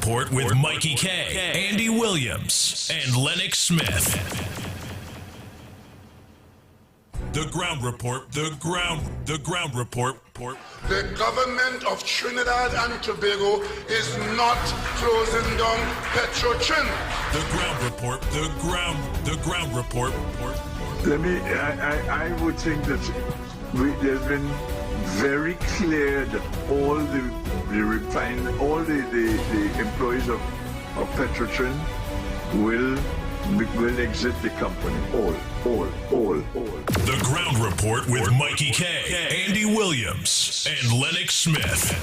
Report with Mikey K, Andy Williams, and Lennox Smith. The Ground Report, the Ground Report. The government of Trinidad and Tobago is not closing down Petrotrin. The Ground Report, the Ground Report. I would think that there's been very clear that all the employees of Petrotrin will exit the company. All. The Ground Report with Mikey K, Andy Williams, and Lennox Smith.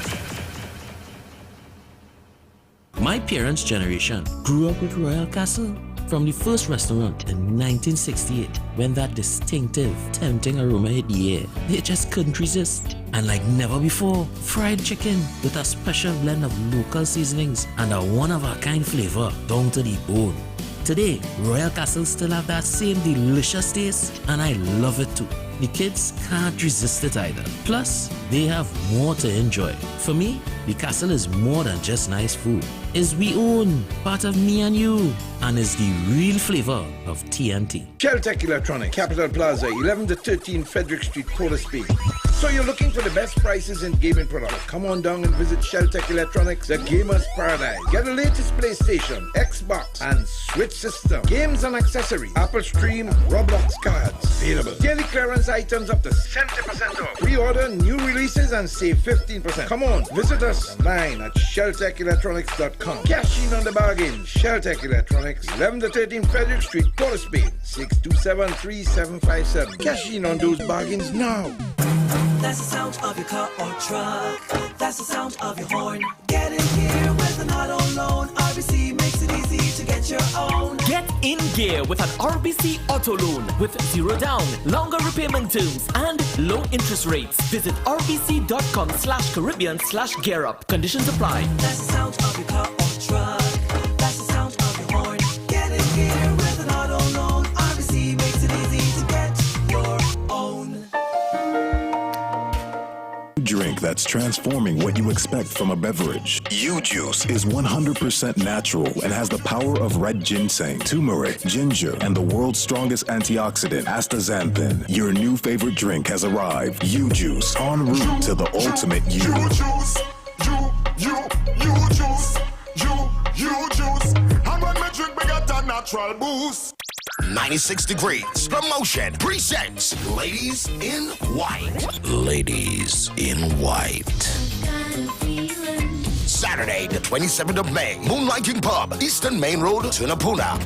My parents' generation grew up with Royal Castle. From the first restaurant in 1968, when that distinctive, tempting aroma hit the air, they just couldn't resist. And like never before, fried chicken with a special blend of local seasonings and a one-of-a-kind flavor down to the bone. Today, Royal Castle still have that same delicious taste, and I love it too. The kids can't resist it either. Plus, they have more to enjoy. For me, the Castle is more than just nice food. It's we own, part of me and you, and is the real flavor of TNT. Sheltech Electronics, Capital Plaza, 11 to 13 Frederick Street, Port of Spain. So you're looking for the best prices in gaming products? Come on down and visit Sheltech Electronics, the gamer's paradise. Get the latest PlayStation, Xbox, and Switch system. Games and accessories. Apple Stream, Roblox cards. Available. Daily clearance items up to 70% off. Pre-order new releases and save 15%. Come on, visit us online at sheltechelectronics.com. Cash in on the bargain. Sheltech Electronics, 11 to 13 Frederick Street, Port of Spain, 627-3757. Cash in on those bargains now. That's the sound of your car or truck. That's the sound of your horn. Get in here with an auto loan. RBC makes it easy to get your own. Get in gear with an RBC auto loan with zero down, longer repayment terms, and low interest rates. Visit rbc.com/Caribbean/GearUp. Conditions apply. That's the sound of your car or truck. That's the sound of your horn. Get in here with an auto loan. RBC makes it easy to get your own. Drink that's transforming what you expect from a beverage. U-Juice is 100% natural and has the power of red ginseng, turmeric, ginger, and the world's strongest antioxidant, astaxanthin. Your new favorite drink has arrived. U-Juice, en route to the ultimate you. U-Juice. U-Juice. How about me drink bigger than natural boost? 96 Degrees Promotion presents Ladies in White. Ladies in White. Saturday, the 27th of May, Moonlighting Pub, Eastern Main Road, Tunapuna.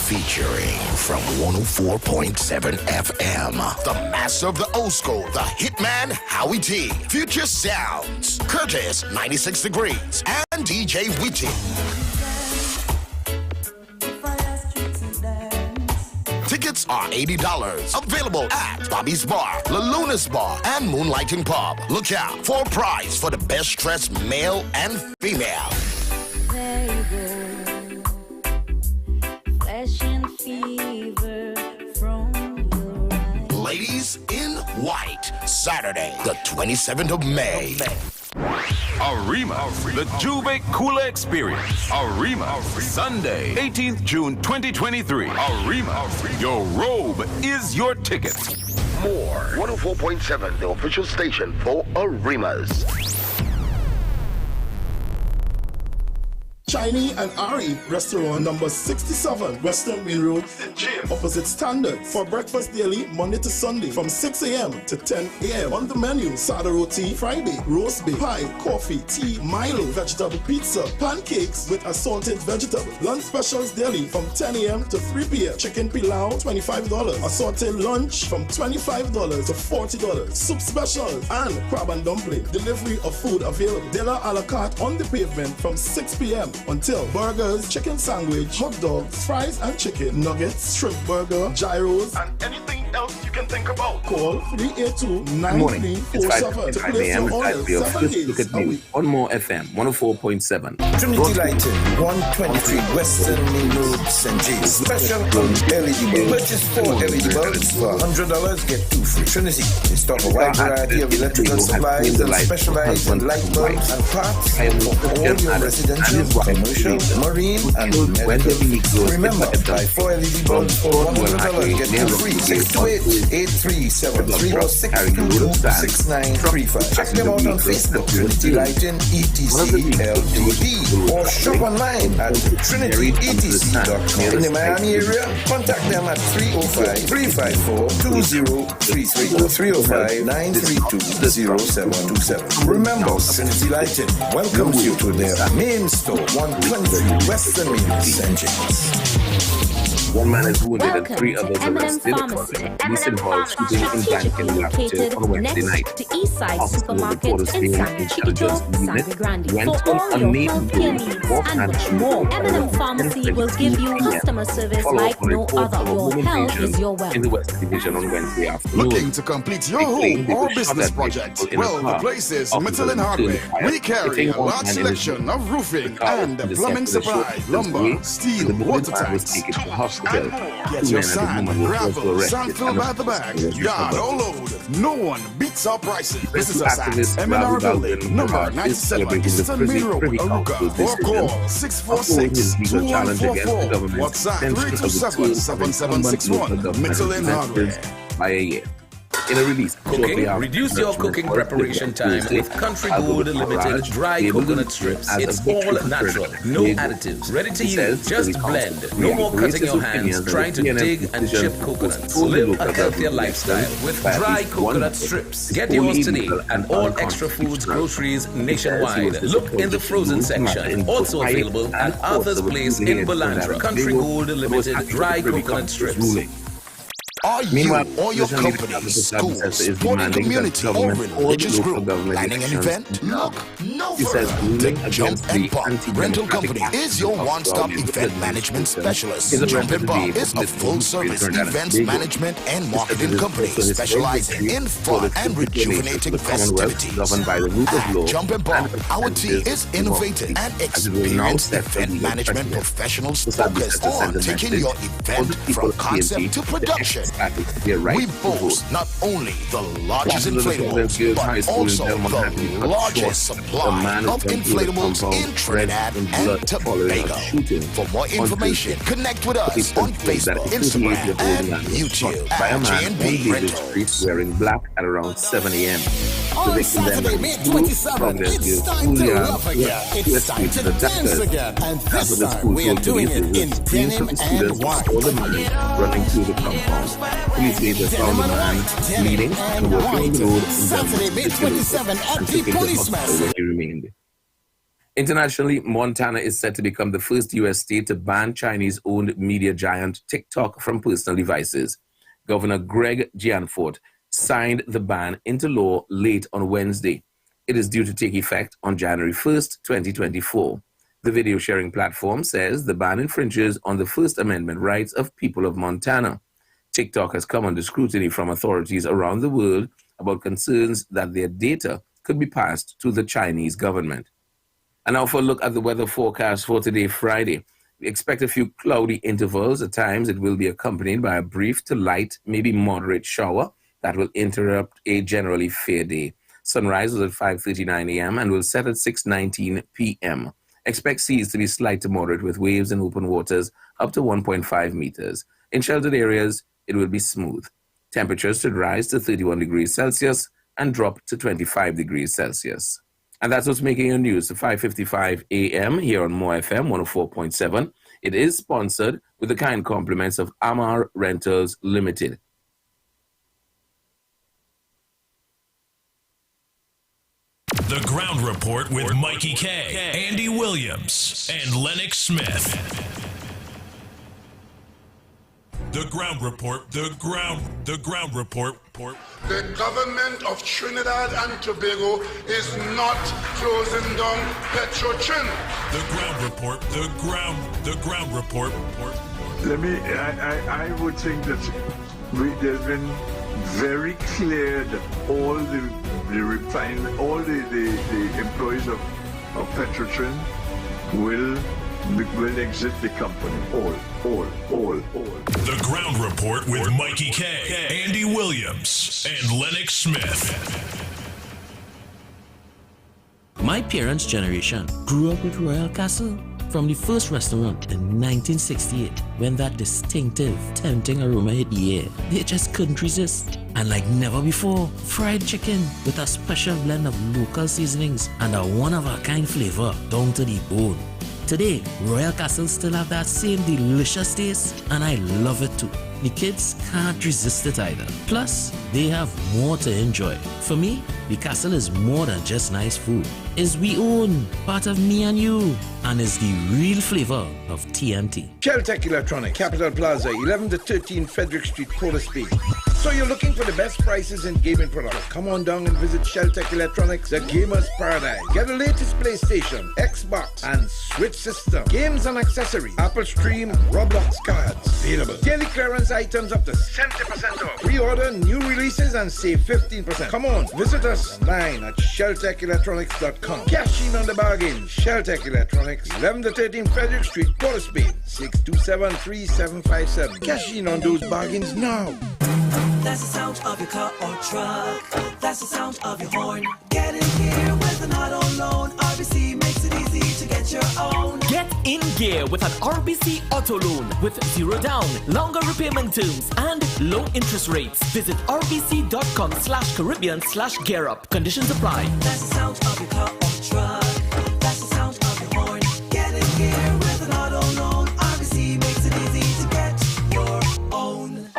Featuring from 104.7 FM, the master of the old school, the hitman Howie T, Future Sounds, Curtis, 96 Degrees, and DJ Witty. Tickets are $80. Available at Bobby's Bar, La Luna's Bar, and Moonlighting Pub. Look out for a prize for the best dressed male and female. Flesh and fever from your eyes. Ladies in White, Saturday, the 27th of May. Arima, the Juve Cooler Experience. Arima, Sunday, 18th June 2023. Arima, your robe is your ticket. More 104.7, the official station for Arimas. Chinese and Ari Restaurant, number 67, Western Main Road, Gym, opposite Standard. For breakfast daily, Monday to Sunday, from 6 a.m. to 10 a.m. On the menu, sada roti, Friday, roast beef, pie, coffee, tea, Milo, vegetable pizza, pancakes with assorted vegetable. Lunch specials daily from 10 a.m. to 3 p.m. Chicken pilau, $25. Assorted lunch from $25 to $40. Soup specials and crab and dumpling. Delivery of food available. Dinner a la carte on the pavement from 6 p.m. until burgers, chicken sandwich, hot dogs, fries and chicken, nuggets, shrimp burger, gyros, and anything else you can think about. Call 382-9347 to 5 place a.m. your order That's your 7 first days look at a news week. on More FM 104.7. Trinity Lighting, 123 Western Main Road, St. James. Special on LED bulbs. Purchase 4 LED bulbs for $100, get 2 free. Trinity, they stock a wide variety of electrical supplies and specialized in light bulbs and parts for all your residential, commercial, marine, and medical. Remember, buy 4 LED bulbs for $100, get 2 free. 628-8373 or 622-6935. Check them out on Facebook, Trinity Lighting ETC LTD, or shop online at trinityetc.com. In the Miami area, contact them at 305-354-2033 or 305-932-0727. Remember, Trinity Lighting welcomes you to their main store, 123 Western Main, St. James. One man is wounded and Welcome 3 others to arrested M&M following Pharmacy. police M&M involved Pharmacy, shooting in bank in strategically Lampton located on Wednesday next night. to Eastside Hospital Supermarket reporters in saying San Chiquito, intelligence San unit Grande. went For on all a your main healthcare road needs off and much Hampton more, Road M&M Pharmacy will give you customer service like no other. Your health is your wealth. in the West Division on Wednesday afternoon. Looking to complete your They claim home they or were shot business at by project? people in a Well, the car. place is Officers Michelin returned Hardware. fire, We carry hitting a one large man in his selection of roofing car and in the plumbing center of the supply, short lumber, distance steel, the water man was tanks. taken to the hospital. Get Two your men at the sand, moment were also gravel, arrested sand fill and by the bag, was yard recovered. all load. No one beats our prices. Visit us at Activist M&R Ravi Building, Baldwin number Gerard is 97, celebrating the Eastern Main Road, Privy Aruca, Council's or decision call upholding his 646-2144. legal challenge against the government's WhatsApp extension of the term of incumbent local 327-7761. government Michelin Hardware. representatives by a year. In a release, Cooking, reduce your cooking preparation time with Country Gold Limited dry coconut strips. It's all natural, no additives, ready to use, just blend. No more cutting your hands trying to dig and chip coconuts. Live a healthier lifestyle with dry coconut strips. Get yours today and all extra foods groceries nationwide. Look in the frozen section. Also available at Arthur's Place in Belandra. Country Gold Limited dry coconut strips. Are you or your company, school, sporting community, or religious group planning an event? Look no further. The Jump and Bump Rental Company is your one-stop event management specialist. Jump and Bump is a full-service events management and marketing company specializing in fun and rejuvenating festivities. At Jump and Bump, our team is innovative and experienced event management professionals focused on taking your event from concept to production. We boast not only the largest inflatables, but also the largest supply of inflatables in Trinidad and Tobago. For more information, connect with us on Facebook, Instagram, and YouTube at J&B Rentals. Wearing black at around 7 a.m. On Saturday, May 27th, it's time to love again. It's time to dance again. And this time, we are doing it in denim and white. Running through the compound. Please leave the sound of man bleeding and walking the road. Saturday, May 27th at the Policeman. He remained. Internationally, Montana is set to become the first U.S. state to ban Chinese-owned media giant TikTok from personal devices. Governor Greg Gianforte signed the ban into law late on Wednesday. It is due to take effect on January 1st, 2024. The video sharing platform says the ban infringes on the First Amendment rights of people of Montana. TikTok has come under scrutiny from authorities around the world about concerns that their data could be passed to the Chinese government. And now for a look at the weather forecast for today, Friday. We expect a few cloudy intervals. At times, it will be accompanied by a brief to light, maybe moderate shower that will interrupt a generally fair day. Sunrise was at 5:39 a.m. and will set at 6:19 p.m. Expect seas to be slight to moderate with waves in open waters up to 1.5 meters. In sheltered areas, it will be smooth. Temperatures should rise to 31 degrees Celsius and drop to 25 degrees Celsius. And that's what's making your news at 5:55 a.m. here on More FM 104.7. It is sponsored with the kind compliments of Amar Rentals Limited. The Ground Report with Mikey K, Andy Williams, and Lennox Smith. The Ground Report, the Ground Report. The government of Trinidad and Tobago is not closing down Petrotrin. The Ground Report, the Ground Report. I would think that there's been very clear that all the employees of Petrotrin will exit the company. All. The Ground Report with Mikey K, Andy Williams, and Lennox Smith. My parents' generation grew up with Royal Castle. From the first restaurant in 1968, when that distinctive, tempting aroma hit the air, they just couldn't resist. And like never before, fried chicken with a special blend of local seasonings and a one-of-a-kind flavor down to the bone. Today, Royal Castle still have that same delicious taste, and I love it too. The kids can't resist it either. Plus, they have more to enjoy. For me, the Castle is more than just nice food. It's we own, part of me and you, and is the real flavor of TNT. Sheltec Electronics, Capital Plaza, 11 to 13 Frederick Street, Port of Spain. So you're looking for the best prices in gaming products? Come on down and visit Sheltec Electronics, the gamer's paradise. Get the latest PlayStation, Xbox, and Switch system. Games and accessories, Apple Stream, Roblox cards, available. Daily clearance items up to 70% off. Pre-order new releases and save 15%. Come on, visit us online at sheltechelectronics.com. Cash in on the bargain. Sheltec Electronics, 11 to 13 Frederick Street, Port of Spain, 627-3757. Cash in on those bargains now. That's the sound of your car or truck. That's the sound of your horn. Get in here with an auto loan. RBC makes it easy to get your own. Get in gear with an RBC auto loan with 0 down, longer repayment terms, and low interest rates. Visit rbc.com/Caribbean/GearUp. Conditions apply. That's the sound of your car or truck. That's the sound of your horn. Get in here with an auto loan. RBC makes it easy to get your own.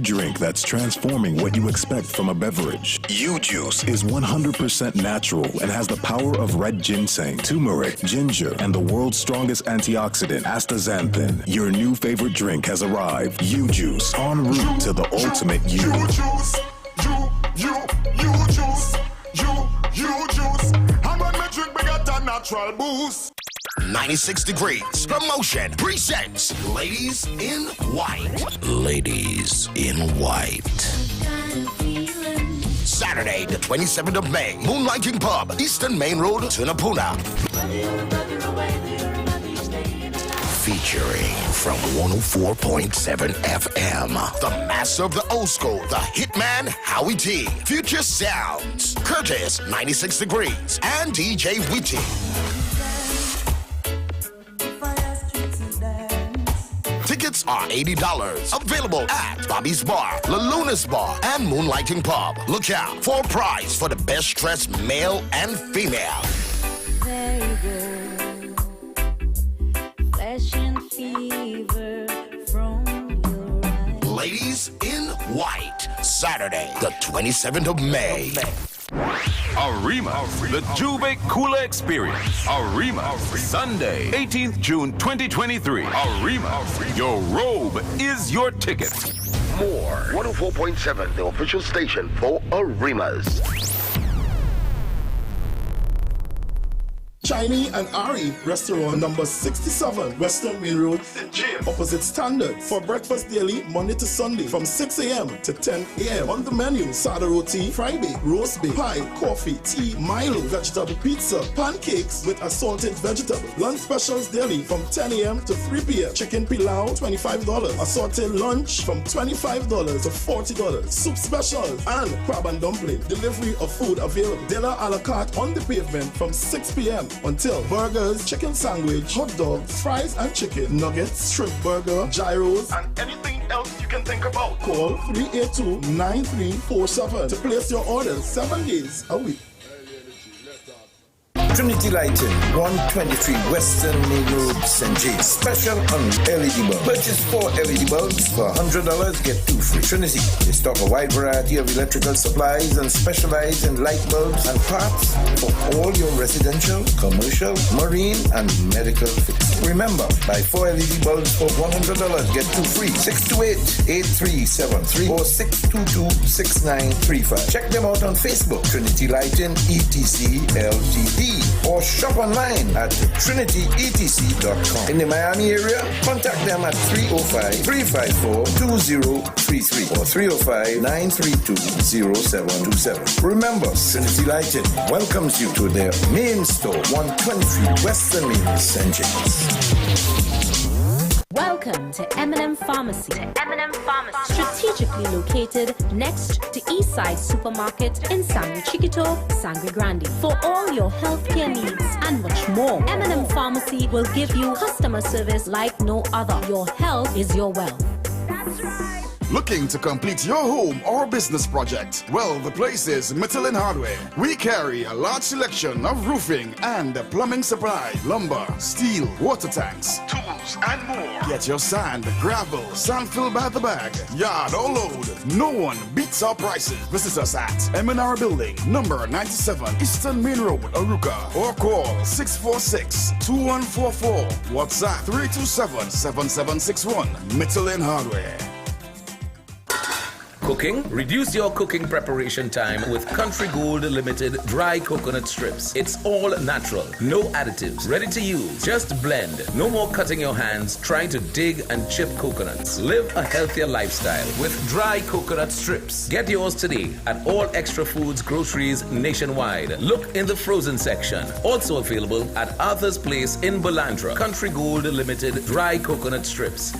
Drink that's transforming what you expect from a beverage. U-Juice is 100% natural and has the power of red ginseng, turmeric, ginger, and the world's strongest antioxidant, astaxanthin. Your new favorite drink has arrived. U-Juice, en route to the ultimate you. U-Juice. I'm gonna drink bigger than natural boost. 96 Degrees Promotion presents Ladies in White. Ladies in White. Saturday, the 27th of May, Moonlighting Pub, Eastern Main Road, Tunapuna. Featuring from 104.7 FM, the master of the old school, the hitman Howie T. Future Sounds, Curtis, 96 Degrees, and DJ Witty. Tickets are $80. Available at Bobby's Bar, La Luna's Bar, and Moonlighting Pub. Look out for a prize for the best dressed male and female. Very good. Flesh and fever from your eyes. Ladies in White, Saturday, the 27th of May. Arima, the Jubei Cooler Experience. Arima, Sunday, 18th June 2023. Arima, your robe is your ticket. More 104.7, the official station for Arimas. Chinese and Ari Restaurant, number 67, Western Main Road, James, opposite Standard. For breakfast daily, Monday to Sunday, from 6 a.m. to 10 a.m. On the menu, sada roti, fried bake, roast bake, pie, coffee, tea, Milo, vegetable pizza, pancakes with assorted vegetable. Lunch specials daily from 10 a.m. to 3 p.m. Chicken pilau, $25. Assorted lunch from $25 to $40. Soup specials and crab and dumpling. Delivery of food available. Dinner a la carte on the pavement from 6 p.m. until burgers, chicken sandwich, hot dogs, fries and chicken, nuggets, shrimp burger, gyros, and anything else you can think about. Call 382-9347 to place your orders 7 days a week. Trinity Lighting, 123 Western Main Road, St. James. Special on LED bulbs. Purchase 4 LED bulbs for $100, get 2 free. Trinity, they stock a wide variety of electrical supplies and specialize in light bulbs and parts for all your residential, commercial, marine, and medical fixtures. Remember, buy 4 LED bulbs for $100, get 2 free. 628-8373 or 622-6935. Check them out on Facebook, Trinity Lighting ETC Ltd, or shop online at trinityetc.com. In the Miami area, contact them at 305-354-2033 or 305-932-0727. Remember, Trinity Lighting welcomes you to their main store, 123 Western Main, St. James. Welcome to M&M Pharmacy. Strategically located next to Eastside Supermarket in Sangre Chiquito, Sangre Grande. For all your healthcare needs and much more, M&M Pharmacy will give you customer service like no other. Your health is your wealth. That's right. Looking to complete your home or business project? Well, the place is Michelin Hardware. We carry a large selection of roofing and plumbing supply, lumber, steel, water tanks, tools, and more. Get your sand, gravel, sand filled by the bag, yard or load. No one beats our prices. Visit us at M&R Building, number 97, Eastern Main Road, Aruka, or call 646-2144. WhatsApp 327-7761. Michelin Hardware. Cooking? Reduce your cooking preparation time with Country Gold Limited dry coconut strips. It's all natural, no additives, ready to use. Just blend. No more cutting your hands trying to dig and chip coconuts. Live a healthier lifestyle with dry coconut strips. Get yours today at all Extra Foods groceries nationwide. Look in the frozen section. Also available at Arthur's Place in Balandra. Country Gold Limited dry coconut strips.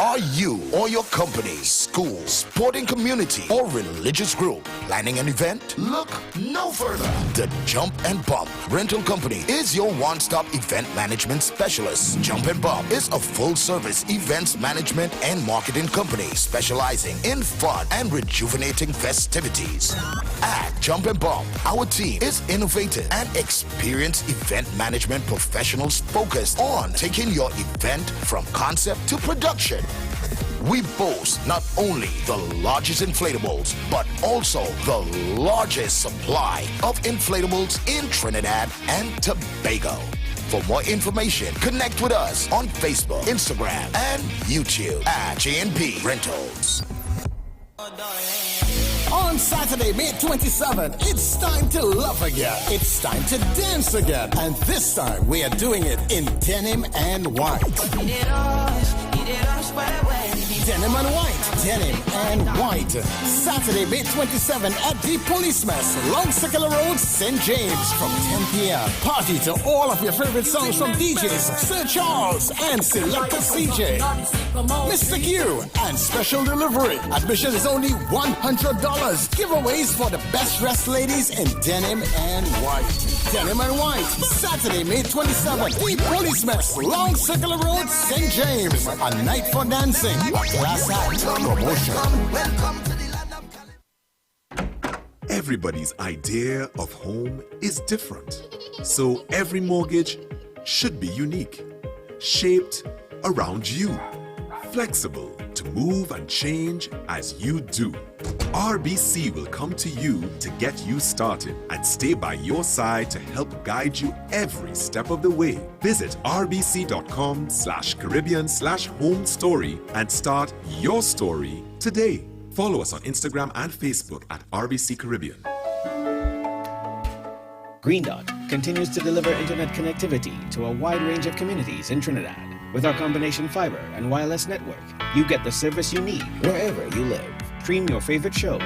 Are you or your company, school, sporting community, or religious group planning an event? Look no further. The Jump and Bump Rental Company is your one-stop event management specialist. Jump and Bump is a full-service events management and marketing company specializing in fun and rejuvenating festivities. At Jump and Bump, our team is innovative and experienced event management professionals focused on taking your event from concept to production. We boast not only the largest inflatables, but also the largest supply of inflatables in Trinidad and Tobago. For more information, connect with us on Facebook, Instagram, and YouTube at JNP Rentals. On Saturday, May 27, it's time to love again. It's time to dance again. And this time, we are doing it in denim and white. Denim and white. Denim and white. Saturday, May 27 at the Police Mess, Long Circular Road, St. James, from 10 p.m. Party to all of your favorite songs from DJs Sir Charles and Selector CJ. Mr. Q and special delivery. Admission is only $100. Giveaways for the best dressed ladies in denim and white. Denim and white. Saturday, May 27th. The Police Mess, Long Circular Road, St. James. A night for dancing. A glass act promotion. Everybody's idea of home is different. So every mortgage should be unique. Shaped around you. Flexible to move and change as you do. RBC will come to you to get you started and stay by your side to help guide you every step of the way. Visit rbc.com/Caribbean/home story and start your story today. Follow us on Instagram and Facebook at RBC Caribbean. Green Dot continues to deliver internet connectivity to a wide range of communities in Trinidad. With our combination fiber and wireless network, you get the service you need wherever you live. Stream your favorite shows,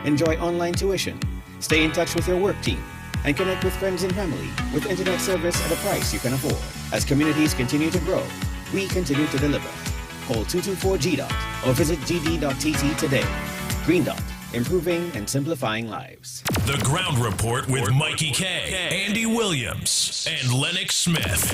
enjoy online tuition, stay in touch with your work team, and connect with friends and family with internet service at a price you can afford. As communities continue to grow, we continue to deliver. Call 224-GDOT or visit gd.tt today. Green Dot, improving and simplifying lives. The Ground Report with Mikey K, Andy Williams, and Lennox Smith.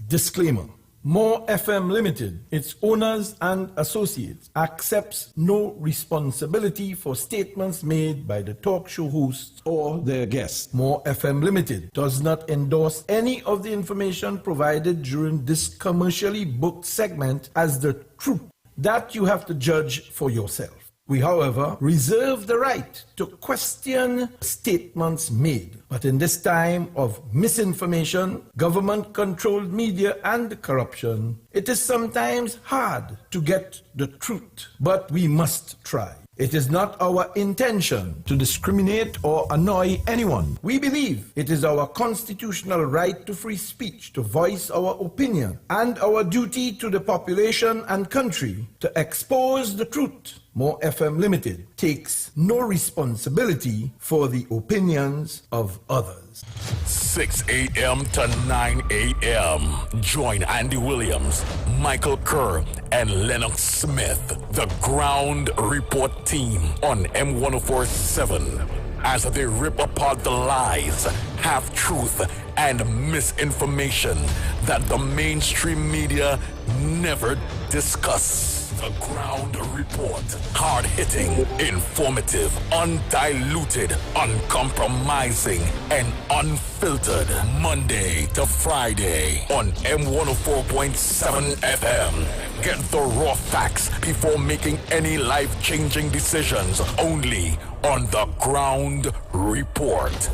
Disclaimer. More FM Limited, its owners and associates, accepts no responsibility for statements made by the talk show hosts or their guests. More FM Limited does not endorse any of the information provided during this commercially booked segment as the truth. That you have to judge for yourself. We, however, reserve the right to question statements made. But in this time of misinformation, government-controlled media and corruption, it is sometimes hard to get the truth. But we must try. It is not our intention to discriminate or annoy anyone. We believe it is our constitutional right to free speech, to voice our opinion, and our duty to the population and country to expose the truth. More FM Limited takes no responsibility for the opinions of others. 6 a.m. to 9 a.m. Join Andy Williams, Michael Kerr, and Lennox Smith, the Ground Report team on M1047 as they rip apart the lies, half-truth, and misinformation that the mainstream media never discuss. The Ground Report. Hard-hitting, informative, undiluted, uncompromising, and unfiltered. Monday to Friday on M104.7 FM. Get the raw facts before making any life-changing decisions. Only on The Ground Report.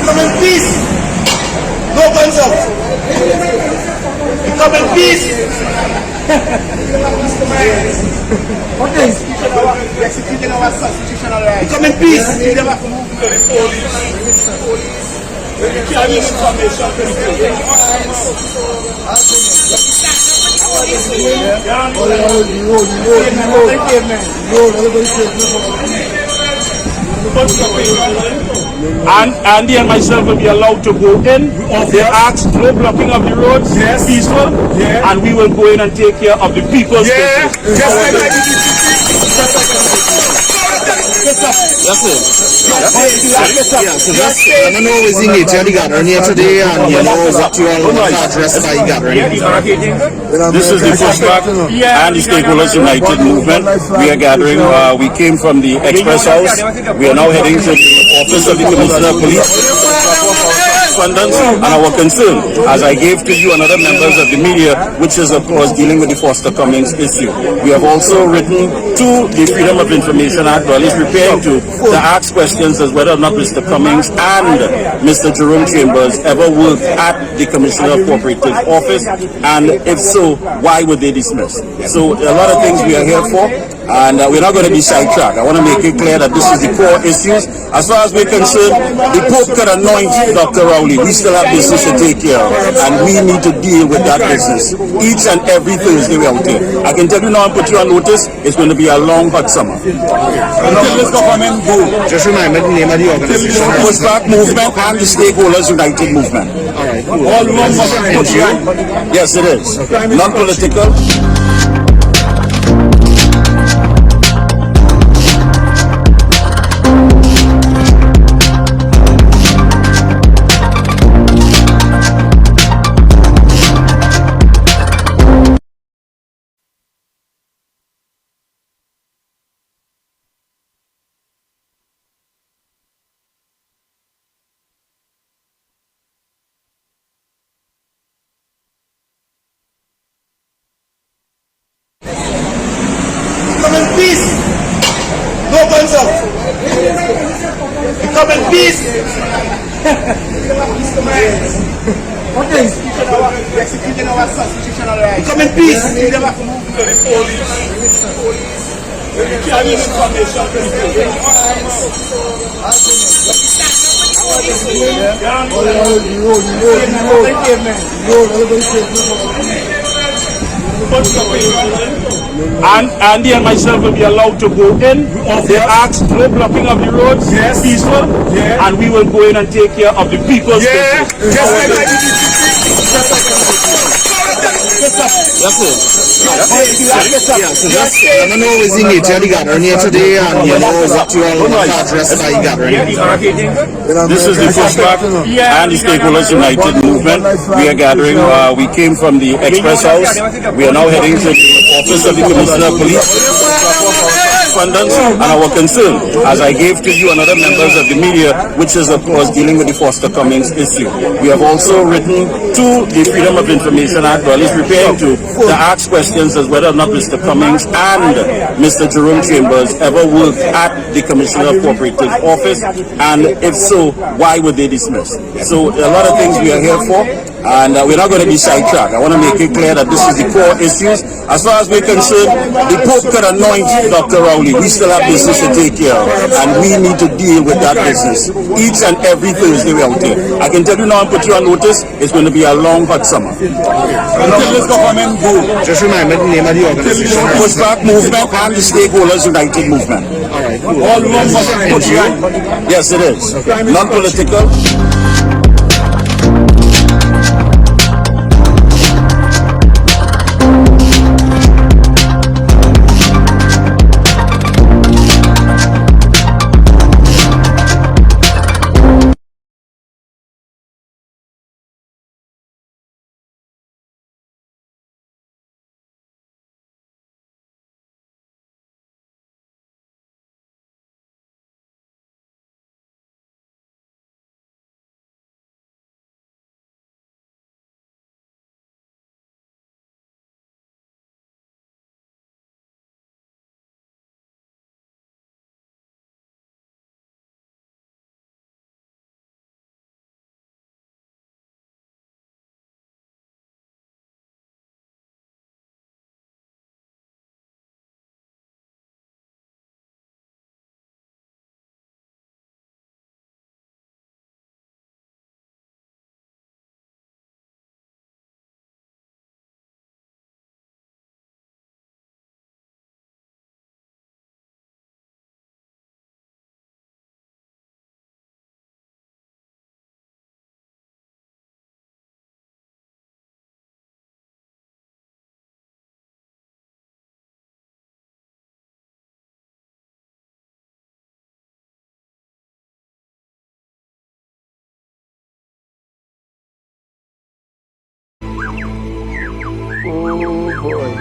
Come in peace. No guns out. Come in peace. Okay. Executing our constitutional rights. Come in peace. We never have to move to the police. We carry information to And Andy and myself will be allowed to go in. They ask no blocking of the roads, peaceful, and we will go in and take care of the people's business. That's it. I don't know is the nature of the gathering here today, and you know what you all want to address by the gathering. This is the first part and the Stakeholders United movement. We are gathering. We came from the Express House. We are now heading to the office of the Commissioner of Police. And our concern, as I gave to you and other members of the media, which is of course dealing with the Foster Cummings issue. We have also written to the Freedom of Information Act, or at least preparing to ask questions as whether or not Mr. Cummings and Mr. Jerome Chambers ever worked at the Commissioner of Cooperatives office, and if so, why were they dismissed? So a lot of things we are here for, and we're not going to be sidetracked. I want to make it clear that this is the core issues. As far as we're concerned, the Pope could anoint Dr. Rowley. We still have business to take care of, and we need to deal with that business each and every Thursday we're out here. I can tell you now and put you on notice, it's going to be a long hot summer. Until this government go, just remember the name of the organization. Pushback Movement and the Stakeholders United Movement. All members. Yes, it is. Non-political. Come in peace. No guns out. Come in peace. Okay. Executing our constitutional rights. Come in peace. We never have to move to the police. And Andy and myself will be allowed to go in. They ask no blocking of the roads, peaceful, and we will go in and take care of the people's business. That's it. I don't know is the nature of the gathering here today, and you know what you all want to address by gathering. This is the pushback and the Stakeholders United movement. We are gathering. We came from the Express House. We are now heading to the office of the Commissioner of Police. Correspondence and our concern, as I gave to you and other members of the media, which is of course dealing with the Foster Cummings issue. We have also written to the Freedom of Information Act, or at least preparing to ask questions as whether or not Mr. Cummings and Mr. Jerome Chambers ever worked at the Commissioner of Cooperative office, and if so, why were they dismissed? So a lot of things we are here for, and we're not going to be sidetracked. I want to make it clear that this is the core issues. As far as we're concerned, the Pope could anoint Dr. Rowley. We still have business to take care of, and we need to deal with that business each and every Thursday we're out here. I can tell you now and put you on notice, it's going to be a long, hot summer. Until this government go. Just remember the name of the organization. Pushback Movement and the Stakeholders United Movement. All right, cool. All one. Yes, it is. Non-political. Oh boy.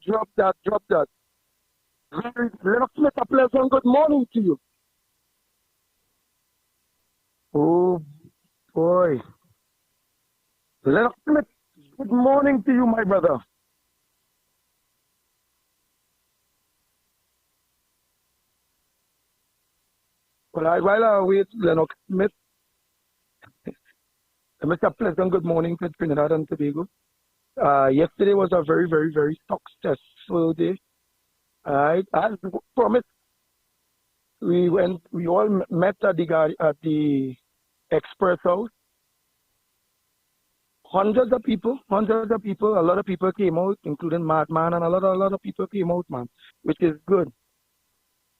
Drop that. Lennox Smith, a pleasant good morning to you. Oh boy. Lennox Smith, good morning to you, my brother. Well, while I wait, Lennox Smith, Mr. Pleasant, good morning to Trinidad and Tobago. Yesterday was a very, very, very successful day. As promised, we all met at the Express House. Hundreds of people, a lot of people came out, including Madman, and a lot of people came out, man, which is good.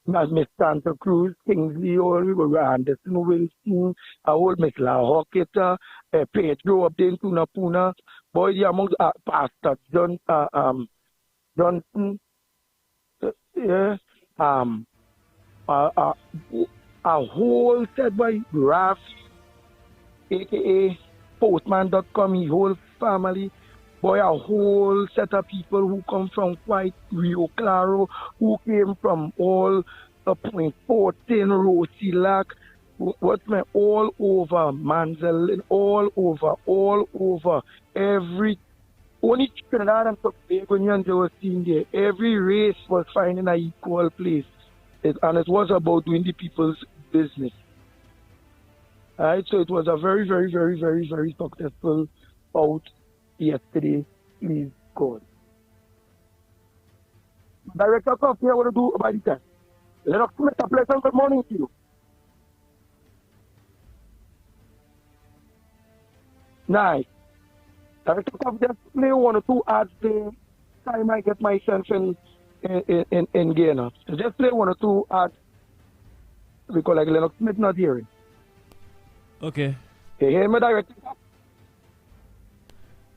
Miss Santa Cruz, Kingsley, all we were Anderson, Wilson, old Miss La Hocketa, Pedro up there in Tuna Puna, boy, the among Pastor Johnson, yeah, a whole set by Raf, aka Postman.com, his whole family. Boy, a whole set of people who come from White, Rio Claro, who came from all Point 14, Rosilac, what's my all over, Manzalin, all over, every, only Trinidad and Tobago they were seen there. Every race was finding an equal place. And it was about doing the people's business. Alright, so it was a very, very, very, very, very successful out yesterday, please God. Director of here, what to do about the time? Let us make a pleasant good morning to you. Nice. Director of just play one or two ads the time I get myself in Ghana. Just play one or two ads because like Lennox Smith not hearing. Okay. You hear me, Director?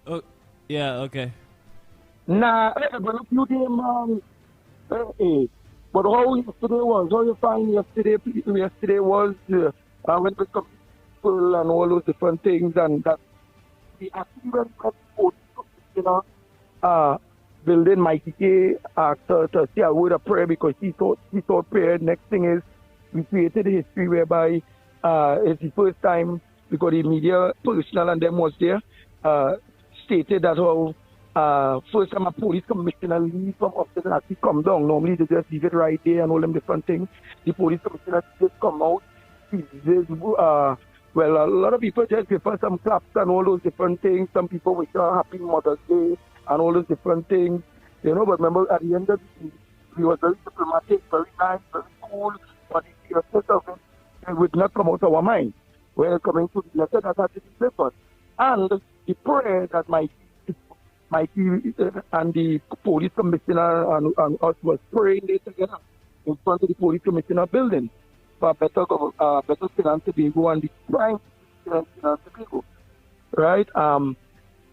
Oh, yeah, okay. Nah, but look, you them, but how yesterday was, how you find yesterday was, when we come people and all those different things, and that we actually went building Mikey K to say a word of prayer because he thought prayer. Next thing is, we created a history whereby it's the first time, because the media personnel and them was there, stated that how first time a police commissioner leave from office and actually come down. Normally they just leave it right there and all them different things. The police commissioner just come out. Well, a lot of people just give us some claps and all those different things. Some people wish her happy Mother's Day and all those different things. You know, but remember at the end of the day, we were very diplomatic, very nice, very cool, but the seriousness of it would not come out of our mind. We're coming to the letter that had to be delivered. And the prayer that Mikey and the police commissioner and us was praying there together in front of the police commissioner building for better Trinidad and Tobago and the crime in Trinidad and Tobago. Right?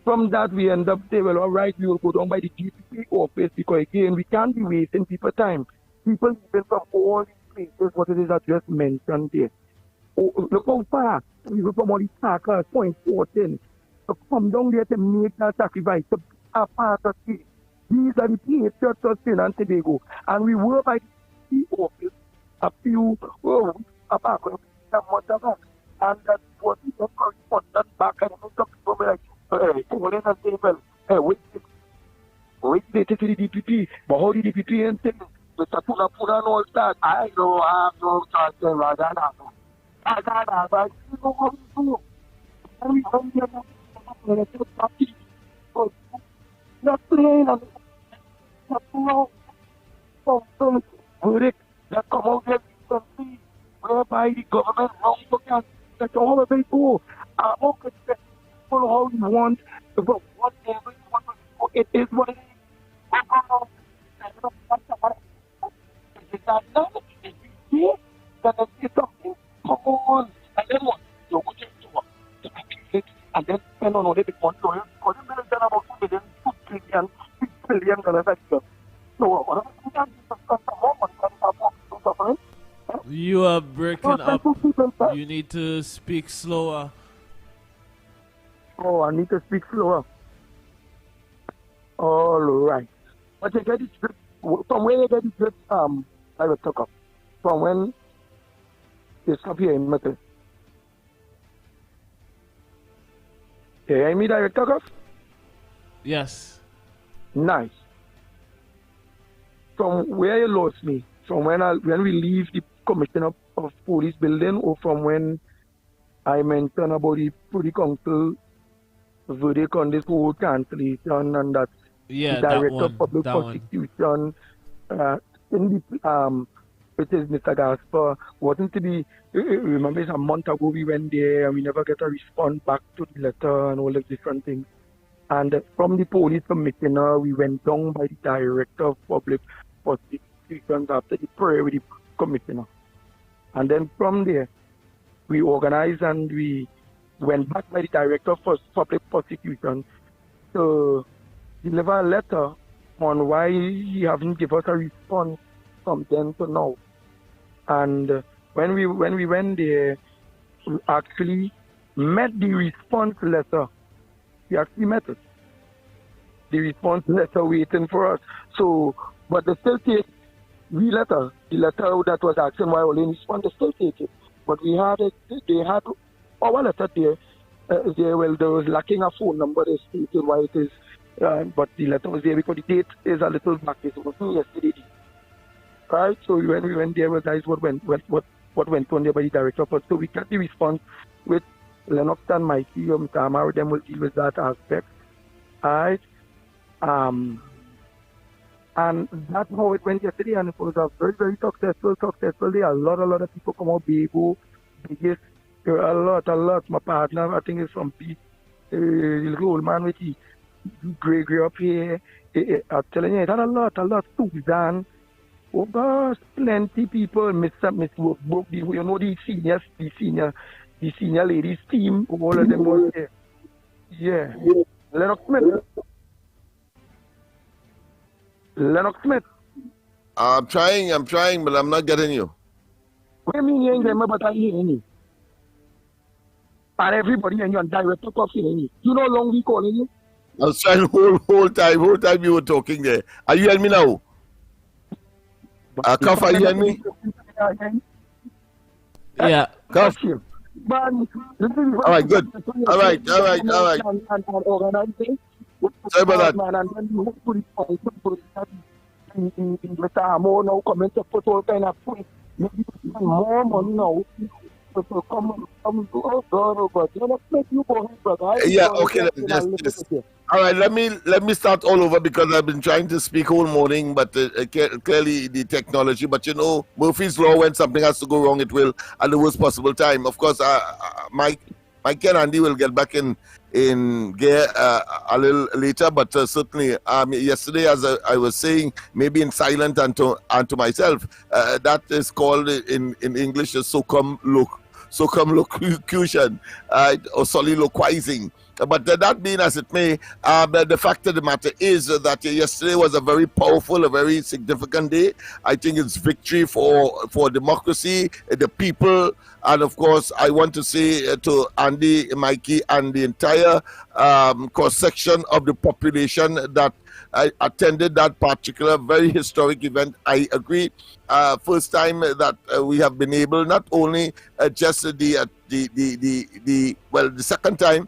From that we end up saying, well, all right, we will go down by the GPP office because again we can't be wasting people time. People even from all these places, what it is that just mentioned there. Oh, look how far we go from all these Parkers, Point 14. To come down there to make that sacrifice, to be a part of it. These are the patriots of Trinidad and Tobago. And we were by the office a few weeks back, and that was the correspondent back, and some people were like, calling and saying, well, wait later to the DPP, but how the DPP and things, with the Puna and all that, I know I have no chance to rather than that. I know how to do. And we come here now. Not playing and not verdict that come out there recently, whereby the government wrong can that all of it go. How could how you want, but whatever you want to do, it is what it is. Is that not? If you see, then it's something. Come on. And then what? You go to appeal it and then spend on a little bit more. So you million about $2 billion, $6 billion extra. So what you can do is spend some more money and have more people suffering. You are breaking up. You need to speak slower. Oh, I need to speak slower. All right. But you get it from where you get it I will talk up. From when they stop here in Metal. hear me, Director Cuff? Yes. Nice. From where you lost me, from when we leave the Commissioner of Police building, or from when I mentioned about the Privy Council verdict on this whole cancellation, and that the Director of Public Prosecution in the which is Mr. Gaspar, wasn't to be, remember it's a month ago we went there and we never get a response back to the letter and all the different things. And from the police commissioner, we went down by the Director of Public Prosecution after the prayer with the commissioner. And then from there, we organized and we went back by the Director of Public Prosecution to deliver a letter on why he haven't given us a response from then to now. And when we went there, we actually met the response letter. We actually met it. The response letter waiting for us. So, but they still take the letter that was asking why only respond, they still take it. But we had it, they had our letter there. There was lacking a phone number, they stated why it is. But the letter was there because the date is a little back. It was yesterday. Right, so when we went there, we realized what went on there by the Director. So we got the response with Lennox and Mikey or Mr. Amar, them will deal with that aspect. Right, and that's how it went yesterday, and it was a very, very successful day. A lot of people come out, Bego, biggest, a lot. My partner, I think, is from the little old man with the Gregory up here. I'm telling you, it had a lot, Susan. Oh gosh, plenty people, Miss Workbook, you know the senior ladies team, all of them were there. Yeah. Lennox Smith. I'm trying, but I'm not getting you. What do you mean you ain't getting me, but I hearing you? And everybody and you and Director Cuff hearing you. You know how long we calling you? I was trying the whole time you were talking there. Are you hearing me now? Cuff, are you hearing me? Yeah. Cuff. All right, good. All right. Sorry about that. Mr. Amo now coming to put all kind of food. Maybe more money now. So come, oh God. You know, make you go ahead, brother. Yeah, okay. Just. All right, let me start all over because I've been trying to speak all morning, but clearly the technology. But you know, Murphy's Law, when something has to go wrong, it will at the worst possible time. Of course, Mike and Andy will get back in gear a little later, but certainly yesterday, as I was saying, maybe in silent and to myself, that is called in English a circumlocution or soliloquizing. But that being as it may, the fact of the matter is that yesterday was a very powerful, a very significant day. I think it's victory for democracy, the people, and of course, I want to say to Andy, Mikey, and the entire cross-section of the population that attended that particular very historic event. I agree. First time that we have been able, not only just the second time.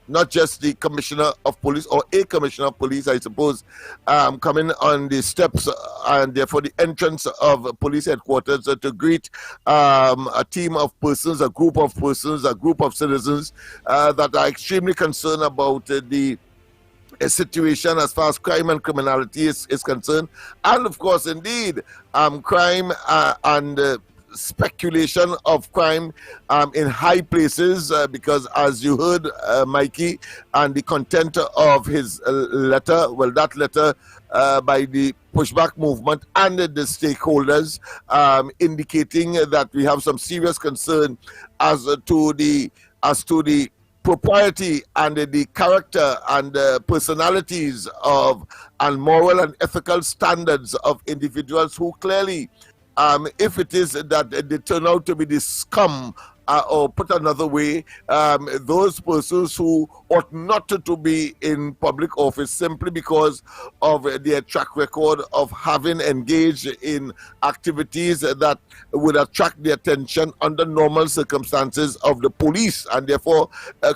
Not just the commissioner of police or a commissioner of police, I suppose, coming on the steps and therefore the entrance of police headquarters to greet a team of persons, a group of citizens that are extremely concerned about the situation as far as crime and criminality is concerned. And of course, indeed, crime and speculation of crime in high places because as you heard Mikey and the content of his letter, that letter by the pushback movement and the stakeholders indicating that we have some serious concern as to the propriety and the character and personalities of and moral and ethical standards of individuals who clearly if it is that they turn out to be the scum or put another way, those persons who ought not to be in public office simply because of their track record of having engaged in activities that would attract the attention under normal circumstances of the police, and therefore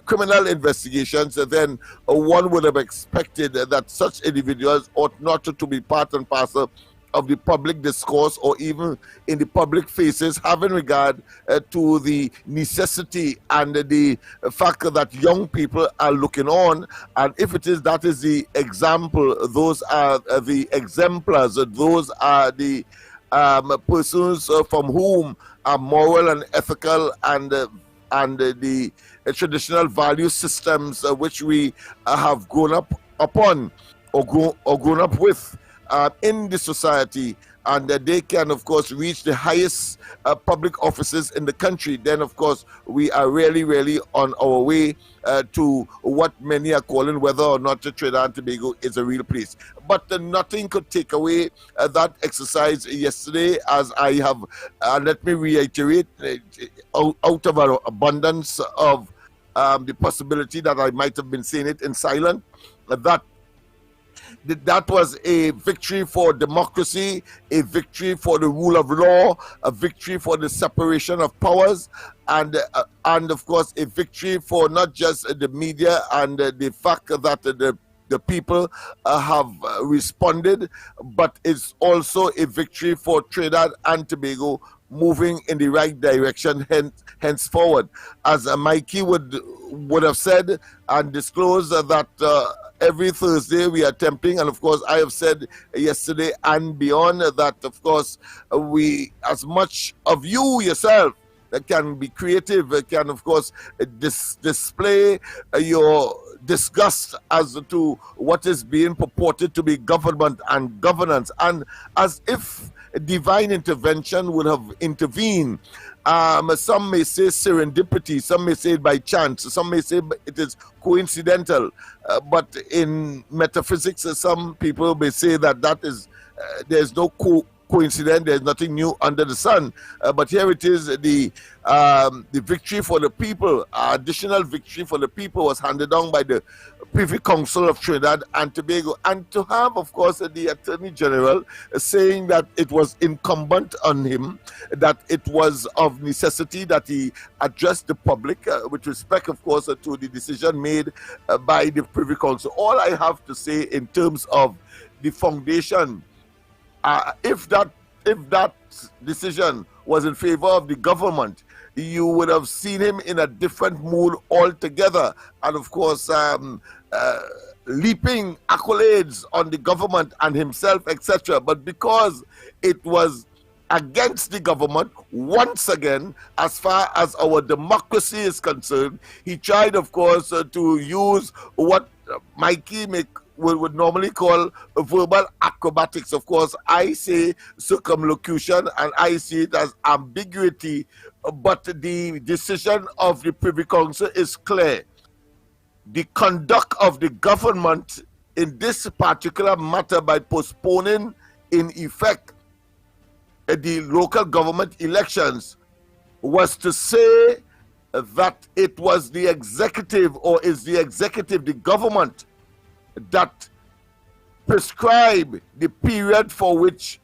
criminal investigations, then one would have expected that such individuals ought not to be part and parcel of the public discourse or even in the public faces, having regard to the necessity and the fact that young people are looking on. And if it is that is the example, those are the exemplars, those are the persons from whom are moral and ethical and the traditional value systems which we have grown up upon or grown up with in the society, and they can of course reach the highest public offices in the country, then of course we are really on our way to what many are calling whether or not Trinidad and Tobago is a real place. But nothing could take away that exercise yesterday, as I have, let me reiterate, out of an abundance of the possibility that I might have been saying it in silent, that was a victory for democracy, a victory for the rule of law, a victory for the separation of powers, and of course a victory for not just the media and the fact that the people have responded, but it's also a victory for Trinidad and Tobago moving in the right direction henceforward. As Mikey would have said and disclosed that every Thursday we are attempting, and of course I have said yesterday and beyond that of course we, as much of you yourself can be creative, can of course display your disgust as to what is being purported to be government and governance, and as if divine intervention would have intervened. Some may say serendipity, some may say by chance, some may say it is coincidental, but in metaphysics some people may say that is there's no coincidence, there's nothing new under the sun, but here it is, the victory for the people, additional victory for the people was handed down by the Privy Council of Trinidad and Tobago, and to have of course the Attorney General saying that it was incumbent on him, that it was of necessity that he addressed the public with respect of course to the decision made by the Privy Council. All I have to say in terms of the foundation, if that decision was in favor of the government, you would have seen him in a different mood altogether, and of course leaping accolades on the government and himself, etc. But because it was against the government, once again, as far as our democracy is concerned, he tried of course to use what Mikey would normally call verbal acrobatics. Of course, I say circumlocution and I see it as ambiguity, but the decision of the Privy Council is clear. The conduct of the government in this particular matter by postponing in effect the local government elections was to say that it was the executive, or is the executive, the government, that prescribe the period for which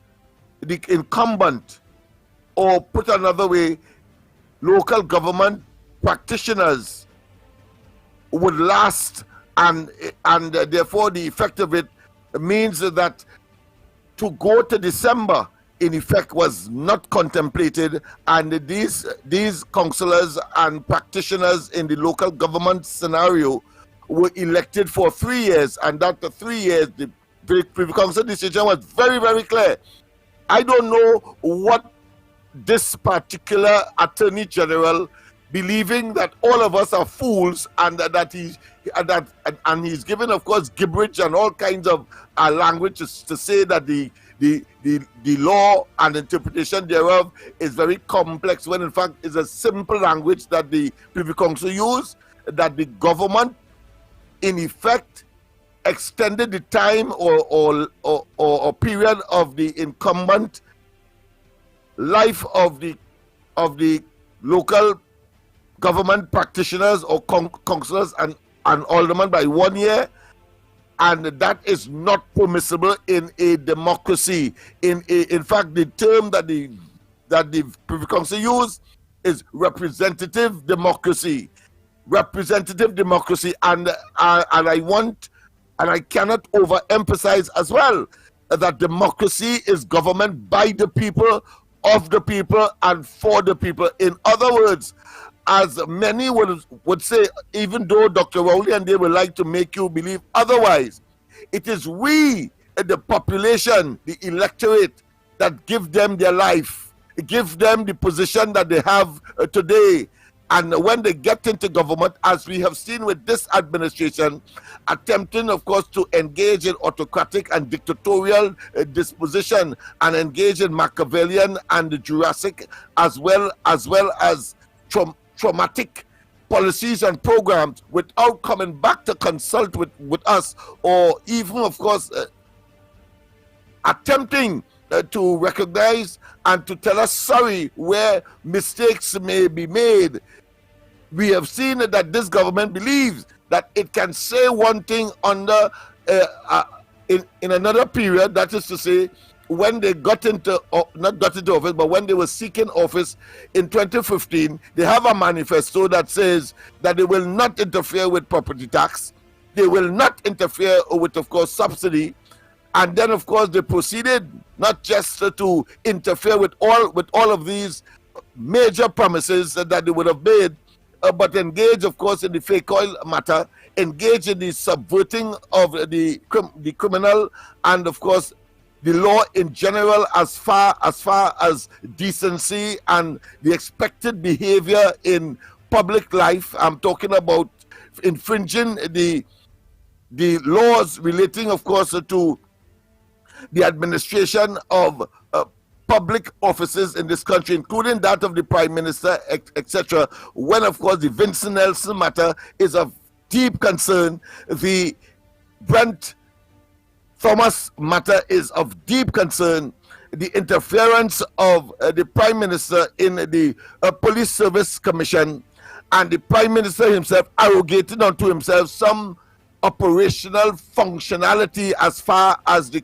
the incumbent, or put another way, local government practitioners would last, and therefore the effect of it means that to go to December in effect was not contemplated, and these councillors and practitioners in the local government scenario were elected for 3 years, and that the 3 years, the Privy Council decision was very, very clear. I don't know what this particular Attorney General, believing that all of us are fools, and that he's given, of course, gibberish and all kinds of language to say that the law and interpretation thereof is very complex, when in fact it's a simple language that the Privy Council used, that the government in effect extended the time or period of the incumbent life of the local government practitioners or councillors and aldermen by 1 year, and that is not permissible in a democracy. In fact, the term that the Privy Council use is representative democracy. Representative democracy, and I want, and I cannot overemphasize as well, that democracy is government by the people, of the people, and for the people. In other words, as many would say, even though Dr. Rowley and they would like to make you believe otherwise, it is we, the population, the electorate, that give them their life, give them the position that they have today. And when they get into government, as we have seen with this administration, attempting, of course, to engage in autocratic and dictatorial disposition, and engage in Machiavellian and Jurassic, as well as traumatic policies and programs, without coming back to consult with us, or even, of course, attempting to recognize and to tell us sorry where mistakes may be made. We have seen that this government believes that it can say one thing under in another period, that is to say, when they got into, not got into office, but when they were seeking office in 2015, they have a manifesto that says that they will not interfere with property tax, they will not interfere with, of course, subsidy, and then, of course, they proceeded not just to interfere with all of these major promises that they would have made, but engage, of course, in the fake oil matter, engage in the subverting of the criminal and, of course, the law in general, as far as decency and the expected behavior in public life. I'm talking about infringing the laws relating, of course, to the administration of public offices in this country, including that of the Prime Minister, etc. When, of course, the Vincent Nelson matter is of deep concern, the Brent Thomas matter is of deep concern, the interference of the Prime Minister in the Police Service Commission, and the Prime Minister himself arrogating unto himself some operational functionality as far as the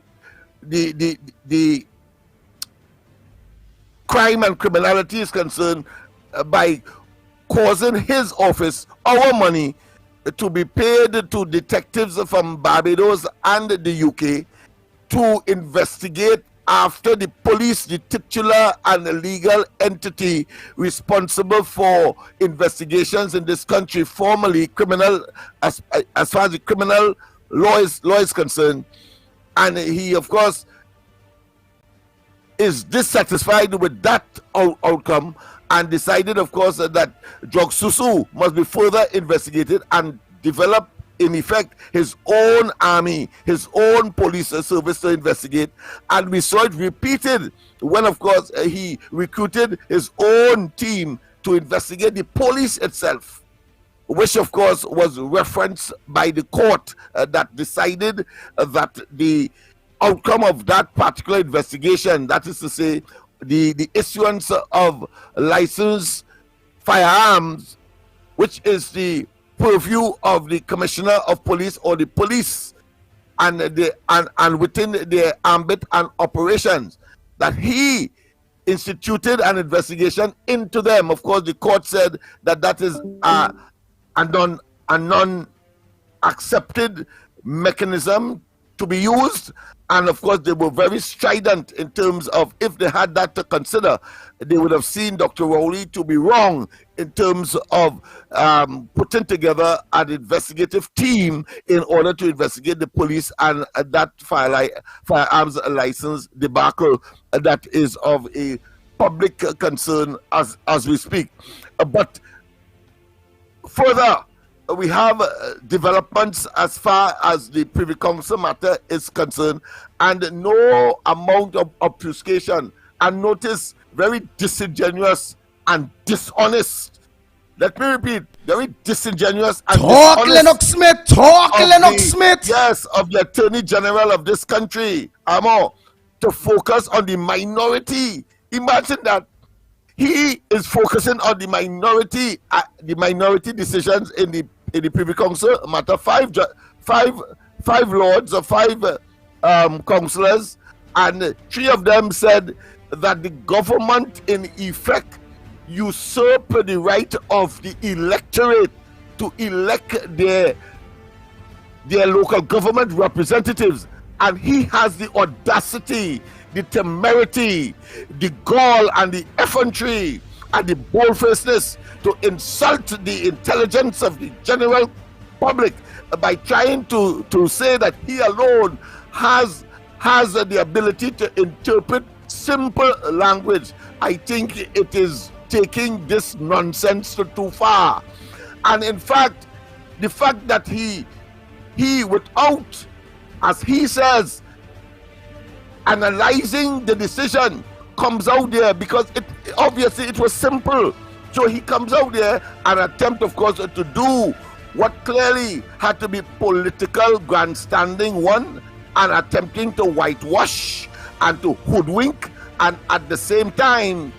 crime and criminality is concerned, by causing his office, our money, to be paid to detectives from Barbados and the UK to investigate after the police, the titular and the legal entity responsible for investigations in this country, formally criminal, as far as the criminal law is concerned. And he, of course, is dissatisfied with that outcome, and decided, of course, that Jog Susu must be further investigated and develop, in effect, his own army, his own police service to investigate. And we saw it repeated when, of course, he recruited his own team to investigate the police itself, which, of course, was referenced by the court that decided that the outcome of that particular investigation, that is to say, the issuance of licensed firearms, which is the purview of the Commissioner of Police or the police, and within their ambit and operations, that he instituted an investigation into them. Of course, the court said that that is a non-accepted mechanism to be used. And of course, they were very strident in terms of, if they had that to consider, they would have seen Dr. Rowley to be wrong in terms of putting together an investigative team in order to investigate the police and that firearms license debacle that is of a public concern as we speak. But further, we have developments as far as the Privy Council matter is concerned, and no amount of obfuscation, and notice, very disingenuous and dishonest. Let me repeat, very disingenuous and Talk dishonest. Lennox Smith, talk Lennox Smith. Yes, of the Attorney General of this country, Amo, to focus on the minority. Imagine that. he is focusing on the minority decisions in the Privy Council matter. Five lords or five councillors, and 3 of them said that the government in effect usurp the right of the electorate to elect their local government representatives, and he has the audacity, the temerity, the gall and the effrontery and the boldfacedness to insult the intelligence of the general public by trying to say that he alone has the ability to interpret simple language. I think it is taking this nonsense too far. And in fact, the fact that he without, as he says, analyzing the decision, comes out there, because obviously it was simple. So he comes out there and attempt, of course, to do what clearly had to be political grandstanding, one, and attempting to whitewash and to hoodwink, and at the same time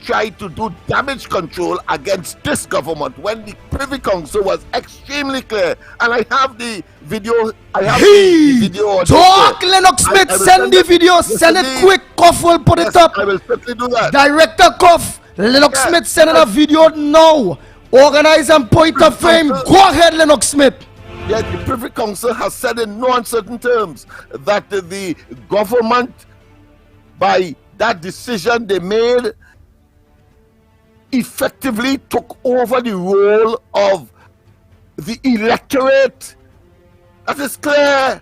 try to do damage control against this government when the Privy Council was extremely clear. And I have the video. The video. Talk, Lennox Smith. Send the video. Send it quick. Koff will put it up. I will certainly do that. Director Koff, Lennox Smith sending a video now. Organize and point of frame. Go ahead, Lennox Smith. Yes, the Privy Council has said in no uncertain terms that the government, by that decision they made, effectively took over the role of the electorate. That is clear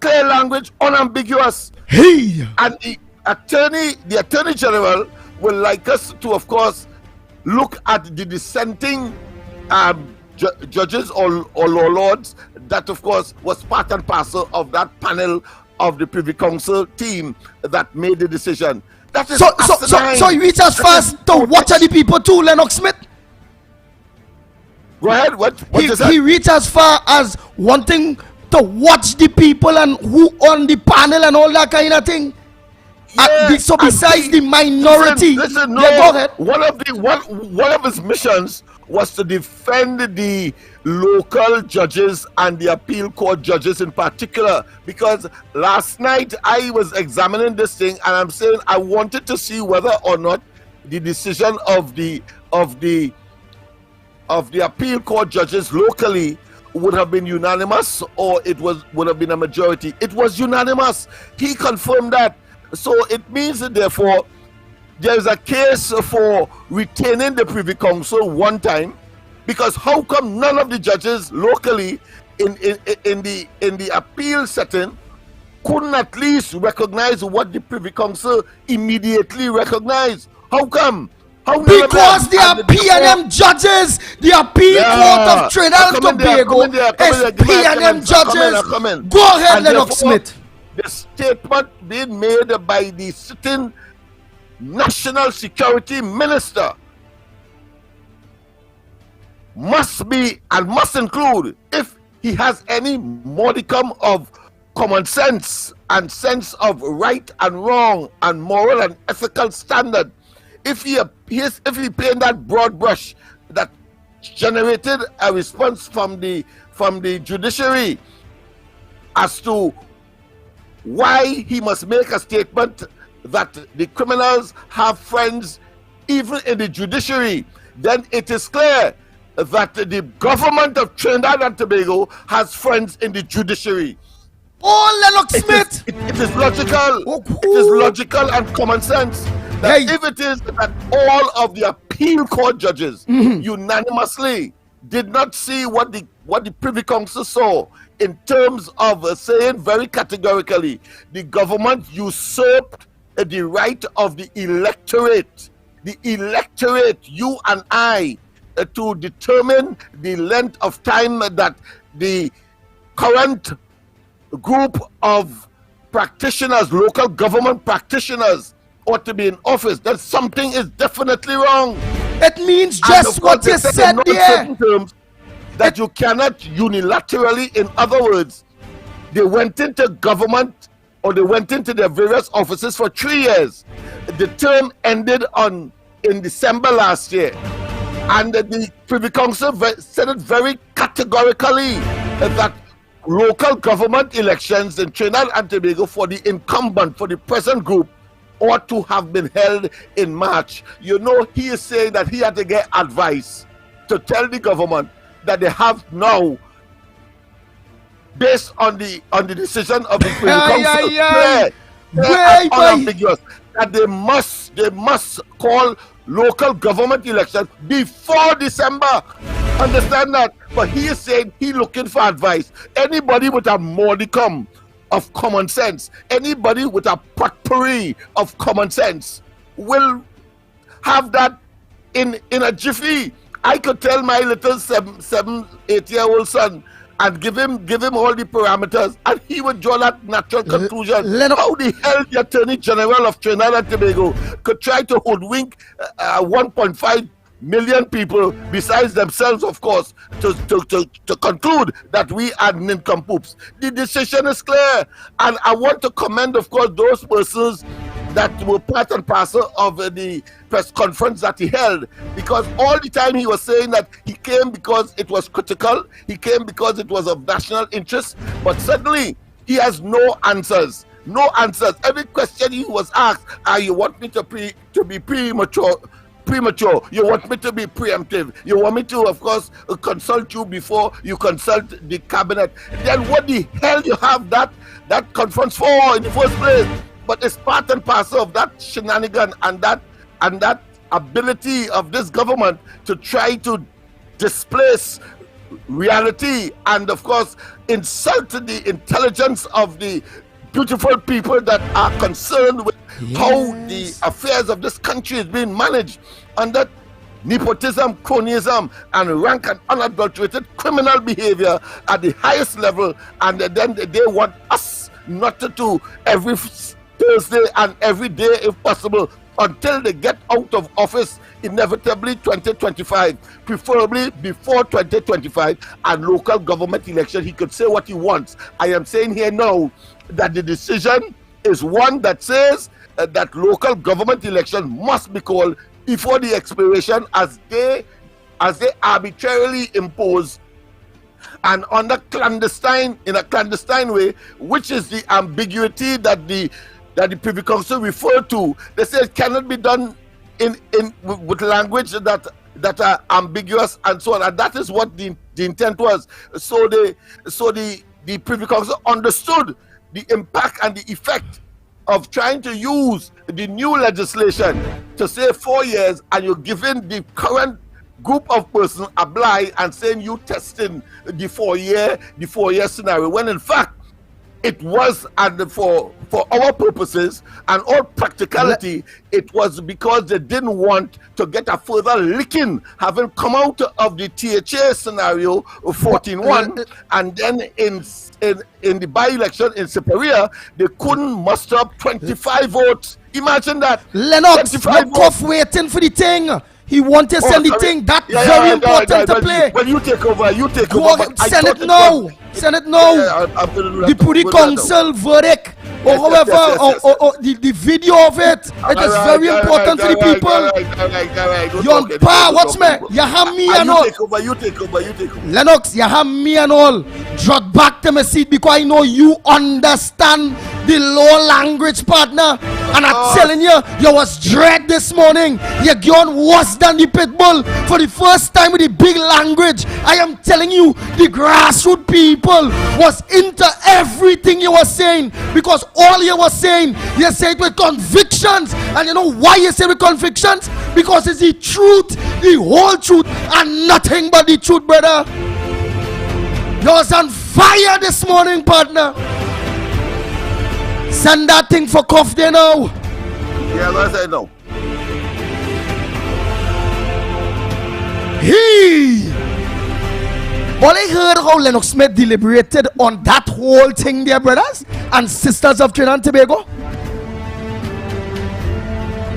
language, unambiguous. Hey! And the Attorney General would like us to, of course, look at the dissenting judges or law lords that, of course, was part and parcel of that panel of the Privy Council team that made the decision. That is so he reach as fast to watch the people too, Lennox Smith? Go ahead. What he reach as far as wanting to watch the people and who on the panel and all that kind of thing. Yeah, so besides the minority, listen, no, go ahead. One of his missions was to defend the local judges and the appeal court judges in particular, because last night I was examining this thing and I'm saying I wanted to see whether or not the decision of the appeal court judges locally would have been unanimous or would have been a majority. It was unanimous. He confirmed that. So it means that therefore there is a case for retaining the Privy Council one time, because how come none of the judges locally in the appeal setting couldn't at least recognize what the Privy Council immediately recognized? How come? Because they are P&M judges. The appeal court of Trinidad and Tobago is P&M judges. Go ahead, Lennox Smith. The statement being made by the sitting National Security Minister must be and must include, if he has any modicum of common sense and sense of right and wrong and moral and ethical standard, if he paint that broad brush that generated a response from the judiciary as to why he must make a statement that the criminals have friends even in the judiciary, then it is clear that the government of Trinidad and Tobago has friends in the judiciary. Oh, Lennox Smith! It is logical. It is logical and common sense that if it is that all of the appeal court judges unanimously did not see what the Privy Council saw in terms of saying very categorically the government usurped the right of the electorate, you and I, to determine the length of time that the current group of practitioners, local government practitioners, ought to be in office, then something is definitely wrong. It means just what you said there. That you cannot unilaterally, in other words, they went into government or they went into their various offices for 3 years. The term ended in December last year, and the Privy Council said it very categorically that local government elections in Trinidad and Tobago for the incumbent, for the present group, ought to have been held in March. You know, he is saying that he had to get advice to tell the government that they have now, based on the decision of the Privy Council, unambiguous, that they must call local government elections before December. Understand that? But he is saying he looking for advice. Anybody with a modicum of common sense, anybody with a potpourri of common sense will have that in a jiffy. I could tell my little 8-year-old son and give him all the parameters, and he would draw that natural conclusion. How the hell the Attorney General of Trinidad and Tobago could try to hoodwink 1.5 million people, besides themselves, of course, to conclude that we are nincompoops? The decision is clear, and I want to commend, of course, those persons that were part and parcel of the press conference that he held, because all the time he was saying that he came because it was critical, he came because it was of national interest, but suddenly he has no answers. No answers. Every question he was asked, you want me to be premature? You want me to be preemptive? You want me to, of course, consult you before you consult the cabinet? Then what the hell you have that conference for in the first place? But it's part and parcel of that shenanigan and that ability of this government to try to displace reality and, of course, insult the intelligence of the beautiful people that are concerned with how the affairs of this country is being managed under nepotism, cronyism, and rank and unadulterated criminal behavior at the highest level. And then they want us not to do every Thursday and every day, if possible, until they get out of office, inevitably 2025, preferably before 2025 and local government election. He could say what he wants. I am saying here now that the decision is one that says that local government election must be called before the expiration, as they arbitrarily impose and in a clandestine way, which is the ambiguity that the Privy Council referred to. They say it cannot be done with language that are ambiguous and so on, and that is what the intent was. So the Privy Council understood the impact and the effect of trying to use the new legislation to say 4 years, and you're giving the current group of persons a blind and saying you testing the 4 year scenario, when in fact it was, and for our purposes and all practicality, it was because they didn't want to get a further licking, having come out of the THA scenario 14-1, and then in the by-election in Superior, they couldn't muster up 25 votes. Imagine that. Lennox, you're tough waiting for the thing. He wanted to send the thing. That's very important to play. When you take over, Go ahead, send it now. Send it now. The Privy Council verdict, or however, or the video of it. It is very important for the people. Young pa, watch me. You have me and all. You take over. Lennox, you have me and all. Drop back to my seat because I know you understand the low language, partner. And I'm telling you, you was dread this morning. You're going worse than the pit bull for the first time with the big language. I am telling you, the grassroots people was into everything you were saying, because all you were saying, you said with convictions. And you know why you say with convictions? Because it's the truth, the whole truth, and nothing but the truth, brother. You was on fire this morning, partner. Send that thing for Cuff there now. Yeah, let's say no. All I heard how Lennox Smith deliberated on that whole thing there, brothers and sisters of Trinidad and Tobago.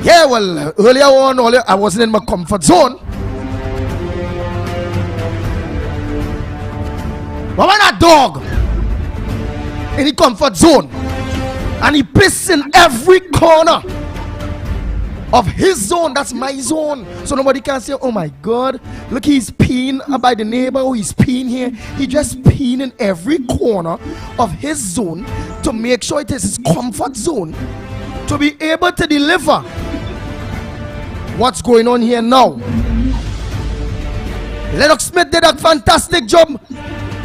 Yeah, well, earlier on, I wasn't in my comfort zone. But when a dog in the comfort zone, And he piss in every corner of his zone. That's my zone. So nobody can say, oh my God, look, he's peeing by the neighbor, or he's peeing here. He just peeing in every corner of his zone to make sure it is his comfort zone to be able to deliver what's going on here now. Lennox Smith did a fantastic job.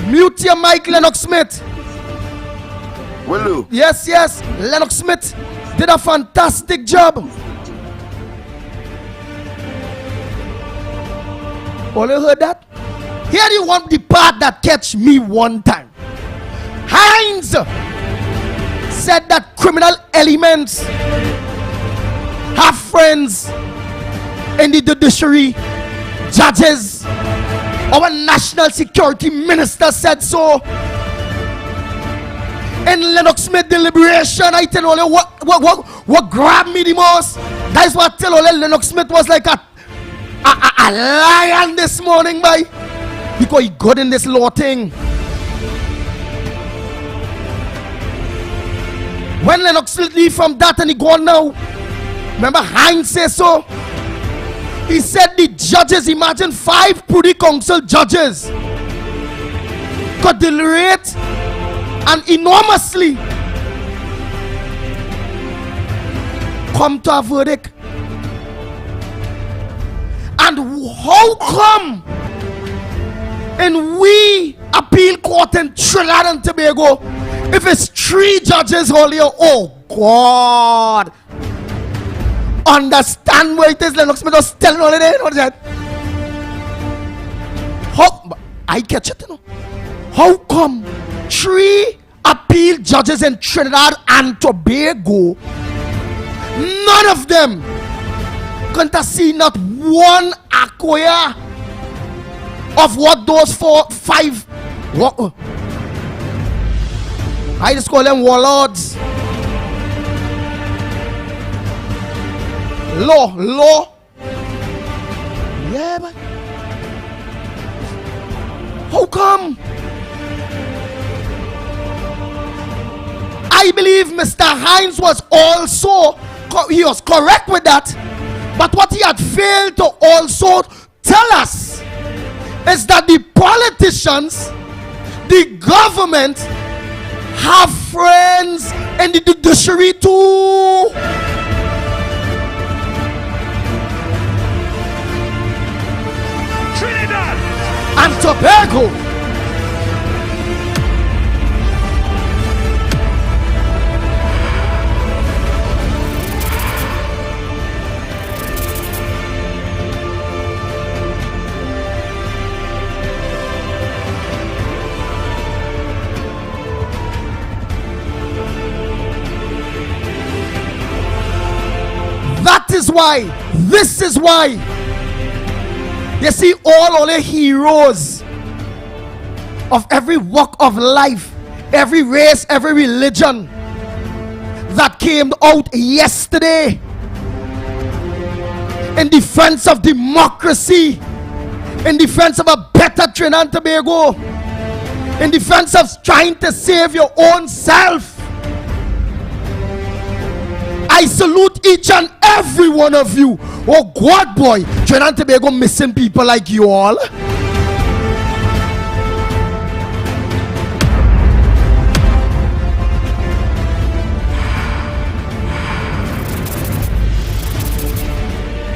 Mute your mic, Lennox Smith. Will you? Yes, Lennox Smith did a fantastic job. All you heard that? Here you want the part that catch me one time. Hines said that criminal elements have friends in the judiciary, judges. Our national security minister said so. In Lennox Smith deliberation, I tell you what grabbed me the most. That's what I tell you, Lennox Smith was like a lion this morning, boy, because he got in this law thing. When Lennox leave from that and he gone now, remember Hines says so. He said the judges, imagine 5 Privy Council judges could deliberate and enormously come to a verdict. And how come in we appeal court in Trinidad and Tobago, if it's 3 judges all here, oh God, understand where it is. Lennox Smith was telling all of that. What is that? How, I catch it, you know. How come 3 appeal judges in Trinidad and Tobago, none of them can't see not one acquire of what those 4, 5 what, I just call them warlords. Law. Yeah, but how come? I believe Mr. Hines was also, he was correct with that. But what he had failed to also tell us is that the politicians, the government, have friends in the judiciary too. Trinidad and Tobago. This is why you see all the heroes of every walk of life, every race, every religion that came out yesterday in defense of democracy, in defense of a better Trinidad and Tobago, in defense of trying to save your own self. I salute each and every one of you. Oh God, boy, Trinidad and Tobago missing people like you all.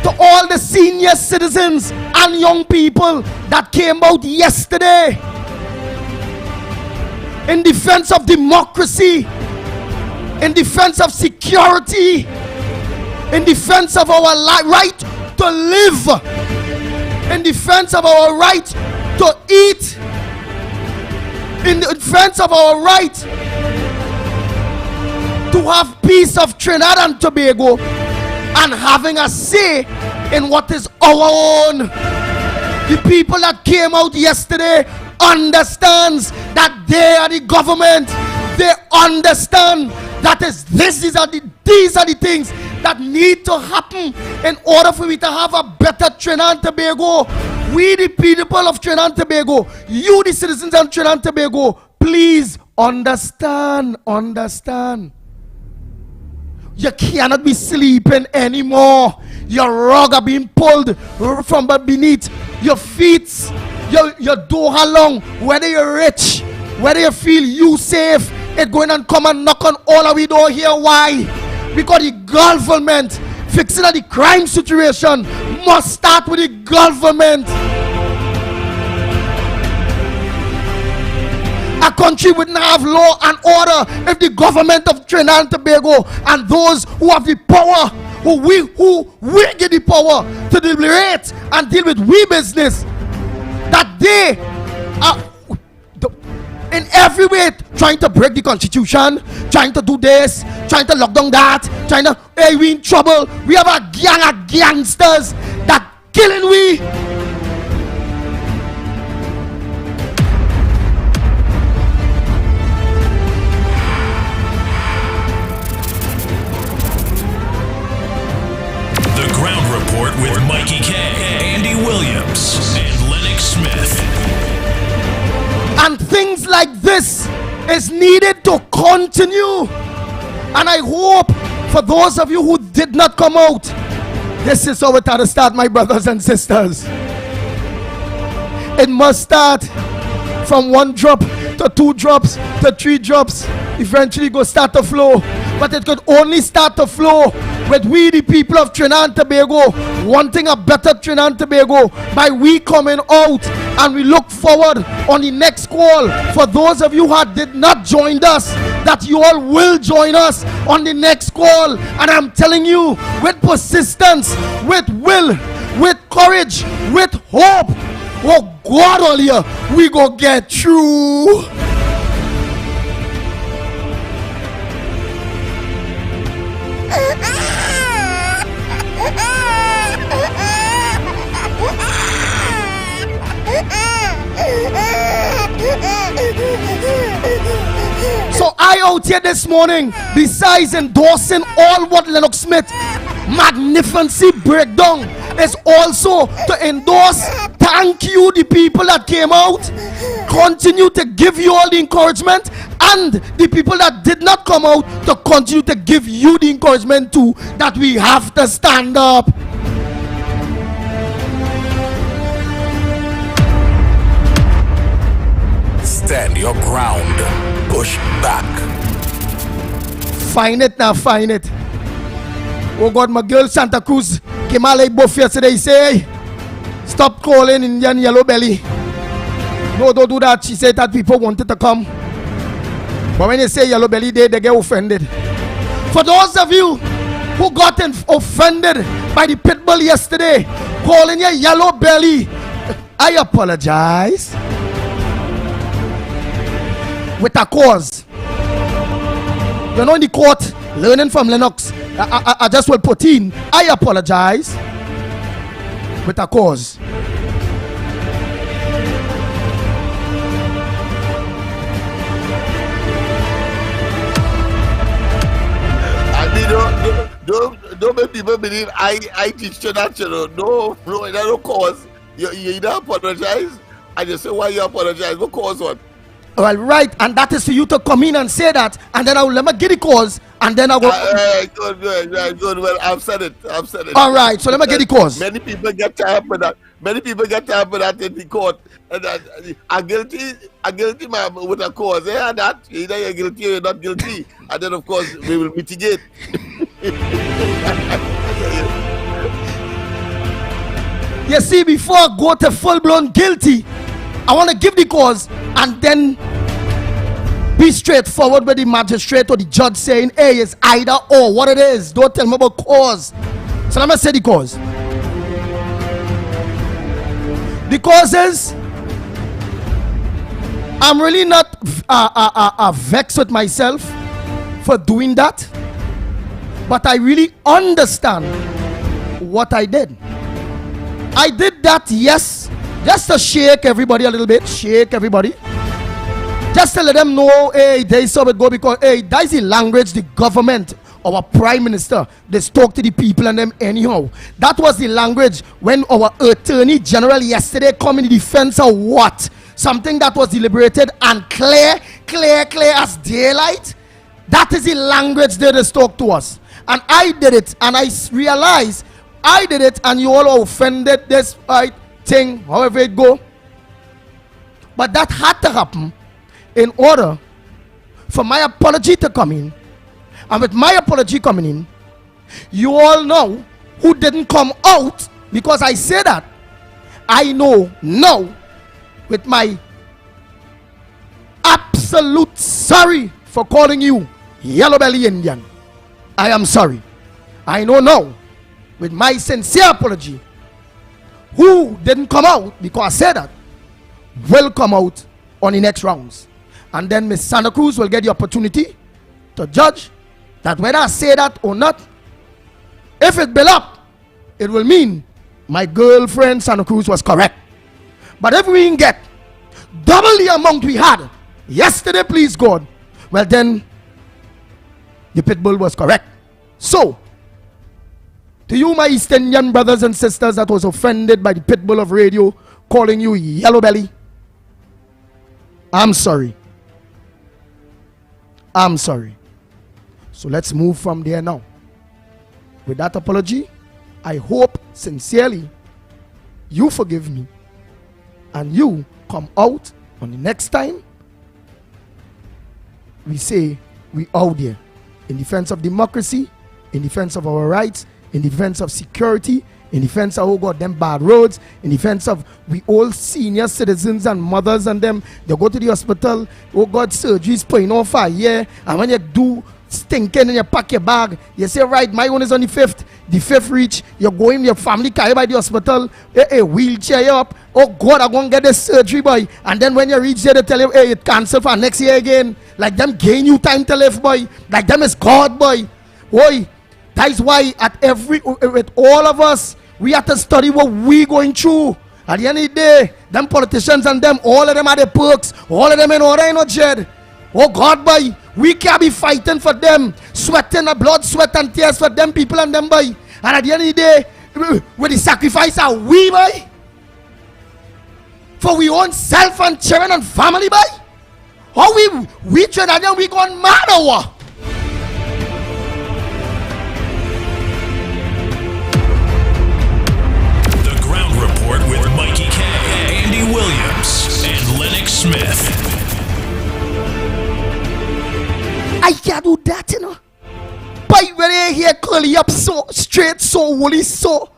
To all the senior citizens and young people that came out yesterday in defense of democracy, in defense of security, in defense of our right to live, in defense of our right to eat, in defense of our right to have peace of Trinidad and Tobago and having a say in what is our own. The people that came out yesterday understands that they are the government. They understand that these are the things that need to happen in order for we to have a better Trinidad and Tobago. We the people of Trinidad and Tobago, you the citizens of Trinidad and Tobago, please understand. You cannot be sleeping anymore. Your rug are being pulled from beneath your feet. Your door along. Whether you're rich, whether you feel you safe, it's going and come and knock on all of we door here. Why? Because the government fixing the crime situation must start with the government. A country would not have law and order if the government of Trinidad and Tobago and those who have the power, who we get the power to deliberate and deal with we business, that they are in every way trying to break the constitution, trying to do this, trying to lock down that, trying to, hey, we in trouble. We have a gang of gangsters that killing we. The Ground Report with Mikey K, Andy Williams, and Lennox Smith. And things like this is needed to continue. And I hope for those of you who did not come out, this is how it had to start, my brothers and sisters. It must start from 1 drop to 2 drops to 3 drops. Eventually go start to flow. But it could only start to flow with we the people of Trinidad and Tobago wanting a better Trinidad and Tobago by we coming out, and we look forward on the next call for those of you who did not join us, that you all will join us on the next call. And I'm telling you, with persistence, with will, with courage, with hope, oh God, all here, we go get through. So I out here this morning, besides endorsing all what Lennox Smith magnificently breakdown, is also to endorse, thank you the people that came out, continue to give you all the encouragement, and the people that did not come out to continue to give you the encouragement too, that we have to stand up. Stand your ground. Push back. Find it now, find it. Oh God, my girl Santa Cruz came out like both yesterday. He say, hey, stop calling Indian Yellow Belly. No, don't do that. She said that people wanted to come. But when you say Yellow Belly Day, they get offended. For those of you who got offended by the pit bull yesterday, calling you Yellow Belly, I apologize. With a cause. You know, in the court, learning from Lennox, I just will put in, I apologize. With a cause. Don't make people believe I teach you that, you know. No, no cause. You don't apologize. I just say, why you apologize? What cause what? Well, right, and that is for you to come in and say that, and then I will let me get the cause, and then I will. Good. Well, I've said it. All right, so let me get the cause. Many people get tired with that. In the court. And are guilty man with a cause. Yeah, that either you're guilty or you're not guilty, and then of course we will mitigate. You see, before I go to full-blown guilty, I want to give the cause and then be straightforward with the magistrate or the judge saying, hey, it's either or what it is. Don't tell me about cause. So let me say the cause. The cause is, I'm really not vexed with myself for doing that, but I really understand what I did. I did that, yes, just to shake everybody a little bit, just to let them know, hey, there is something go, because hey, that is the language the government, our prime minister, they spoke to the people and them anyhow. That was the language when our attorney general yesterday come in defense of what? Something that was deliberated and clear as daylight. That is the language they spoke to us. and I did it, and I realized I did it, and you all are offended this right thing, however it go. But that had to happen in order for my apology to come in. And with my apology coming in, you all know who didn't come out, because I say that. I know now with my absolute sorry for calling you Yellow Belly Indian. I am sorry. I know now with my sincere apology who didn't come out, because I said that will come out on the next rounds. And then Miss Santa Cruz will get the opportunity to judge that whether I say that or not. If it build up, it will mean my girlfriend Santa Cruz was correct. But if we didn't get double the amount we had yesterday, please God, well then the pit bull was correct. So to you, my East Indian brothers and sisters that was offended by the pit bull of radio calling you Yellow Belly, I'm sorry. I'm sorry. So let's move from there now. With that apology, I hope sincerely you forgive me and you come out on the next time we say we out there in defense of democracy, in defense of our rights, in defense of security, in defense of, oh God, them bad roads, in defense of we all senior citizens and mothers and them, they go to the hospital, oh God, surgery is paying off for a year, and when you do stinking and you pack your bag, you say, right, my one is on the 5th reach, you're going, your family carry by the hospital, hey, wheelchair you up, oh God, I'm going to get this surgery, boy, and then when you reach there, they tell you, hey, it cancel for next year again, like them gain you time to live, boy, like them is God, boy, boy. That is why with all of us, we have to study what we going through. At the end of the day, them politicians and them, all of them are the perks, all of them in order, no jed. Oh God, boy, we can't be fighting for them, sweating the blood, sweat and tears for them people and them, boy. And at the end of the day, with the sacrifice are we, boy, for we own self and children and family, boy. How we Trinidadian, we gone mad or what? With Mikey K, Andy Williams, and Lennox Smith. I can't do that, you know. By when I hear curly up so straight, so woolly, so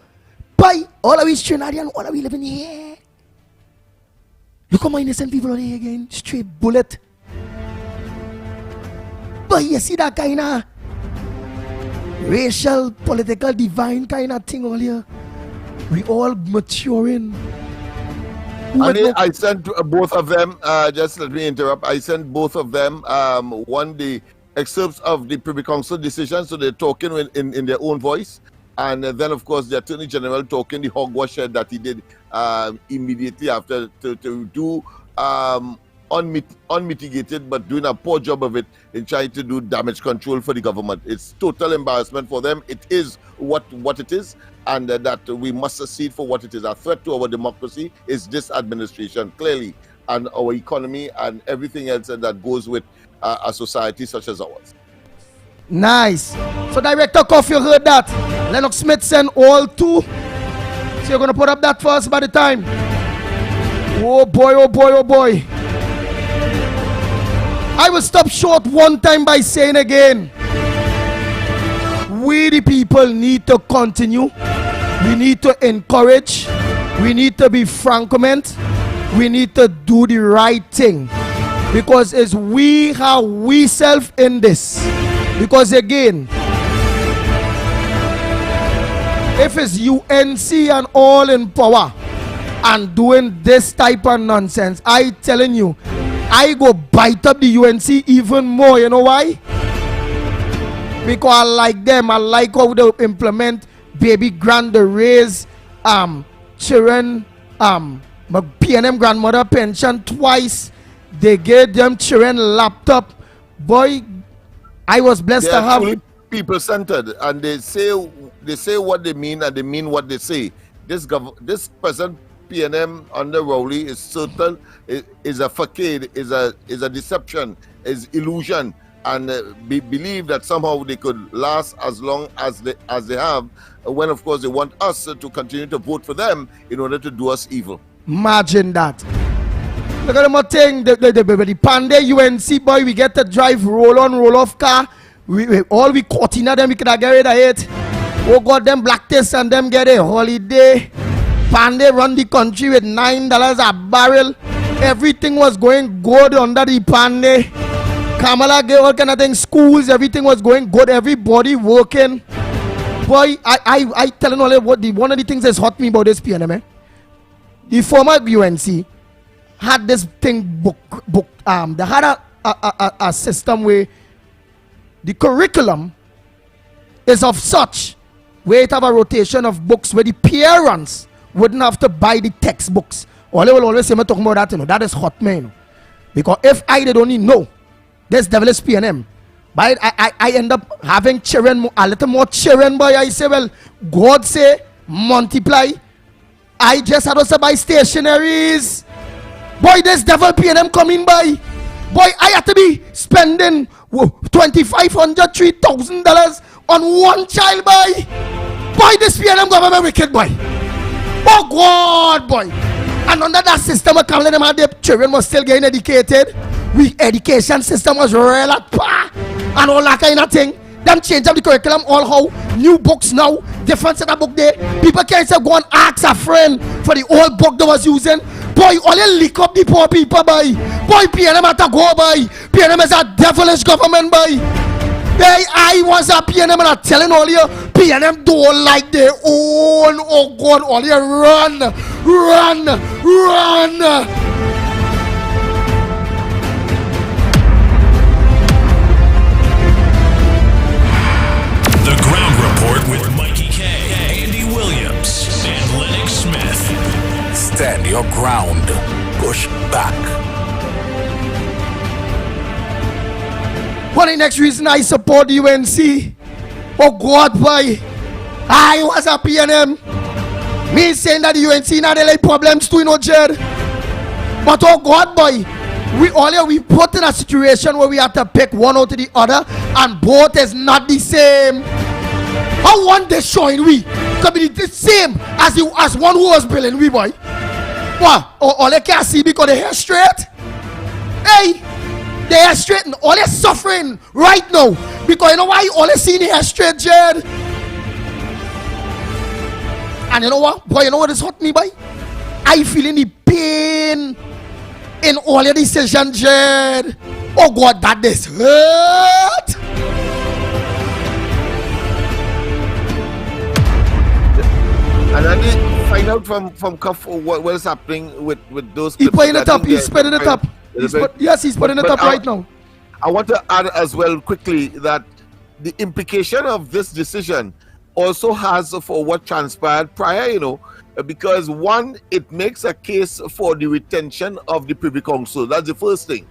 by all of we Trinidadian, all of we living here. Look at my innocent people out here again, straight bullet. But you see that kind of racial, political, divine kind of thing all here. We all maturing. I sent both of them, just let me interrupt, I sent both of them one the excerpts of the Privy Council decision, so they're talking in their own voice, and then of course the Attorney General talking the hogwash that he did immediately after to do unmitigated but doing a poor job of it in trying to do damage control for the government. It's total embarrassment for them. It is what it is, and that we must succeed for what it is. A threat to our democracy is this administration, clearly, and our economy and everything else that goes with a society such as ours. Nice. So Director Koff, you heard that. Lennox Smith sent all two. So you're going to put up that first by the time. Oh boy, oh boy, oh boy. I will stop short one time by saying again, we the people need to continue. We need to encourage. We need to be francoment. We need to do the right thing. Because it's we how we self in this. Because again, if it's UNC and all in power and doing this type of nonsense, I telling you, I go bite up the UNC even more. You know why? Because I like them. I like how they implement baby grant, the raise children, PNM grandmother pension twice. They gave them children laptop. Boy, I was blessed to have people centered, and they say what they mean and they mean what they say. This present PNM under Rowley is certain, is a facade, is a deception, is illusion, believe that somehow they could last as long as they have, when of course they want us to continue to vote for them in order to do us evil. Imagine that. Look at the thing, the Pandey UNC boy, we get to drive roll on, roll off car. We caught in them, we could have get rid of it. Oh God, them black taste and them get a holiday. Pandey run the country with $9 a barrel. Everything was going good under the Pandey. Kamala gave all kind of things, schools, everything was going good, everybody working. Boy, I telling all what one of the things that's hot me about this PNM, eh? The former UNC had this thing they had a system where the curriculum is of such where it have a rotation of books where the parents wouldn't have to buy the textbooks. All they will always say me talking about that, you know, that is hot, man. Because if I did only know this devil is PNM, but I end up having children, a little more children, boy. I say, well, God say multiply. I just had to buy stationaries. Boy, this devil PNM coming by. Boy, I had to be spending $2,500, $3,000 on one child, boy. Boy, this PNM government wicked, boy. Oh God, boy. And under that system, their children was still getting educated. We education system was real at par and all that kind of thing. Them change up the curriculum, all how new books now, different set of book there. People can't say go and ask a friend for the old book they was using. Boy, all you lick up the poor people, boy. Boy, PNM had to go, boy. PNM is a devilish government, boy. Hey, I was a PNM and I'm telling all you, PNM don't like their own. Oh God, all you run. The Ground Report with Mikey K, Andy Williams, and Lennox Smith. Stand your ground. Push back. What the next reason I support the UNC? Oh God, boy. I was a PNM. Me saying that the UNC now they like problems too, you know, Jed. But oh God, boy. We put in a situation where we have to pick one out to the other, and both is not the same. How one day showing we could be the same as one who was brilliant, we boy. What? All they can't see because they hair straight. Hey, they hair straight and all they suffering right now because you know why all they see the hair straight, Jed. And you know what, boy? You know what is hurt me, boy? I feeling the pain in all your decisions, Jed. Oh God, that is hurt. And I did find out from Cuff what is happening with those. He's putting it up. He's putting it up. Yes, he's putting it up right now. I want to add as well quickly that the implication of this decision also has for what transpired prior, you know, because one, it makes a case for the retention of the Privy Council. That's the first thing,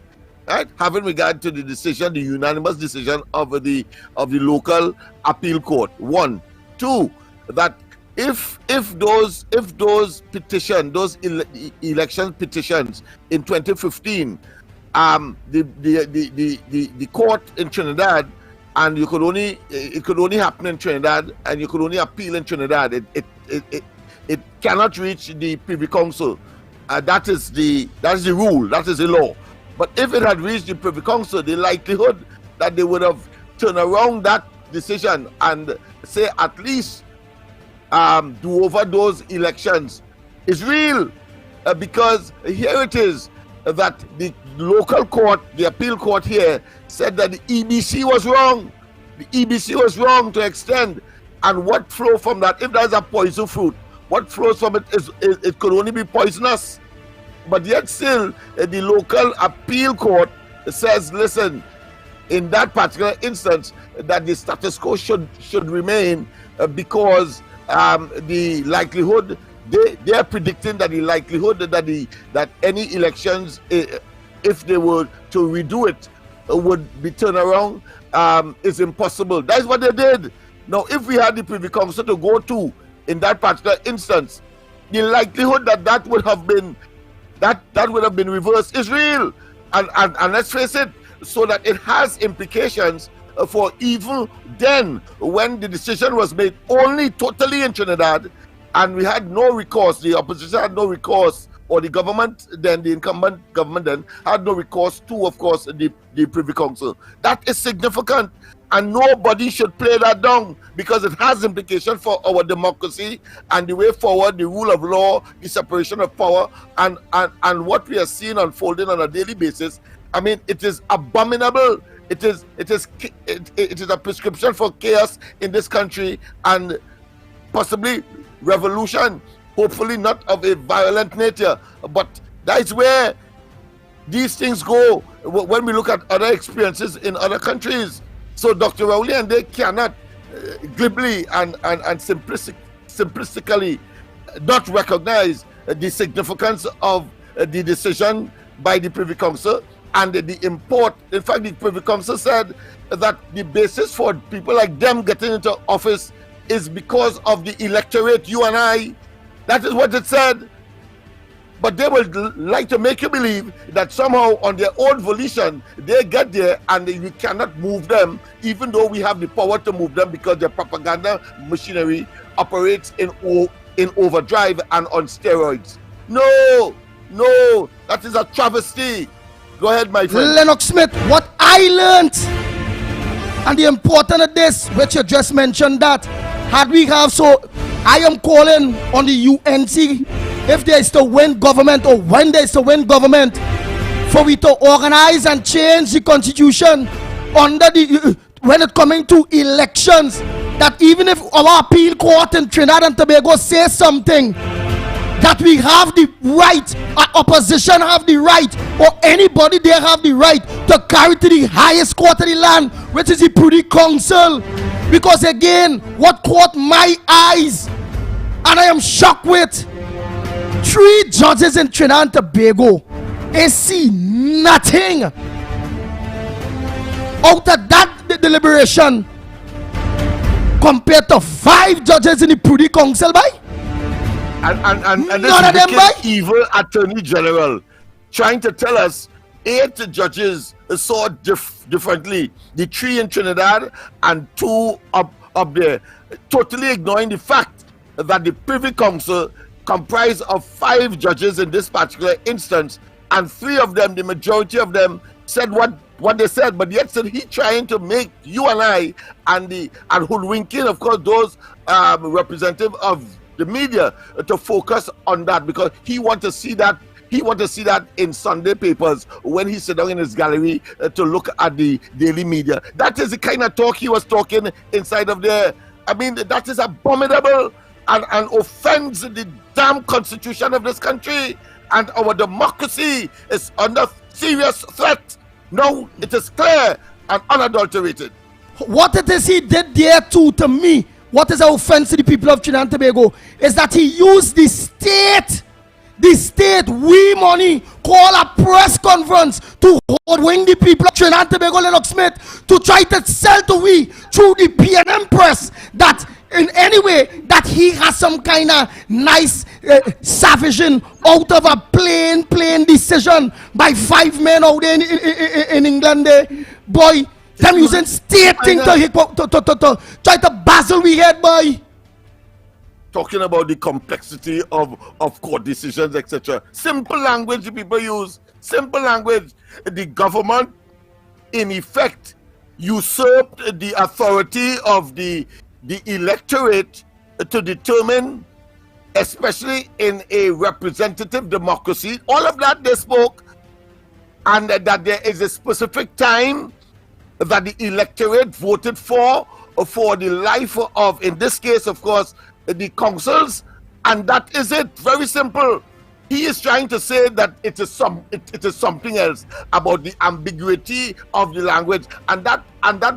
right? Having regard to the decision, the unanimous decision of the local appeal court. One, two, that if those petitions, those election petitions in 2015, the court in Trinidad, and it could only happen in Trinidad, and you could only appeal in Trinidad. It cannot reach the Privy Council. That is the rule. That is the law. But if it had reached the Privy Council, the likelihood that they would have turned around that decision and say at least do over those elections is real, because here it is that the local court, the appeal court here, said that the EBC was wrong. The EBC was wrong to extend, and what flow from that? If there's a poison fruit, what flows from it is it could only be poisonous. But yet still, the local appeal court says, listen, in that particular instance, that the status quo should remain because the likelihood, they are predicting that the likelihood that any elections, if they were to redo it, would be turned around is impossible. That's what they did. Now, if we had the Privy Council to go to in that particular instance, the likelihood that would have been reversed is real. And let's face it, so that it has implications for even then, when the decision was made only totally in Trinidad, and we had no recourse, the opposition had no recourse, or the government then, the incumbent government then, had no recourse to, of course, the Privy Council. That is significant, and nobody should play that down, because it has implications for our democracy and the way forward, the rule of law, the separation of power, and what we are seeing unfolding on a daily basis. I mean, it is abominable. It is a prescription for chaos in this country, and possibly revolution, hopefully not of a violent nature. But that's where these things go when we look at other experiences in other countries. So Dr. Rowley and they cannot glibly and simplistically not recognize the significance of the decision by the Privy Council and the import. In fact, the Privy Council said that the basis for people like them getting into office is because of the electorate, you and I. That is what it said. But they would like to make you believe that somehow on their own volition, they get there and we cannot move them, even though we have the power to move them, because their propaganda machinery operates in overdrive and on steroids. No, that is a travesty. Go ahead, my friend. Lennox Smith, what I learned, and the importance of this, which you just mentioned, that had we have, so I am calling on the UNC, if there is to win government, or when there is to win government, for we to organize and change the constitution under the when it coming to elections, that even if our appeal court in Trinidad and Tobago says something, that we have the right, opposition have the right, or anybody there have the right to carry to the highest court of the land, which is the Privy Council. Because again, what caught my eyes, and I am shocked with, 3 judges in Trinidad and Tobago, they see nothing out of that deliberation compared to 5 judges in the Privy Council, by. And this none of them, by. Evil Attorney General trying to tell us 8 judges saw differently, the 3 in Trinidad and 2 up there, totally ignoring the fact that the Privy Council comprised of 5 judges in this particular instance, and 3 of them, the majority of them, said what they said, but yet he trying to make you and I and hoodwinking, of course, those representative of the media to focus on that, because he want to see that. He want to see that in Sunday papers when he sit down in his gallery to look at the daily media. That is the kind of talk he was talking inside of there. I mean, that is abominable and offends the damn constitution of this country, and our democracy is under serious threat. No, it is clear and unadulterated. What it is he did there to me, what is an offense to the people of Trinidad and Tobago, is that he used the state, we money, call a press conference to hoodwink the people of Trinidad and Tobago, Lennox Smith, to try to sell to we through the PNM press that in any way that he has some kind of nice savaging out of a plain decision by 5 men out there in England there. Boy, them using state thing to try to bazzle we head, boy. Talking about the complexity of court decisions, etc. Simple language the people use. Simple language. The government, in effect, usurped the authority of the electorate to determine, especially in a representative democracy. All of that they spoke, and that there is a specific time that the electorate voted for the life of, in this case, of course, the councils, and that is it. Very simple. He is trying to say that it is something else about the ambiguity of the language, and that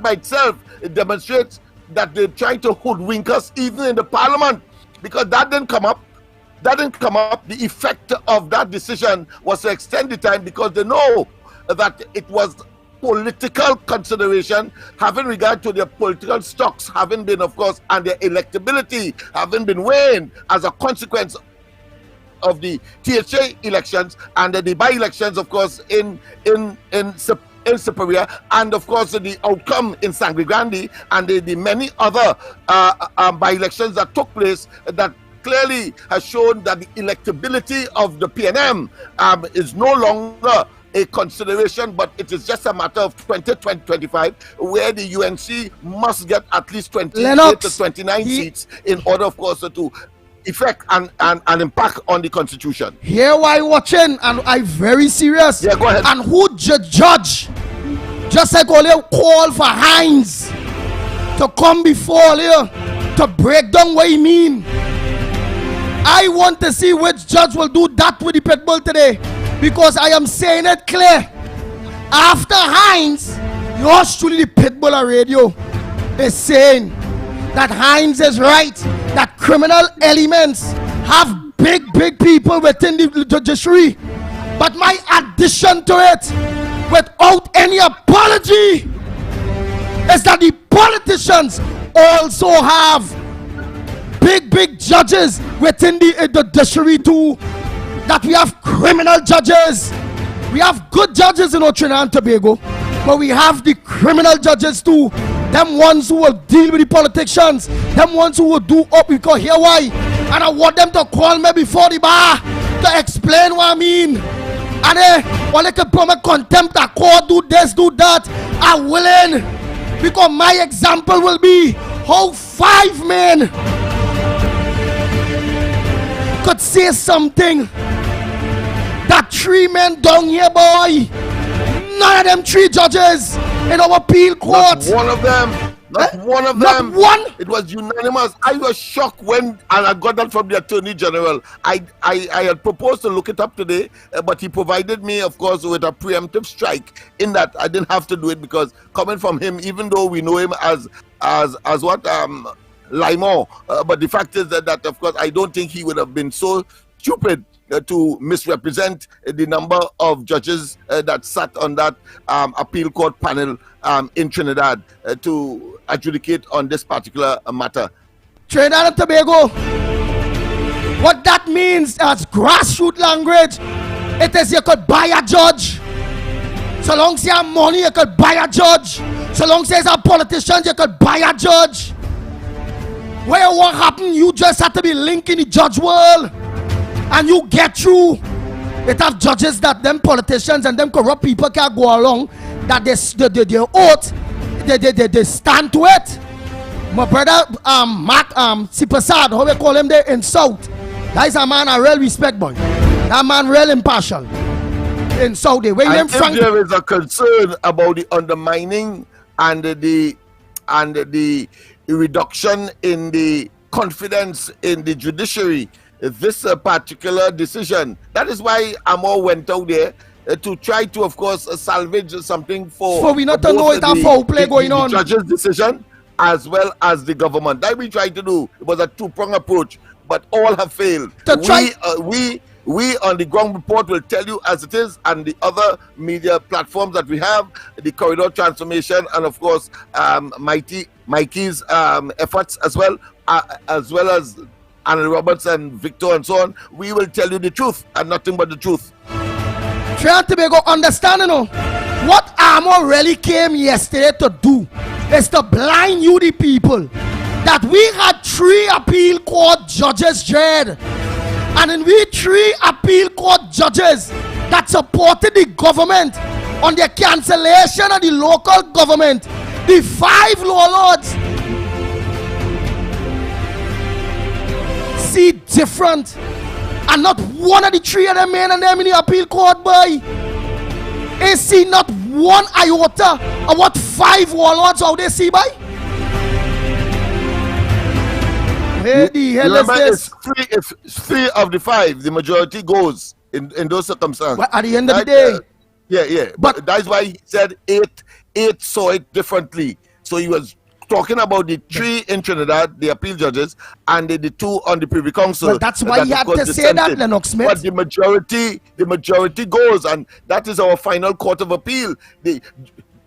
by itself it demonstrates that they're trying to hoodwink us even in the parliament, because that didn't come up. The effect of that decision was to extend the time, because they know that it was political consideration, having regard to their political stocks having been, of course, and their electability having been waned as a consequence of the THA elections and the by-elections, of course, in in Superior, and of course the outcome in Sangre Grande, and the many other by-elections that took place that clearly has shown that the electability of the PNM is no longer a consideration, but it is just a matter of 2025, where the UNC must get at least 28 to 29 seats in order, of course, to effect and impact on the constitution. Here why watching, and I'm very serious. Yeah, go ahead. And who judge? Just like all you call for Hines to come before you to break down what he mean. I want to see which judge will do that with the Pitbull today, because I am saying it clear. After Hines, yours truly, the Pitbull on radio is saying that Hines is right, that criminal elements have big people within the judiciary. But my addition to it, without any apology, is that the politicians also have big judges within the judiciary too. That we have criminal judges. We have good judges in Trinidad and Tobago, but we have the criminal judges too. Them ones who will deal with the politicians. Them ones who will do up, because here why. And I want them to call me before the bar to explain what I mean. And all they can promise contempt of court, do this, do that. I'm willing, because my example will be how 5 men could say something that 3 men down here, boy. None of them 3 judges in our appeal court. Not one of them. Not one of them. One. It was unanimous. I was shocked when, and I got that from the Attorney General. I had proposed to look it up today, but he provided me, of course, with a preemptive strike. In that I didn't have to do it, because coming from him, even though we know him as what Lymore, but the fact is that of course I don't think he would have been so stupid to misrepresent the number of judges that sat on that appeal court panel in Trinidad to adjudicate on this particular matter. Trinidad and Tobago, what that means as grassroots language, it is you could buy a judge. So long as you have money, you could buy a judge. So long as you have politicians, you could buy a judge. Where what happened, you just have to be linked in the judge world, and you get through. It have judges that them politicians and them corrupt people can go along, that they oath, they stand to it. My brother Mark Sipasad, how we call him there in South, that is a man I really respect, boy. That man real impartial in Saudi. When I think there is a concern about the undermining and the reduction in the confidence in the judiciary. This particular decision. That is why Amor went out there to try to, of course, salvage something for. So we not to know it have foul play going on. The judge's decision as well as the government. That we tried to do. It was a 2-pronged approach, but all have failed. We on the ground report will tell you as it is, and the other media platforms that we have, the corridor transformation, and of course, Mikey's efforts as well as Anna Roberts and Victor and so on. We will tell you the truth and nothing but the truth. Trinidad and Tobago, understanding what Amor really came yesterday to do is to blind you, the people, that we had 3 appeal court judges, Jed. And in we 3 appeal court judges that supported the government on the cancellation of the local government, the 5 lords see different, and not one of the 3 of them men and them in the appeal court, boy, is see not one iota of what 5 warlords out there see, boy. Where the hell is this? If 3 of the 5, the majority goes in those circumstances. But at the end of the day, yeah. But that's why he said 8 saw it differently. So he was talking about the 3 in Trinidad, the appeal judges, and the 2 on the Privy Council. Well, that's why he had to say that, Lennox Smith. But the majority goes, and that is our final court of appeal.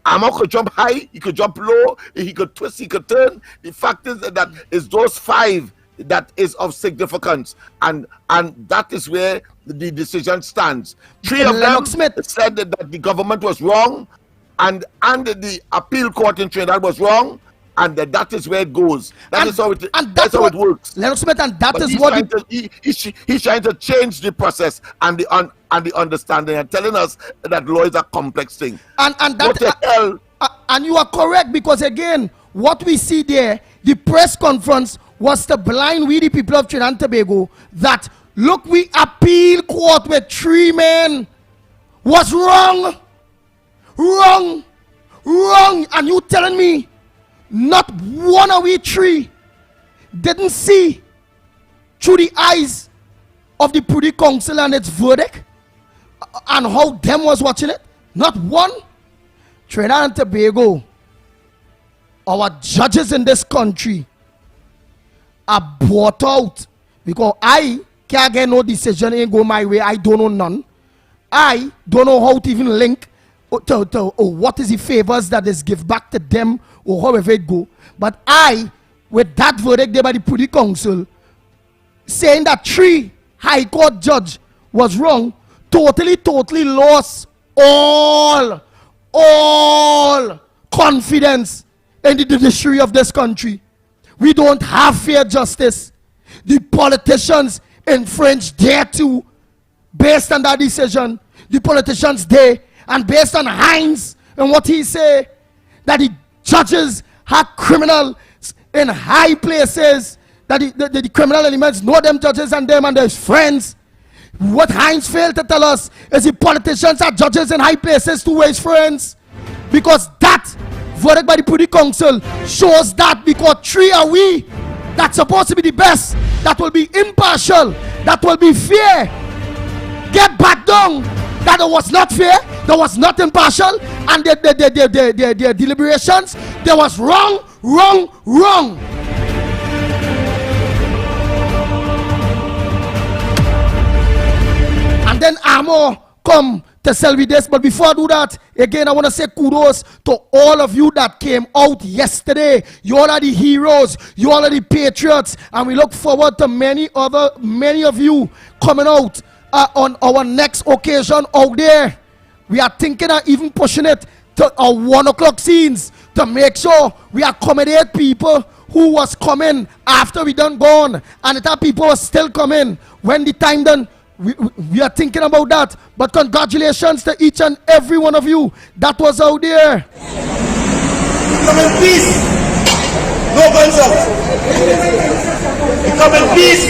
Amor could jump high, he could jump low, he could twist, he could turn. The fact is that is those 5 that is of significance, and that is where the decision stands. 3 of them said that the government was wrong, and the appeal court in Trinidad was wrong, and that is where it goes. That's how it works. Lennox Smith, and that But is he's what trying he's trying to change the process and the understanding, and telling us that law is a complex thing. And what the hell? And you are correct, because again, what we see there, the press conference was to blind we the people of Trinidad and Tobago that look, we appeal court with 3 men was wrong, and you telling me not one of we 3 didn't see through the eyes of the Privy Council and its verdict and how them was watching it? Not one. Trinidad and Tobago, our judges in this country are bought out, because I can't get no decision, ain't go my way. I don't know none. I don't know how to even link to what is the favors that is give back to them, or however it go. But I, with that verdict there by the Privy Council saying that 3 High Court judge was wrong, totally lost all confidence in the judiciary of this country. We don't have fair justice. The politicians infringe there too, based on that decision. The politicians there, and based on Hines and what he say, that the judges are criminals in high places, that the criminal elements know them judges and them and their friends. What Hines failed to tell us is the politicians are judges in high places to his friends, because that verdict by the Privy Council shows that, because 3 are we that's supposed to be the best, that will be impartial, that will be fair, get back down that it was not fair, that was not impartial, and their deliberations, there was wrong. And then Amo come to sell with this. But before I do that, again, I want to say kudos to all of you that came out yesterday. You all are the heroes. You all are the patriots. And we look forward to many of you coming out on our next occasion out there. We are thinking of even pushing it to our 1 o'clock scenes to make sure we accommodate people who was coming after we done gone. And the people was still coming when the time done. We are thinking about that. But congratulations to each and every one of you that was out there. Come in peace. No guns out. We come in peace.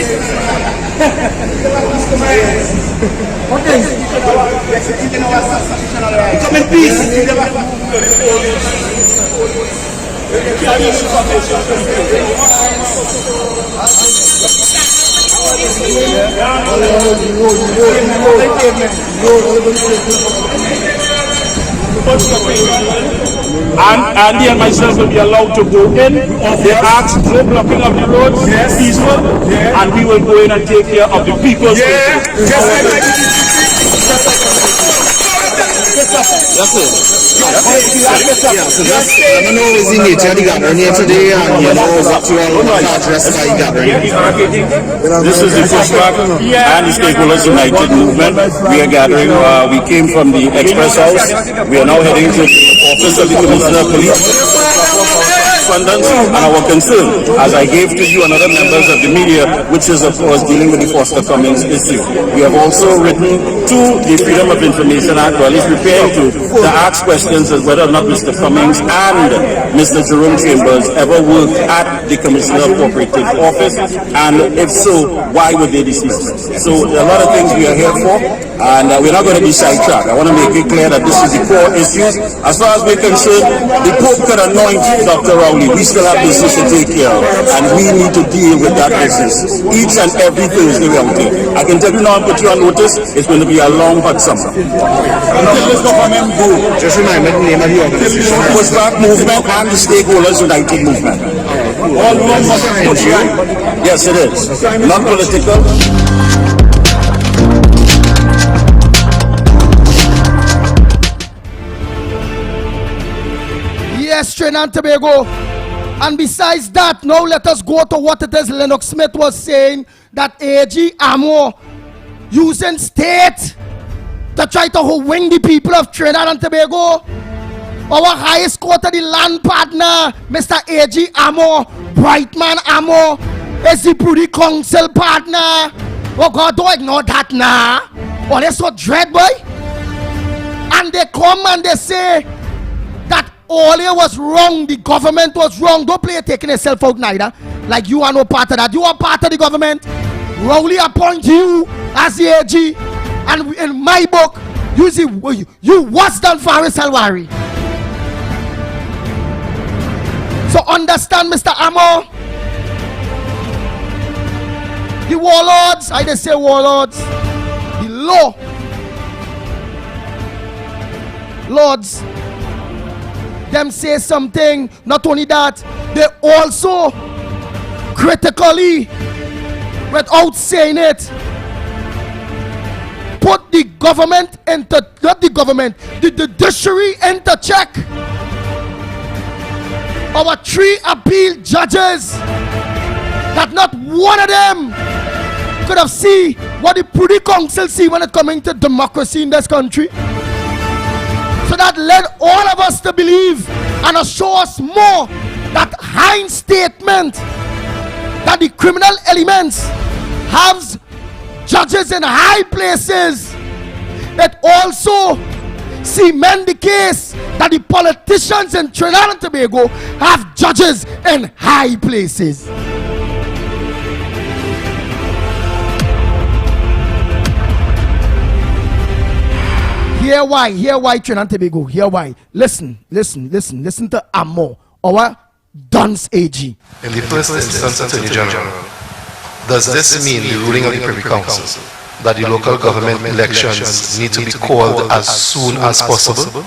Okay. We come in peace. And Andy and myself will be allowed to go in. They ask no blocking of the roads, peaceful, and we will go in and take care of the people's I know it's in nature of the gathering here today, and you know what you all want to address by gathering. This is the pushback and the Stakeholders United movement. We are gathering. We came from the Express House. We are now heading to the office of the Commissioner of Police. Correspondence and our concern, as I gave to you and other members of the media, which is of course dealing with the Foster Cummings issue. We have also written to the Freedom of Information Act, or at least preparing to ask questions as whether or not Mr. Cummings and Mr. Jerome Chambers ever worked at the Commissioner of Cooperative Office, and if so, why were they deceased? So there are a lot of things we are here for, and we're not going to be sidetracked. I want to make it clear that this is the core issue. As far as we're concerned, the Pope could anoint Dr. Rowley. We still have business to take care of, and we need to deal with that business each and every Thursday we're out here. I can tell you now and put you on notice, it's going to be a long hot summer. Until this government go, just remind me the name of the organization. Pushback Movement and the Stakeholders United Movement. All members. Yes, it is. Not political. Yes, Trinidad and Tobago. And besides that, now let us go to what it is Lennox Smith was saying, that AG Amo using state to try to wing the people of Trinidad and Tobago. Our highest court of the land partner, Mr. A.G. Amo, Brightman Amo, is the Privy Council partner. Oh God, don't ignore that now. Oh, they're so dread, boy. And they come and they say that Olia was wrong, the government was wrong. Don't play taking yourself out neither. Like you are no part of that. You are part of the government. Rowley appoint you as the AG. And in my book, you worse than Faris Alwari. So understand, Mr. Amo. The warlords, I just say warlords. The law lords, them say something. Not only that, they also critically, without saying it, put the government into, not the government, the judiciary into check. Our 3 appeal judges, that not one of them could have seen what the Privy Council see when it coming to democracy in this country. So that led all of us to believe and assure us more that Hines statement that the criminal elements have judges in high places. It also cement the case that the politicians in Trinidad and Tobago have judges in high places. Hear why Trinidad and Tobago, hear why. Listen to Amo, our Duns AG. In the first instance, Attorney General, does this mean the ruling of the Privy Council that the local government elections need to be called as soon as possible?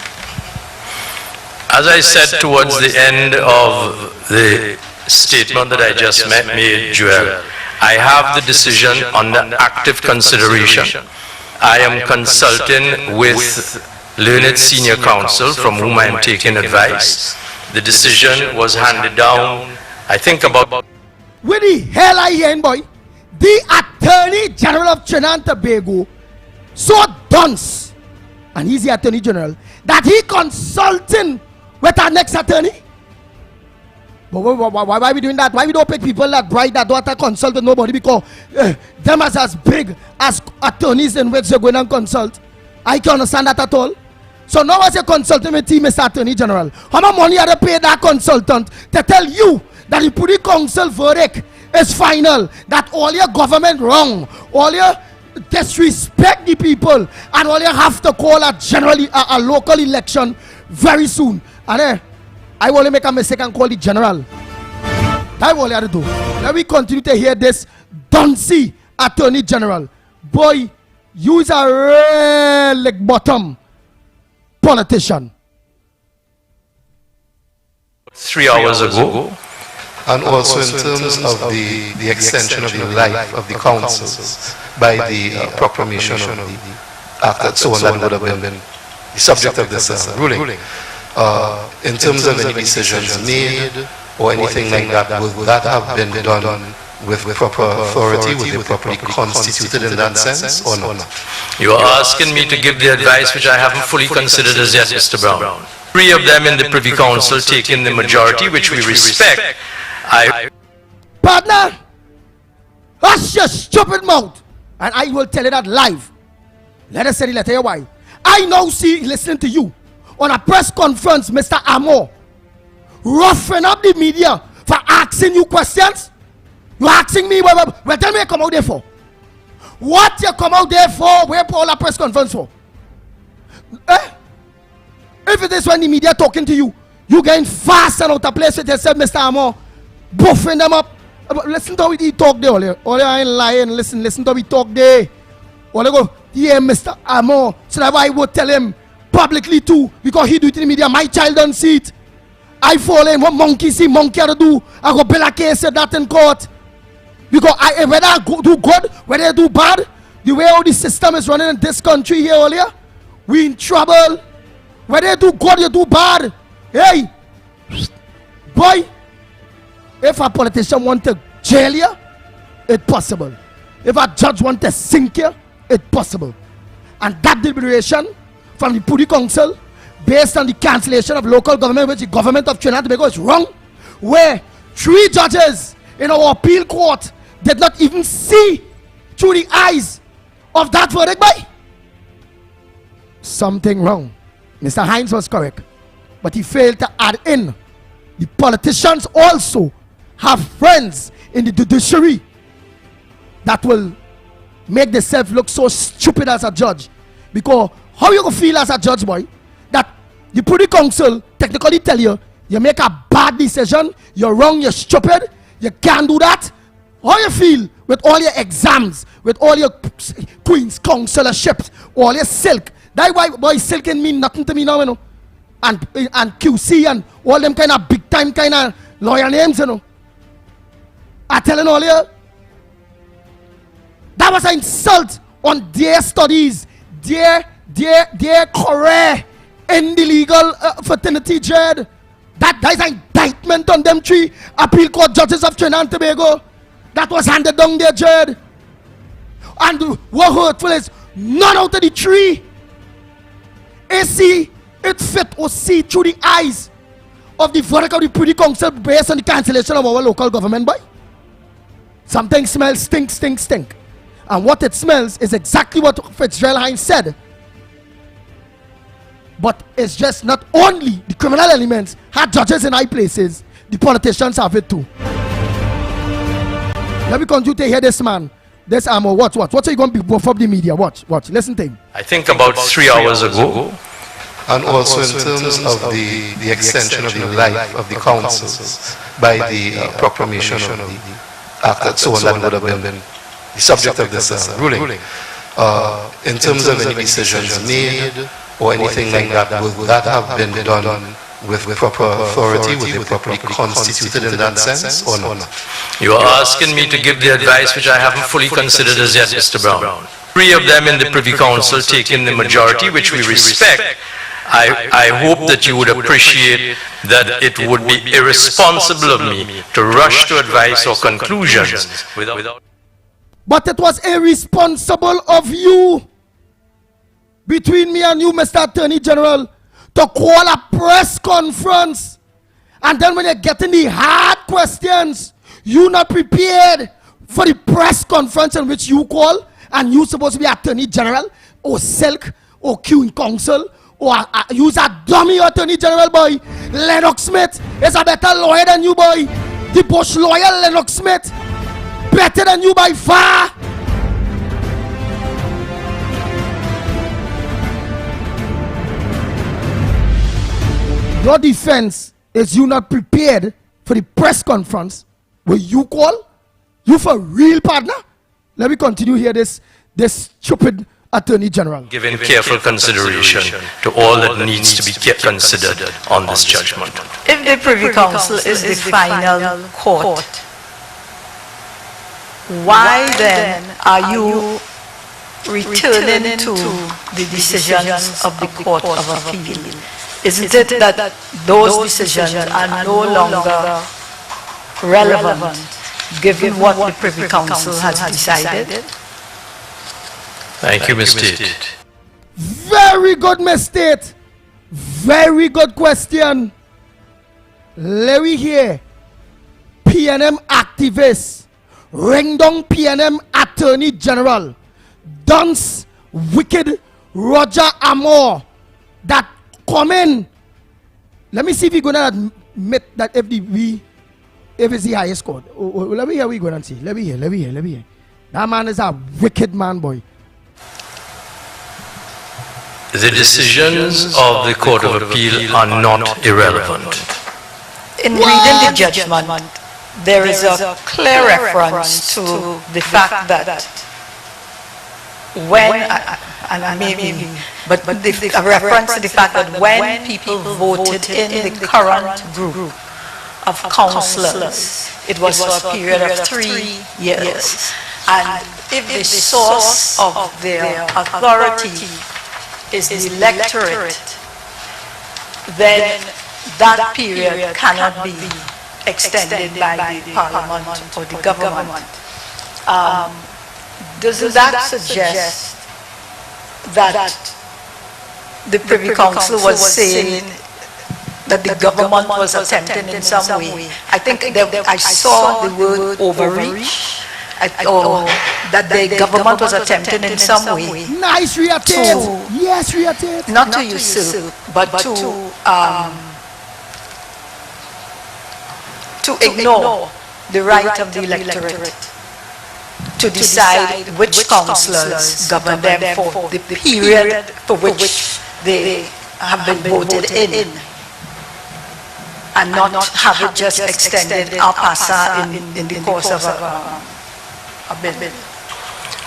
As I said towards the end of the statement that I just made, Joel, I have the decision under active consideration. I am consulting with learned senior counsel from whom I am taking advice. The decision was handed down, I think about... Where the hell are you in, boy? The Attorney General of Trinidad and Tobago so dunce, and he's the Attorney General, that he consulting with our next attorney? But why are we doing that? Why we don't pick people that bright that don't have to consult with nobody? Because them as big as attorneys in which they're going to consult. I can understand that at all. So now as a consulting with team, Mr. Attorney General, how much money are they pay that consultant to tell you that the Privy Council verdict is final, that all your government wrong, all your disrespect the people, and all you have to call a local election very soon? And I want to make a mistake and call the general. That's all you have to do. Let me continue to hear this Dunsey Attorney General. Boy, you is a real like bottom politician. 3 hours ago. And also in terms of the extension of the life of the councils by the proclamation of the act and so on, that would have been the subject of this ruling. In terms of any decisions made or anything like that, would that have been done with proper authority? Would they properly constituted in that sense or not? You are asking me to give the advice which I haven't fully considered as yet, Mr. Brown. 3 of them in the Privy Council taking the majority, which we respect. Partner, hush your stupid mouth, and I will tell you that live. Let us say the letter why. I now see, listening to you on a press conference, Mr. Amo, roughing up the media for asking you questions. You asking me, well, tell me you come out there for. What you come out there for? Where Paul a press conference for? If it is when the media talking to you, you getting fast and out of place with yourself, Mr. Amo, buffing them up. Listen to how he talk there, Ole I ain't lying. Listen to how he talk there. Ole go, yeah, Mr. Amo. So that's why I would tell him publicly too, because he do it in the media. My child don't see it. I follow him. What monkey see, monkey to do. I go build a case of that in court. Because whether I do good, whether I do bad, the way how the system is running in this country here earlier, we in trouble. Whether you do good, you do bad. Hey, boy, if a politician want to jail you, it's possible. If a judge want to sink you, it's possible. And that deliberation from the Privy Council, based on the cancellation of local government, which the government of Trinidad and Tobago is wrong, where 3 judges in our appeal court did not even see through the eyes of that verdict, boy. Something wrong. Mr. Hines was correct, but he failed to add in the politicians also have friends in the judiciary that will make themselves look so stupid as a judge. Because how you gonna feel as a judge, boy, that the Privy Council technically tell you you make a bad decision, you're wrong, you're stupid, you can't do that? How you feel with all your exams, with all your Queen's Councilorships, all your silk? That why, boy, silk can mean nothing to me now, you know. And QC and all them kind of big time kind of lawyer names, you know. I telling all you, that was an insult on their studies, their career in the legal fraternity, Jed. That is an indictment on them 3 appeal court judges of Trinidad and Tobago. That was handed down there, Jed. And what hurtful is, none out of the 3 see it fit or see through the eyes of the verdict of the Privy Council based on the cancellation of our local government, boy. Something smells stink. And what it smells is exactly what Fitzgerald Hines said. But it's just not only the criminal elements had judges in high places, the politicians have it too. Let me continue to hear this man. This Amo, watch. What are you going to be from the media? Watch. Listen to him. I think about 3 hours ago. And also in terms of the extension of the life of the councils by the proclamation of the act and so on, that would have been the subject of this ruling. In terms of any decisions made or anything like that, would that have been done with proper authority? Would they properly constituted in that sense or not? You are asking me to give the advice which I haven't fully considered as yet, Mr. Brown. 3 of them in the Privy Council taking the majority, which we respect. I hope that you would appreciate that it would be irresponsible of me to rush to advice or conclusions without... But it was irresponsible of you, between me and you, Mr. Attorney General, to call a press conference. And then when you're getting the hard questions, you're not prepared for the press conference in which you call, and you're supposed to be Attorney General, or Silk, or Queen Council, or use a dummy Attorney General, boy. Lennox Smith is a better lawyer than you, boy. The Bush lawyer, Lennox Smith, better than you by far. Your defense is you not prepared for the press conference where you call? You for real, partner? Let me continue here this stupid Attorney General. Giving careful consideration to all that needs to be considered on this judgment. If the Privy Council is the final court, why then are you returning to the decisions of the Court of Appeal? Isn't it that those decisions are no longer relevant given what the Privy Council has decided? Thank you, Ms. Tate. Very good, Ms. Tate. Very good question. Let me hear PNM activists ring down PNM Attorney General Dunce Wicked Roger Amor that come in. Let me see if we're going to admit that if it's the highest court. Let me hear what we're going to see. Let me hear. That man is a wicked man, boy. The decisions of the Court of Appeal are not irrelevant. In reading the judgment, there is a clear reference to the fact that when, and maybe, but a reference to the fact that when people voted in the current group of councillors, it was for a period of 3 years. And if the source of their authority is the electorate, then that period cannot be extended by the parliament or the government. Doesn't that suggest that the Privy Council was saying that the government was attempting in some way. I think I saw the word overreach, or that the government was attempting in some way. Nice reattack. Yes, reattack. Not to usurp, but to ignore the right of the electorate to decide which councillors govern them for the period for which they have been voted in, and not have it just extended en passant in the course of a bill.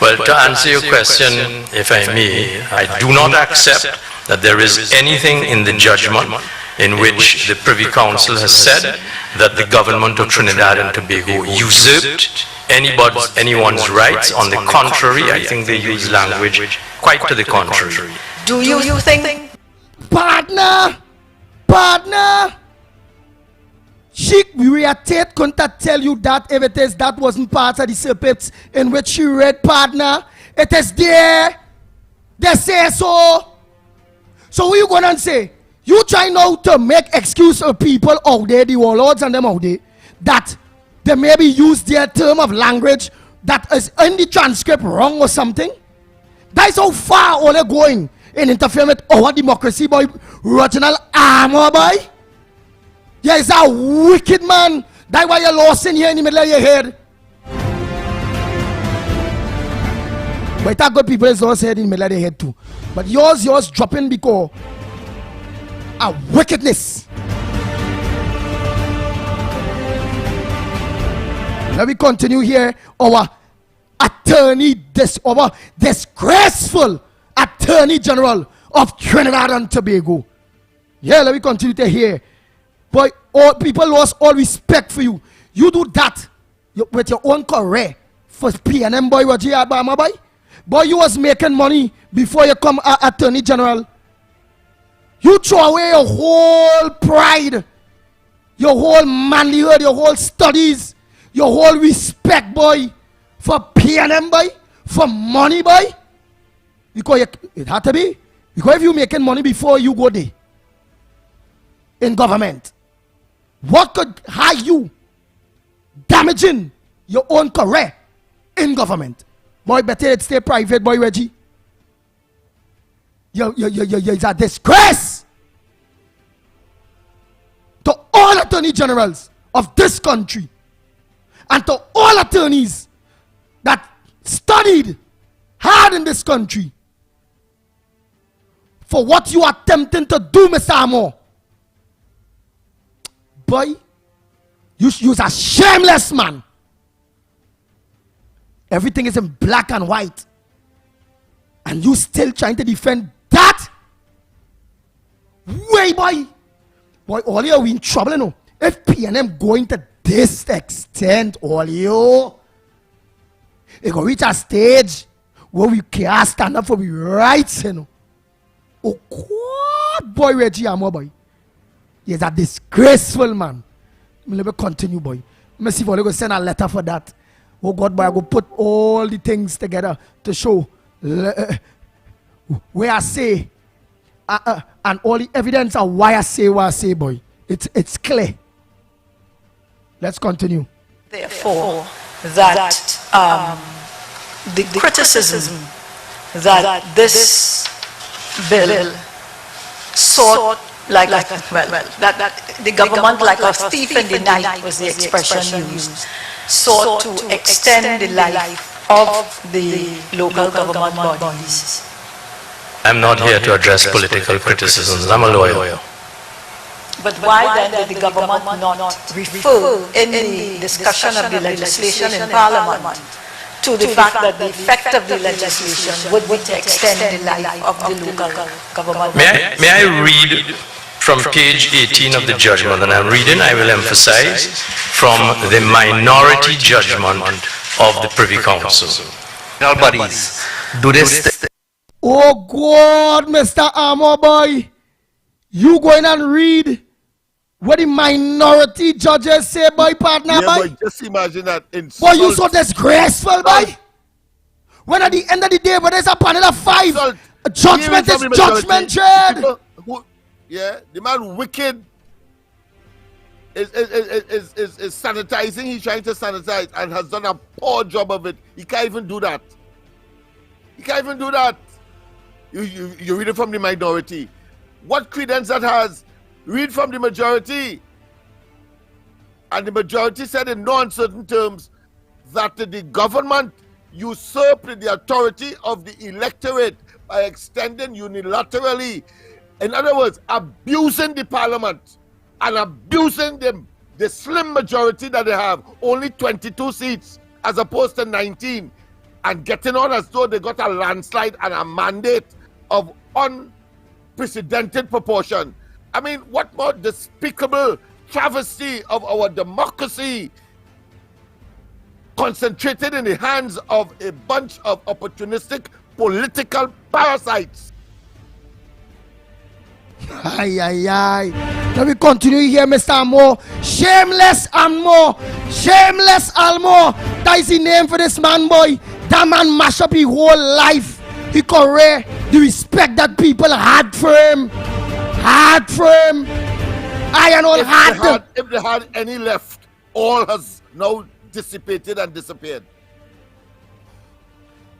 Well, to answer your question, if I may, I do not accept that there is anything in the judgment in which the Privy Council has said that the government of Trinidad and Tobago usurped anyone's rights. On the contrary, I think they use language quite to the contrary. Do you think? Partner! Sheikh Tate couldn't tell you that if it is that wasn't part of the circuits in which she read, partner. It is there. They say so. So what you gonna say? You try now to make excuse of people out there, the warlords and them out there, that they maybe use their term of language that is in the transcript wrong or something. That's how far all they're going in interfering with our democracy, boy. Reginald Armour, boy. Yeah, it's a wicked man. That's why you're lost in here in the middle of your head. But that good people is lost head in the middle of their head too. But yours dropping because a wickedness. Let me continue here. Our disgraceful Attorney General of Trinidad and Tobago. Yeah, let me continue to hear. Boy, all people lost all respect for you. You do that with your own career for PNM, boy, Roger Obama, boy. Boy, you was making money before you come Attorney General. You throw away your whole pride, your whole manlyhood, your whole studies, your whole respect, boy, for PNM, boy, for money, boy. Because it had to be. Because if you making money before you go there in government, what could have you damaging your own career in government? Boy, better it stay private, boy, Reggie. It's a disgrace to all attorney generals of this country and to all attorneys that studied hard in this country for what you are attempting to do, Mr. Armour. Boy, you're a shameless man. Everything is in black and white. And you still trying to defend that? Way, boy. Boy, all you are in trouble, you know. If PNM going to this extent, all you, it will reach a stage where we can't stand up for the rights, you know. Oh, God, boy, Reggie Armour, boy. He's a disgraceful man. Let me continue, boy. Let me see if I'm going to send a letter for that. Oh, God, boy, I go put all the things together to show where I say and all the evidence of why I say what I say, boy. It's clear. Let's continue. Therefore, that the criticism that this bill sought that the government, like a thief in the night was the expression used, sought to extend the life of the local government bodies. I'm not here to address political criticisms. I'm a lawyer. But why then did the government not refer in the discussion of the legislation in Parliament to the fact that the effect of the legislation would be to extend the life of the local government? May I read from page 18 of the judgment, and I'm reading, I will emphasize, from the minority judgment of the Privy Council. Bodies, do this. Oh God, Mr. Armour, boy, you going and read what the minority judges say, boy, partner, yeah, boy? Boy, just imagine that insult. Boy, you so disgraceful, boy. When at the end of the day, when there's a panel of 5 Judgment is judgment, Chad. Yeah, the man wicked is sanitizing. He's trying to sanitize and has done a poor job of it. He can't even do that. You read it from the minority. What credence that has? Read from the majority. And the majority said in no uncertain terms that the government usurped the authority of the electorate by extending unilaterally, in other words, abusing the parliament and abusing the slim majority that they have, only 22 seats as opposed to 19, and getting on as though they got a landslide and a mandate of unprecedented proportion. I mean, what more despicable travesty of our democracy concentrated in the hands of a bunch of opportunistic political parasites. Aye. Let me continue here, Mr. Almo. Shameless Almo. That is the name for this man, boy. That man mash up his whole life, his career, the respect that people had for him. If they had any left, all has now dissipated and disappeared.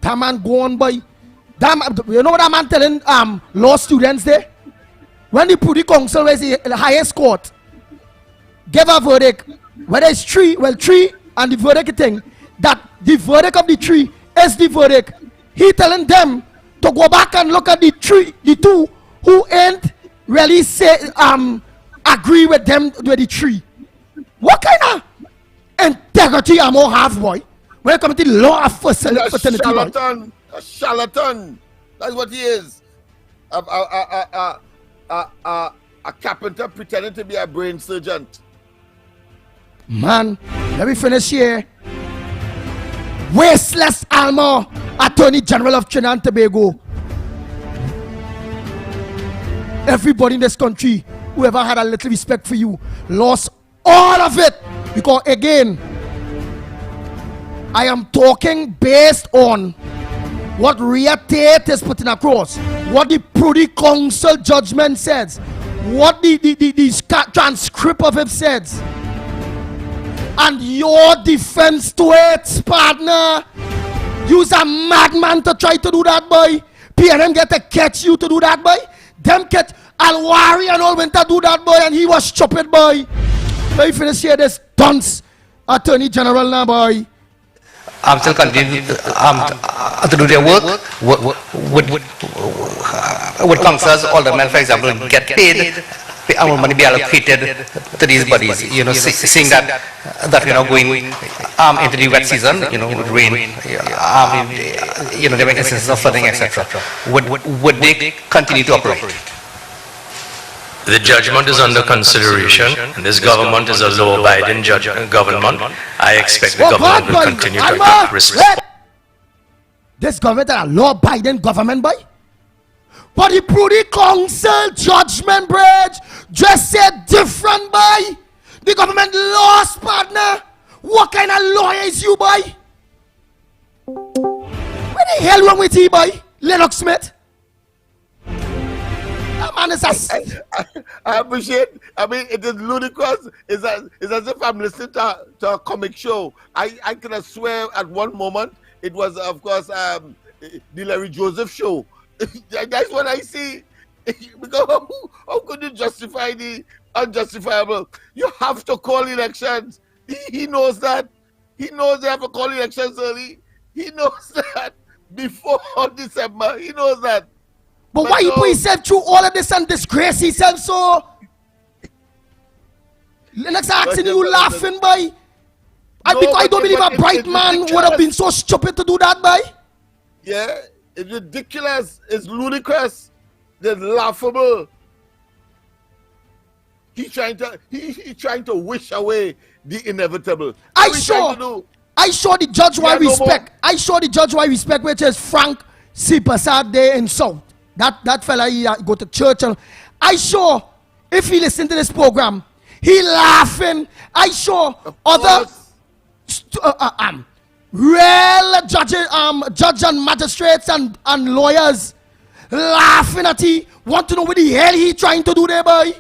That man go on, boy. You know what that man telling law students there? When the Privy Council was the highest court, gave a verdict, whether it's three and the verdict thing, that the verdict of the three is the verdict. He telling them to go back and look at the two who ain't really say agree with them with the three. What kind of integrity am I have, boy? When it comes to the law of fertility, a charlatan. That's what he is. A carpenter pretending to be a brain surgeon. Man, let me finish here. Wasteless Almo, Attorney General of Trinidad and Tobago. Everybody in this country, whoever had a little respect for you, lost all of it. Because again, I am talking based on what Ria Tate is putting across, what the Privy Council judgment says, what the transcript of it says, and your defense to it, partner. You's a madman to try to do that, boy. PNM get to catch you to do that, boy. Them catch Alwari and all went to do that, boy, and he was stupid, boy. Let me finish here this dunce Attorney General now, boy. I'm still continuing to do their work. Would councillors, aldermen, for example, get paid? Our money be allocated to these bodies. You know, seeing that we're now going into the wet season. You know, with rain. You know, there were instances of flooding, etc. Would they continue to operate? The judgment is under consideration. This government is a law-abiding government. I expect the government will continue to take respect. This government is a law-abiding government, boy. But the Privy Council judgment, bridge, just said different, boy. The government lost, partner. What kind of lawyer is you, boy? Where the hell wrong with you, boy? Lennox Smith? Man, I appreciate. I mean, it is ludicrous. It's as if I'm listening to a comic show. I can swear at one moment it was, of course, the Larry Joseph show. That's what I see. Because how could you justify the unjustifiable? You have to call elections. He knows that. He knows they have to call elections early. He knows that before December. He knows that. But why he put himself through all of this and disgrace himself so? Lennox asking you laughing, boy. Because I don't believe a bright man would have been so stupid to do that, boy. Yeah, it's ridiculous. It's ludicrous. It's laughable. He's trying to wish away the inevitable. I saw the judge why respect. I saw the judge why respect, which is Frank C. Passad there in South. That fella, he go to church. And I saw, if he listen to this program, he laughing. I saw other real judge and magistrates and lawyers laughing at he. Want to know what the hell he trying to do there, boy?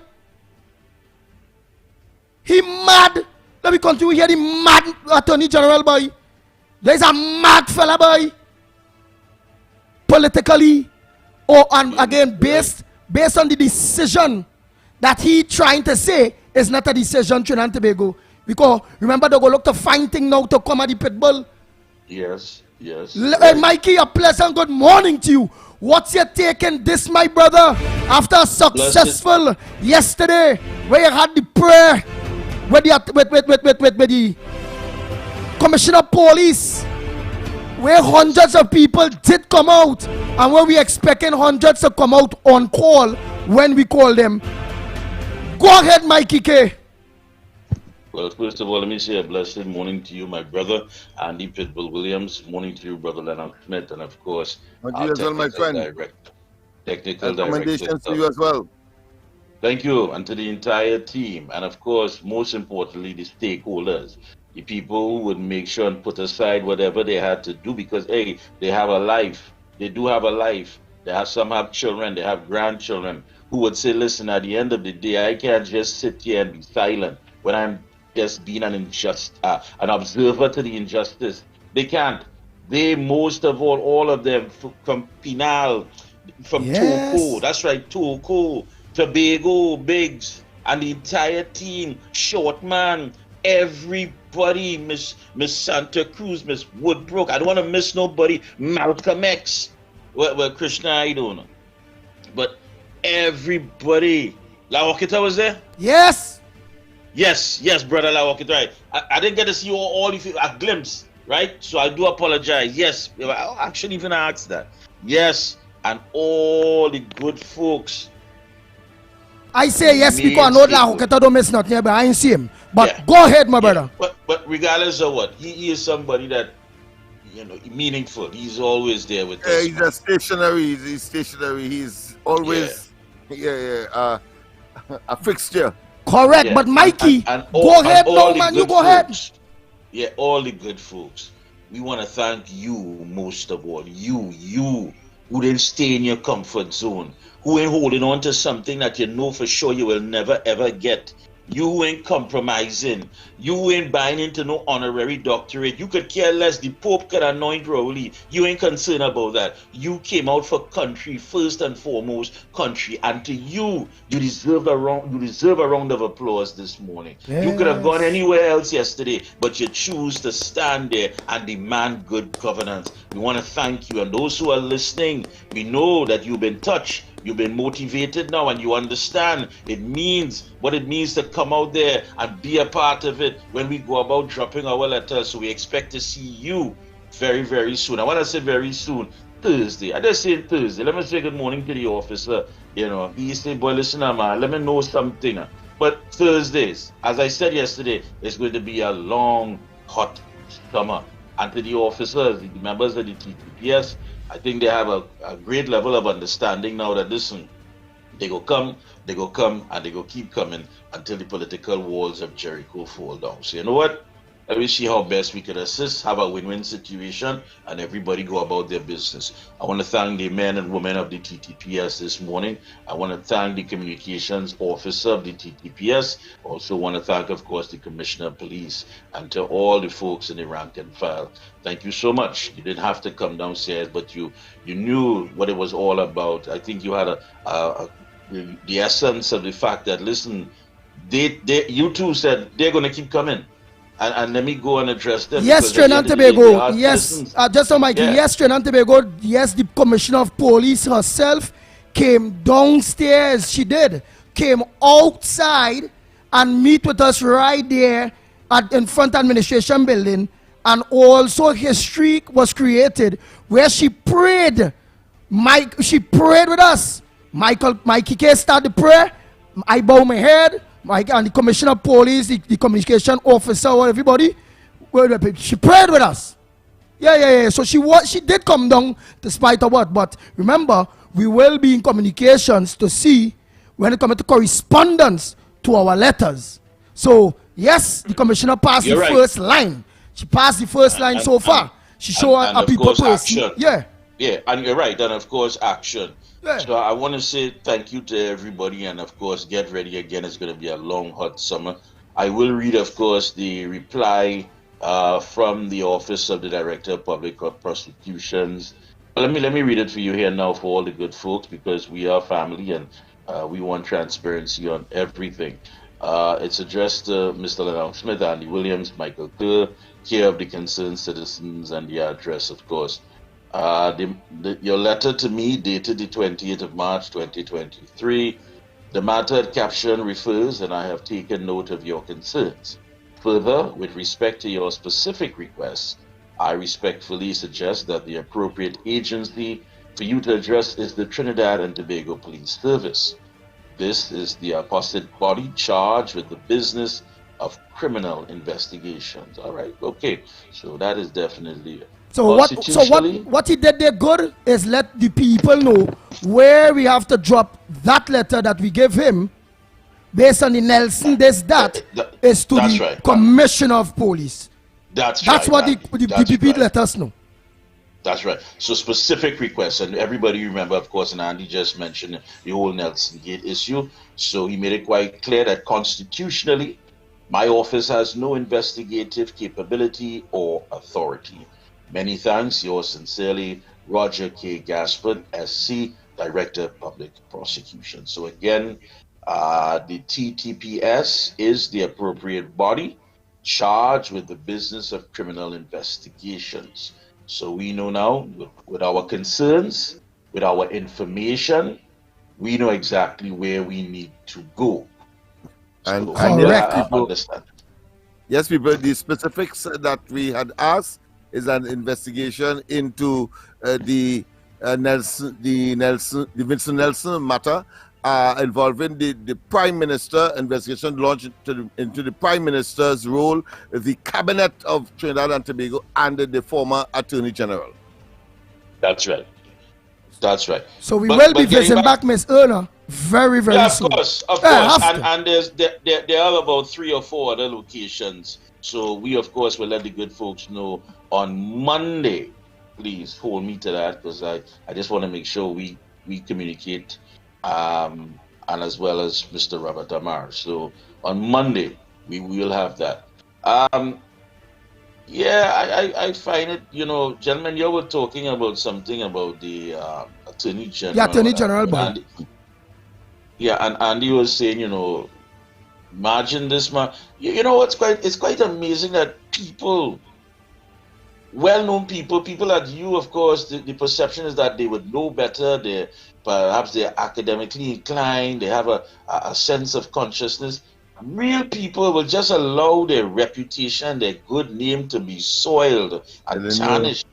He mad. Let me continue here. The mad Attorney General, boy. There's a mad fella, boy. Politically, and again, based on the decision that he trying to say is not a decision, Trinidad and Tobago. Because remember, they go look to find thing now to come at the pit bull. Yes. Mikey, a pleasant good morning to you. What's your take in this, my brother? After a successful yesterday, where you had the prayer with the Commissioner of Police, where hundreds of people did come out, and where we expecting hundreds to come out on call when we call them. Go ahead, Mikey K. Well, first of all, let me say a blessed morning to you, my brother, Andy Pitbull Williams. Morning to you, brother Leonard Smith, and of course, our as well, my friend. Technical recommendations to you as well. Thank you, and to the entire team, and of course, most importantly, the stakeholders, the people who would make sure and put aside whatever they had to do because, hey, they have a life. They do have a life. Some have children, they have grandchildren who would say, listen, at the end of the day, I can't just sit here and be silent when I'm just being an observer to the injustice. They can't. They, most of all of them, from Pinal, from Toco, that's right, Toco, Tobago, Biggs, and the entire team, Shortman, everybody, Miss Santa Cruz, Miss Woodbrook, I don't want to miss nobody, Malcolm X, well, Krishna, I don't know. But everybody, La Wakita was there? Yes, brother La Wakita, right. I didn't get to see all a glimpse, right? So I do apologize. Yes, I shouldn't even ask that. Yes, and all the good folks. I say yes because I know La Wakita don't miss nothing, but I ain't see him. But go ahead, my brother. But regardless of what, he is somebody that, meaningful. He's always there with us. He's a stationary. He's stationary. He's always a fixture. Correct, but Mikey, go ahead now, man. You go ahead. Yeah, all the good folks. We want to thank you most of all. You who didn't stay in your comfort zone, who ain't holding on to something that you know for sure you will never ever get. You ain't compromising. You ain't buying into no honorary doctorate. You could care less. The Pope could anoint Rowley. You ain't concerned about that. You came out for country, first and foremost, country. And to you deserve a round of applause this morning. Yes. You could have gone anywhere else yesterday, but you choose to stand there and demand good governance. We want to thank you. And those who are listening, we know that you've been touched. You've been motivated now and you understand what it means to come out there and be a part of it when we go about dropping our letters. So we expect to see you very, very soon. I want to say very soon, Thursday. I just say Thursday. Let me say good morning to the officer. He say, boy, listen, man, let me know something. But Thursdays, as I said yesterday, it's going to be a long, hot summer. And to the officers, the members of the TTPS, I think they have a great level of understanding now that, listen, they go come, and they go keep coming until the political walls of Jericho fall down. So you know what? Let me see how best we can assist, have a win-win situation, and everybody go about their business. I want to thank the men and women of the TTPS this morning. I want to thank the communications officer of the TTPS. Also want to thank, of course, the Commissioner of Police, and to all the folks in the rank and file. Thank you so much. You didn't have to come downstairs, but you knew what it was all about. I think you had the essence of the fact that, listen, you two said they're going to keep coming. And let me go and address them. Yes, Trinidad and Tobago. Yes, just so Mikey. Yeah. Yes, Trinidad and Tobago. Yes, the Commissioner of Police herself came downstairs. She came outside and meet with us right there in front administration building. And also history was created where she prayed. She prayed with us. Mikey K started the prayer. I bow my head. And the Commissioner of Police, the communication officer, everybody, she prayed with us. Yeah. So she did come down despite of what. But remember, we will be in communications to see when it comes to correspondence to our letters. So yes, the Commissioner passed the first line. She passed the first line so far. She showed her people person. Yeah, and you're right. And of course, action. So I want to say thank you to everybody, and of course, get ready again. It's going to be a long, hot summer. I will read, of course, the reply from the Office of the Director of Public Prosecutions. Let me read it for you here now for all the good folks, because we are family and we want transparency on everything. It's addressed to Mr. Lennox Smith, Andy Williams, Michael Kerr, care of the concerned citizens, and the address, of course. Your letter to me dated the 20th of March 2023. The matter caption refers, and I have taken note of your concerns. Further, with respect to your specific requests, I respectfully suggest that the appropriate agency for you to address is the Trinidad and Tobago Police Service. This is the apposite body charged with the business of criminal investigations. All right, okay. So that is definitely it. So what he did there good is let the people know where we have to drop that letter that we gave him based on the Nelson is to the right. Commissioner of Police. That's what the DPP let us know. That's right. So specific requests, and everybody remember, of course, and Andy just mentioned the whole Nelson Gate issue. So he made it quite clear that constitutionally, my office has no investigative capability or authority. Many thanks. Yours sincerely, Roger K. Gaspard, SC, Director of Public Prosecution. So again, the TTPS is the appropriate body charged with the business of criminal investigations. So we know now, with our concerns, with our information, we know exactly where we need to go. And so understand. Yes, people, the specifics that we had asked is an investigation into the Vincent Nelson matter involving the Prime Minister, investigation launched into the Prime Minister's role, the Cabinet of Trinidad and Tobago, and the former Attorney General. That's right. That's right. So we will be visiting back Ms. Erna very, very soon. Of course. And there are about 3 or 4 other locations. So we, of course, will let the good folks know on Monday. Please hold me to that, because I just want to make sure we communicate, and as well as Mr. Robert Amar. So on Monday, we will have that. I find it, gentlemen, you were talking about something about the Attorney General. Yeah, Attorney General. And Andy was saying, imagine this man. It's quite amazing that people, well-known people that you, of course, the perception is that they would know better. Perhaps they're academically inclined. They have a sense of consciousness. Real people will just allow their reputation, their good name to be soiled and tarnished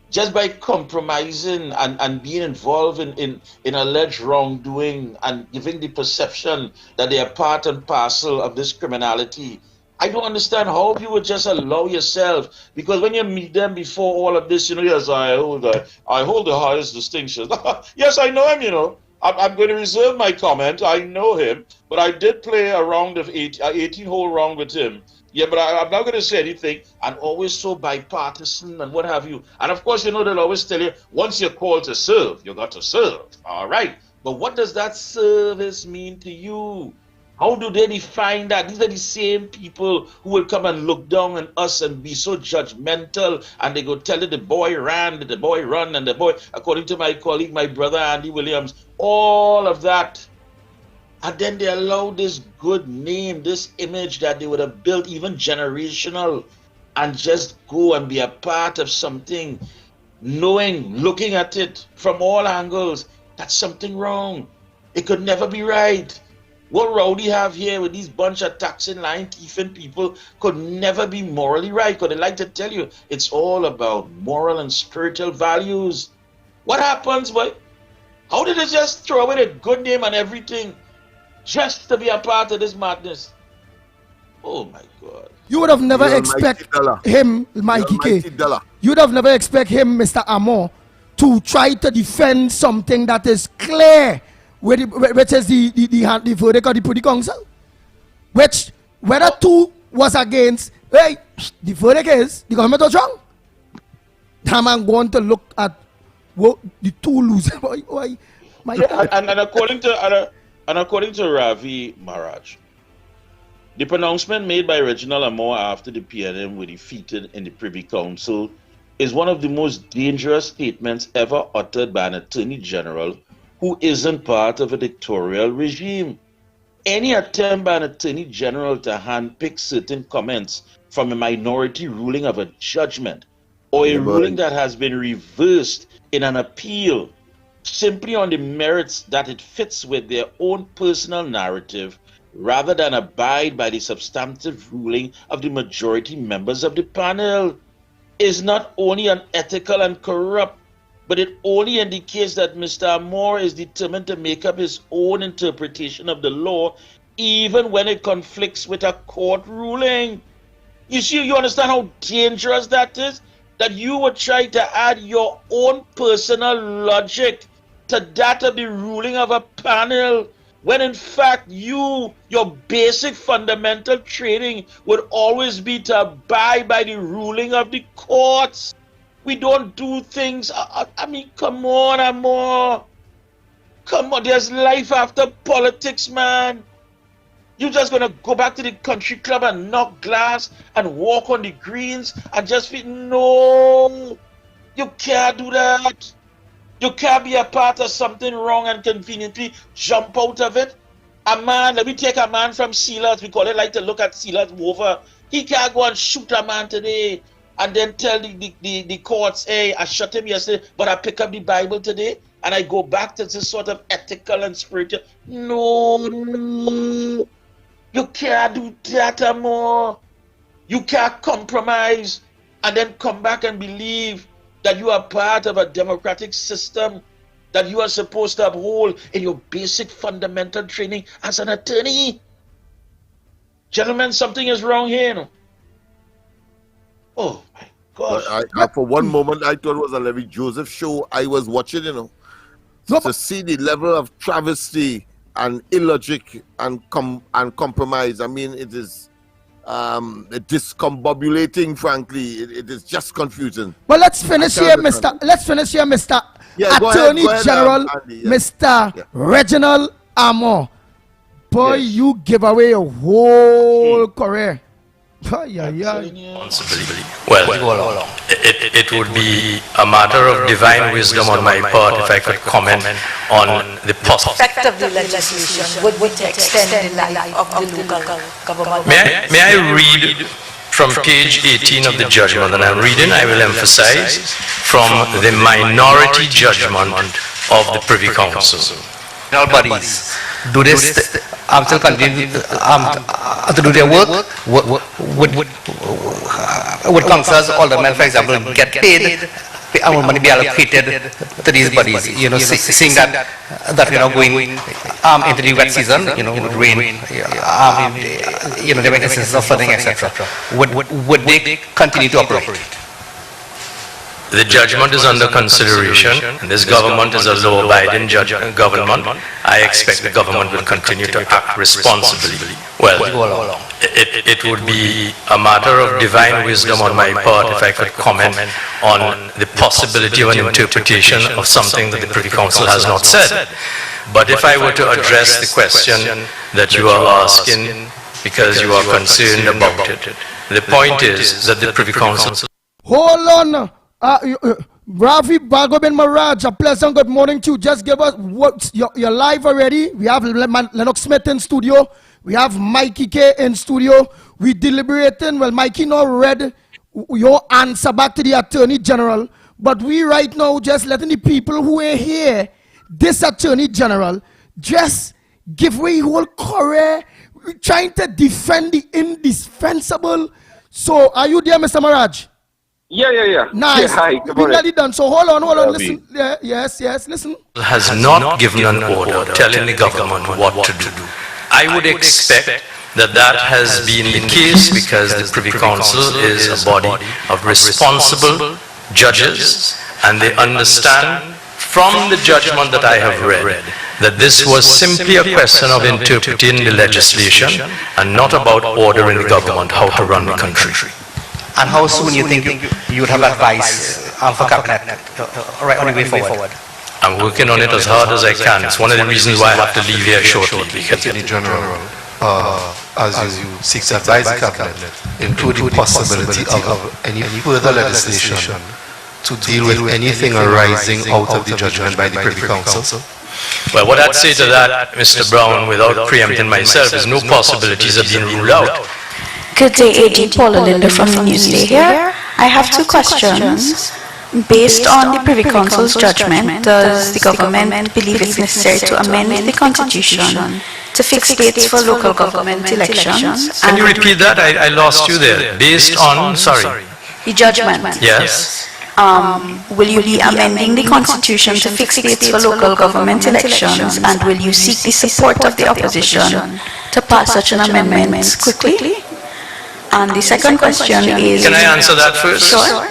just by compromising and being involved in alleged wrongdoing and giving the perception that they are part and parcel of this criminality. I don't understand how you would just allow yourself, because when you meet them before all of this, yes, I hold the highest distinctions. Yes, I know him, I'm going to reserve my comment. I know him, but I did play a round of 18-hole round with him. Yeah, but I'm not going to say anything. And always so bipartisan and what have you. And of course, they'll always tell you, once you're called to serve, you got to serve. All right. But what does that service mean to you? How do they define that? These are the same people who will come and look down on us and be so judgmental, and they go tell you the boy ran, the boy run, and the boy, according to my colleague, my brother Andy Williams, all of that. And then they allow this good name, this image that they would have built, even generational, and just go and be a part of something, looking at it from all angles, that's something wrong. It could never be right. What Rowdy have here with these bunch of taxing, lying, thieving people could never be morally right. Because they like to tell you it's all about moral and spiritual values. What happens, boy? How did they just throw away the good name and everything just to be a part of this madness? Oh my God. You would have never expect him, Mikey K. You would have never expect him, Mr. Amor, to try to defend something that is clear. Which is the verdict of the Privy Council, which whether two was against, the verdict is the government was wrong. I'm going to look at what the two losers. And according to Ravi Maharaj, the pronouncement made by Reginald Amor after the PNM were defeated in the Privy Council is one of the most dangerous statements ever uttered by an Attorney General who isn't part of a dictatorial regime. Any attempt by an Attorney General to handpick certain comments from a minority ruling of a judgment or a ruling that has been reversed in an appeal simply on the merits that it fits with their own personal narrative rather than abide by the substantive ruling of the majority members of the panel is not only unethical and corrupt, but it only indicates that Mr. Amor is determined to make up his own interpretation of the law even when it conflicts with a court ruling. You understand how dangerous that is? That you would try to add your own personal logic to that of the ruling of a panel, when in fact your basic fundamental training would always be to abide by the ruling of the courts. We don't do things, I mean, come on, Amor. Come on, there's life after politics, man. You just gonna go back to the country club and knock glass and walk on the greens and just feel, no, you can't do that. You can't be a part of something wrong and conveniently jump out of it. A man, let me take a man from Sealers, we call it like to look at Sealers over. He can't go and shoot a man today and then tell the courts, hey, I shot him yesterday, but I pick up the Bible today and I go back to this sort of ethical and spiritual. No. You can't do that, Amor. You can't compromise and then come back and believe that you are part of a democratic system that you are supposed to uphold in your basic fundamental training as an attorney. Gentlemen, something is wrong here. No? Oh, my gosh. For one moment, I thought it was a Larry Joseph show I was watching, to see the level of travesty and illogic and compromise. I mean, it is discombobulating, frankly. It is just confusing. Well, let's finish here, Mr. Attorney General, Andy, Mr. Reginald Amor. Boy, you give away your whole career. Well, it would be a matter of divine wisdom on my part if I could comment on the effect of the legislation would extend the life of the local government. May I read from page 18 of the judgment, and I'm reading, I will emphasize, from the minority judgment of the Privy Council. All bodies do this, still continue to do their work. Would councillors, aldermen, for example, get paid? Our money be allocated to these bodies. Seeing that we're now going into the wet season, with rain, there may instances of flooding, etc. Would they continue to operate? The judgment is under consideration. This government is a law-abiding government. I expect the government will continue to act responsibly. Well, it would be a matter of divine wisdom on my part if I could comment on the possibility of an interpretation of something that the Privy Council has not said. But if I were to address the question that you are asking because you are concerned about it, the point is that the Privy Council... Hold on! Ravi Bhargav Maharaj, a pleasant good morning to you. Just give us what you're live already. We have Lennox Smith in studio. We have Mikey K in studio. We deliberating. Well, Mikey now read your answer back to the Attorney General, but we right now just letting the people who are here, this Attorney General, just give away whole career. We're trying to defend the indefensible. So, are you there, Mr. Maharaj? Yeah. Nice. Hi, we're nearly done. So hold on. Listen. Yes, listen. Has not given an order telling the government what to do. I would expect that has been the case because the Privy Council is a body of responsible judges, and they understand from the judgment that I have read that this was simply a question of interpreting the legislation and not about ordering the government how to run the country. And how soon you think you would have advice for cabinet right on the way forward? I'm working on it as hard as I can. It's one of the reasons why I have to leave here shortly. Attorney General, as you seek to advise the Cabinet, including possibility of any further legislation to deal with anything arising out of the judgment by the Privy Council? Well, what I'd say to that, Mr. Brown, without preempting myself, is no possibilities have been ruled out. Good day, AG Paula Linda from the Newsday here. I have two questions. Based on the Privy Council's judgment, does the government believe it's necessary to amend the Constitution to fix dates for local government elections? Can you repeat that? I lost you there. Based on, sorry. The judgment. Yes. Will you be amending the Constitution to fix dates for local government elections, and will you seek the support of the opposition to pass such an amendment quickly? And the second question is... Can I answer that first? Sure.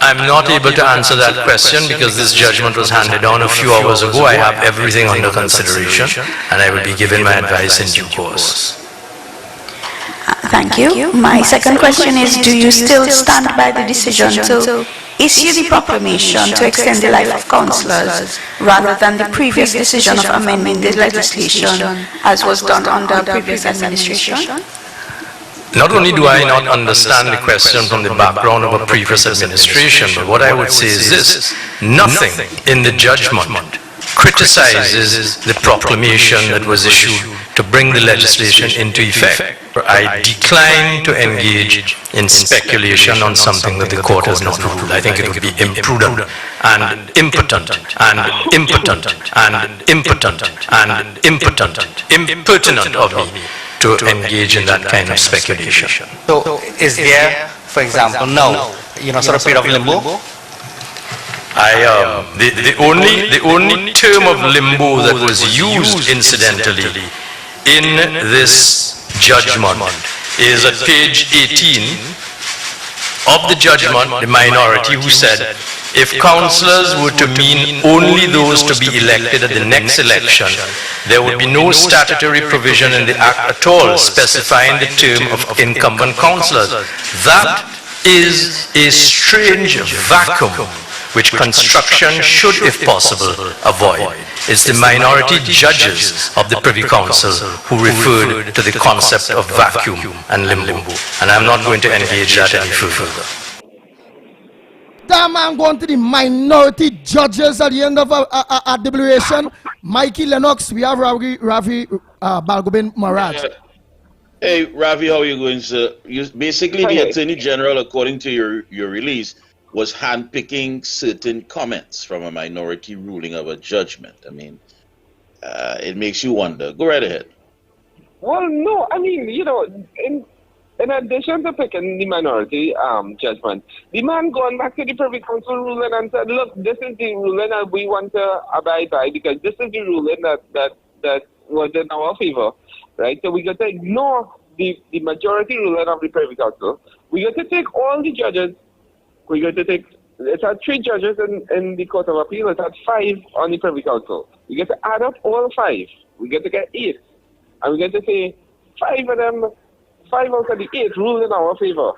I'm not able to answer that question because this judgment was handed down a few hours ago. I have everything under consideration and I will be giving my advice in due course. Thank you. My second question is, do you still stand by the decision to issue the proclamation to extend the life of councillors rather than the previous decision of amending the legislation as was done under previous administration? Not only do I not understand the question from the background of a previous administration, but what I would say is this: nothing in the judgment criticizes the proclamation that was issued to bring the legislation into effect. I decline to engage in speculation on something that the court has not ruled. I think it would be imprudent and impotent and impotent and impotent and impertinent of me to engage in that kind of speculation. So is there, for example, now, sort of period of limbo? The only term of limbo that was used incidentally in this judgment is at page 18 of the judgment, the minority who said, if councillors were to mean only those to be elected at the next election, there would be no statutory provision in the Act at all specifying the term of incumbent councillors. That is a strange vacuum which construction should, if possible, avoid. It's the minority judges of the Privy Council who referred to the concept of vacuum and limbo, and I'm not going to engage that any further. That man going to the minority judges at the end of a deliberation. Mikey Lennox, we have Ravi Balgobin Maraj. Hey, Ravi, how are you going, sir? Basically, the Attorney General, according to your release, was handpicking certain comments from a minority ruling of a judgment. I mean, it makes you wonder. Go right ahead. Well, no, I mean, in addition to picking the minority judgment, the man gone back to the Privy Council ruling and said, look, this is the ruling that we want to abide by because this is the ruling that was in our favor, right? So we got to ignore the majority ruling of the Privy Council. We got to take all the judges. We got to take, it had 3 judges in the Court of Appeal, it had 5 on the Privy Council. We get to add up all 5. We get to get 8. And we get to say 5 of them, 5 out of the 8 ruled in our favor.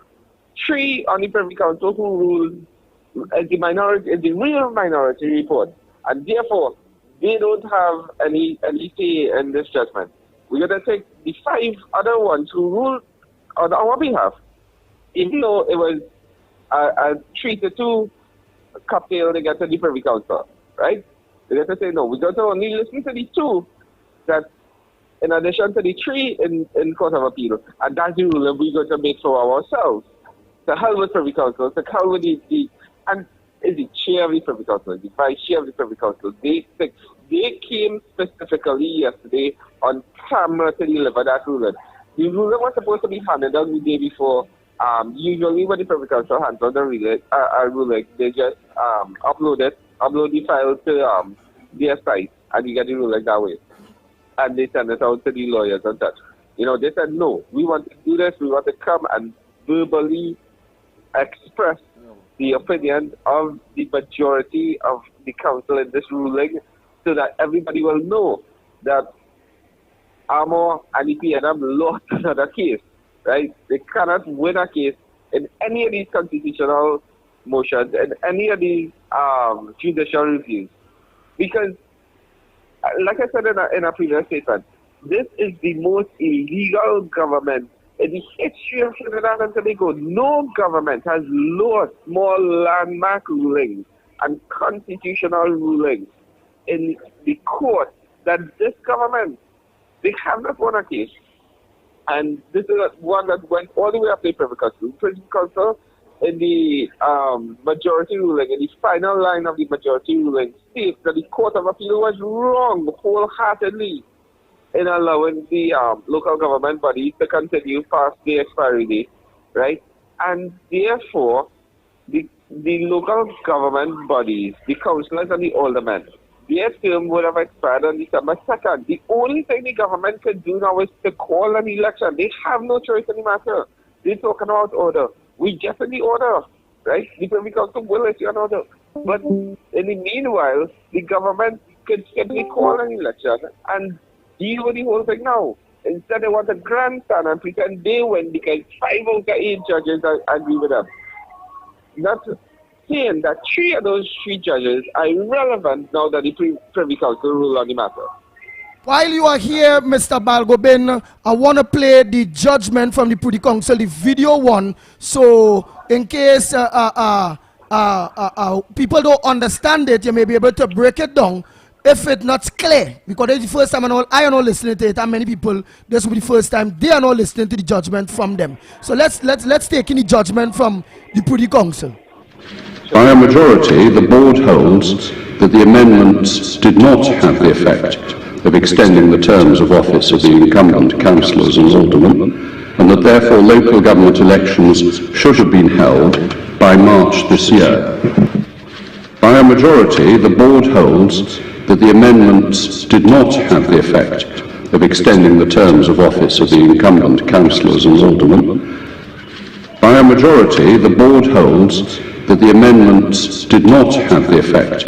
3 on the Privy Council who ruled as the minority, the real minority report. And therefore, they don't have any say in this judgment. We got to take the 5 other ones who ruled on our behalf. Even though it was a 3-2 cocktail they get to the Privy Council, right? They got to say, no, we got to only listen to the 2 that, in addition to the 3 in Court of Appeal, and that's the ruling we got to make for ourselves. To hell with Privy Council, to hell with and is the chair of the Privy Council, the vice chair of the Privy Council. They came specifically yesterday on camera to deliver that ruling. The ruling was supposed to be handed out the day before. Usually when the Privy Council hands out the ruling, they just upload the file to their site, and you get the ruling that way. And they send it out to the lawyers and such. They said, no, we want to do this, we want to come and verbally express the opinion of the majority of the council in this ruling so that everybody will know that Amor and EPNM lost another case, right? They cannot win a case in any of these constitutional motions, in any of these judicial reviews. Because, like I said in a previous statement, this is the most illegal government in the history of Trinidad and Tobago. No government has lost more landmark rulings and constitutional rulings in the court than this government. They have not won a case. And this is one that went all the way up to the Privy Council. Privy Council, in the majority ruling, in the final line of the majority ruling, states that the Court of Appeal was wrong wholeheartedly in allowing the local government bodies to continue past the expiry date, right? And therefore, the local government bodies, the councillors and the aldermen, their term would have expired on December 2nd. The only thing the government can do now is to call an election. They have no choice in the matter. They're talking about order. We get in the order, right? The Privy Council will issue an order. But in the meanwhile, the government could simply call an election and deal with the whole thing now. Instead, they want to grandstand and pretend they win because 5 out of 8 judges agree with them. Not saying that 3 of those 3 judges are irrelevant now that the Privy Council rule on the matter. While you are here, Mr. Balgobin, I want to play the judgment from the Privy Council, the video one, so in case people don't understand it, you may be able to break it down if it's not clear, because it's the first time I am not listening to it, and many people, this will be the first time they are not listening to the judgment from them. So let's take in the judgment from the Privy Council. By a majority, the board holds that the amendments did not have the effect of extending the terms of office of the incumbent councillors and aldermen, and that therefore local government elections should have been held by March this year. By a majority, the board holds that the amendments did not have the effect of extending the terms of office of the incumbent councillors and aldermen. By a majority, the board holds that the amendments did not have the effect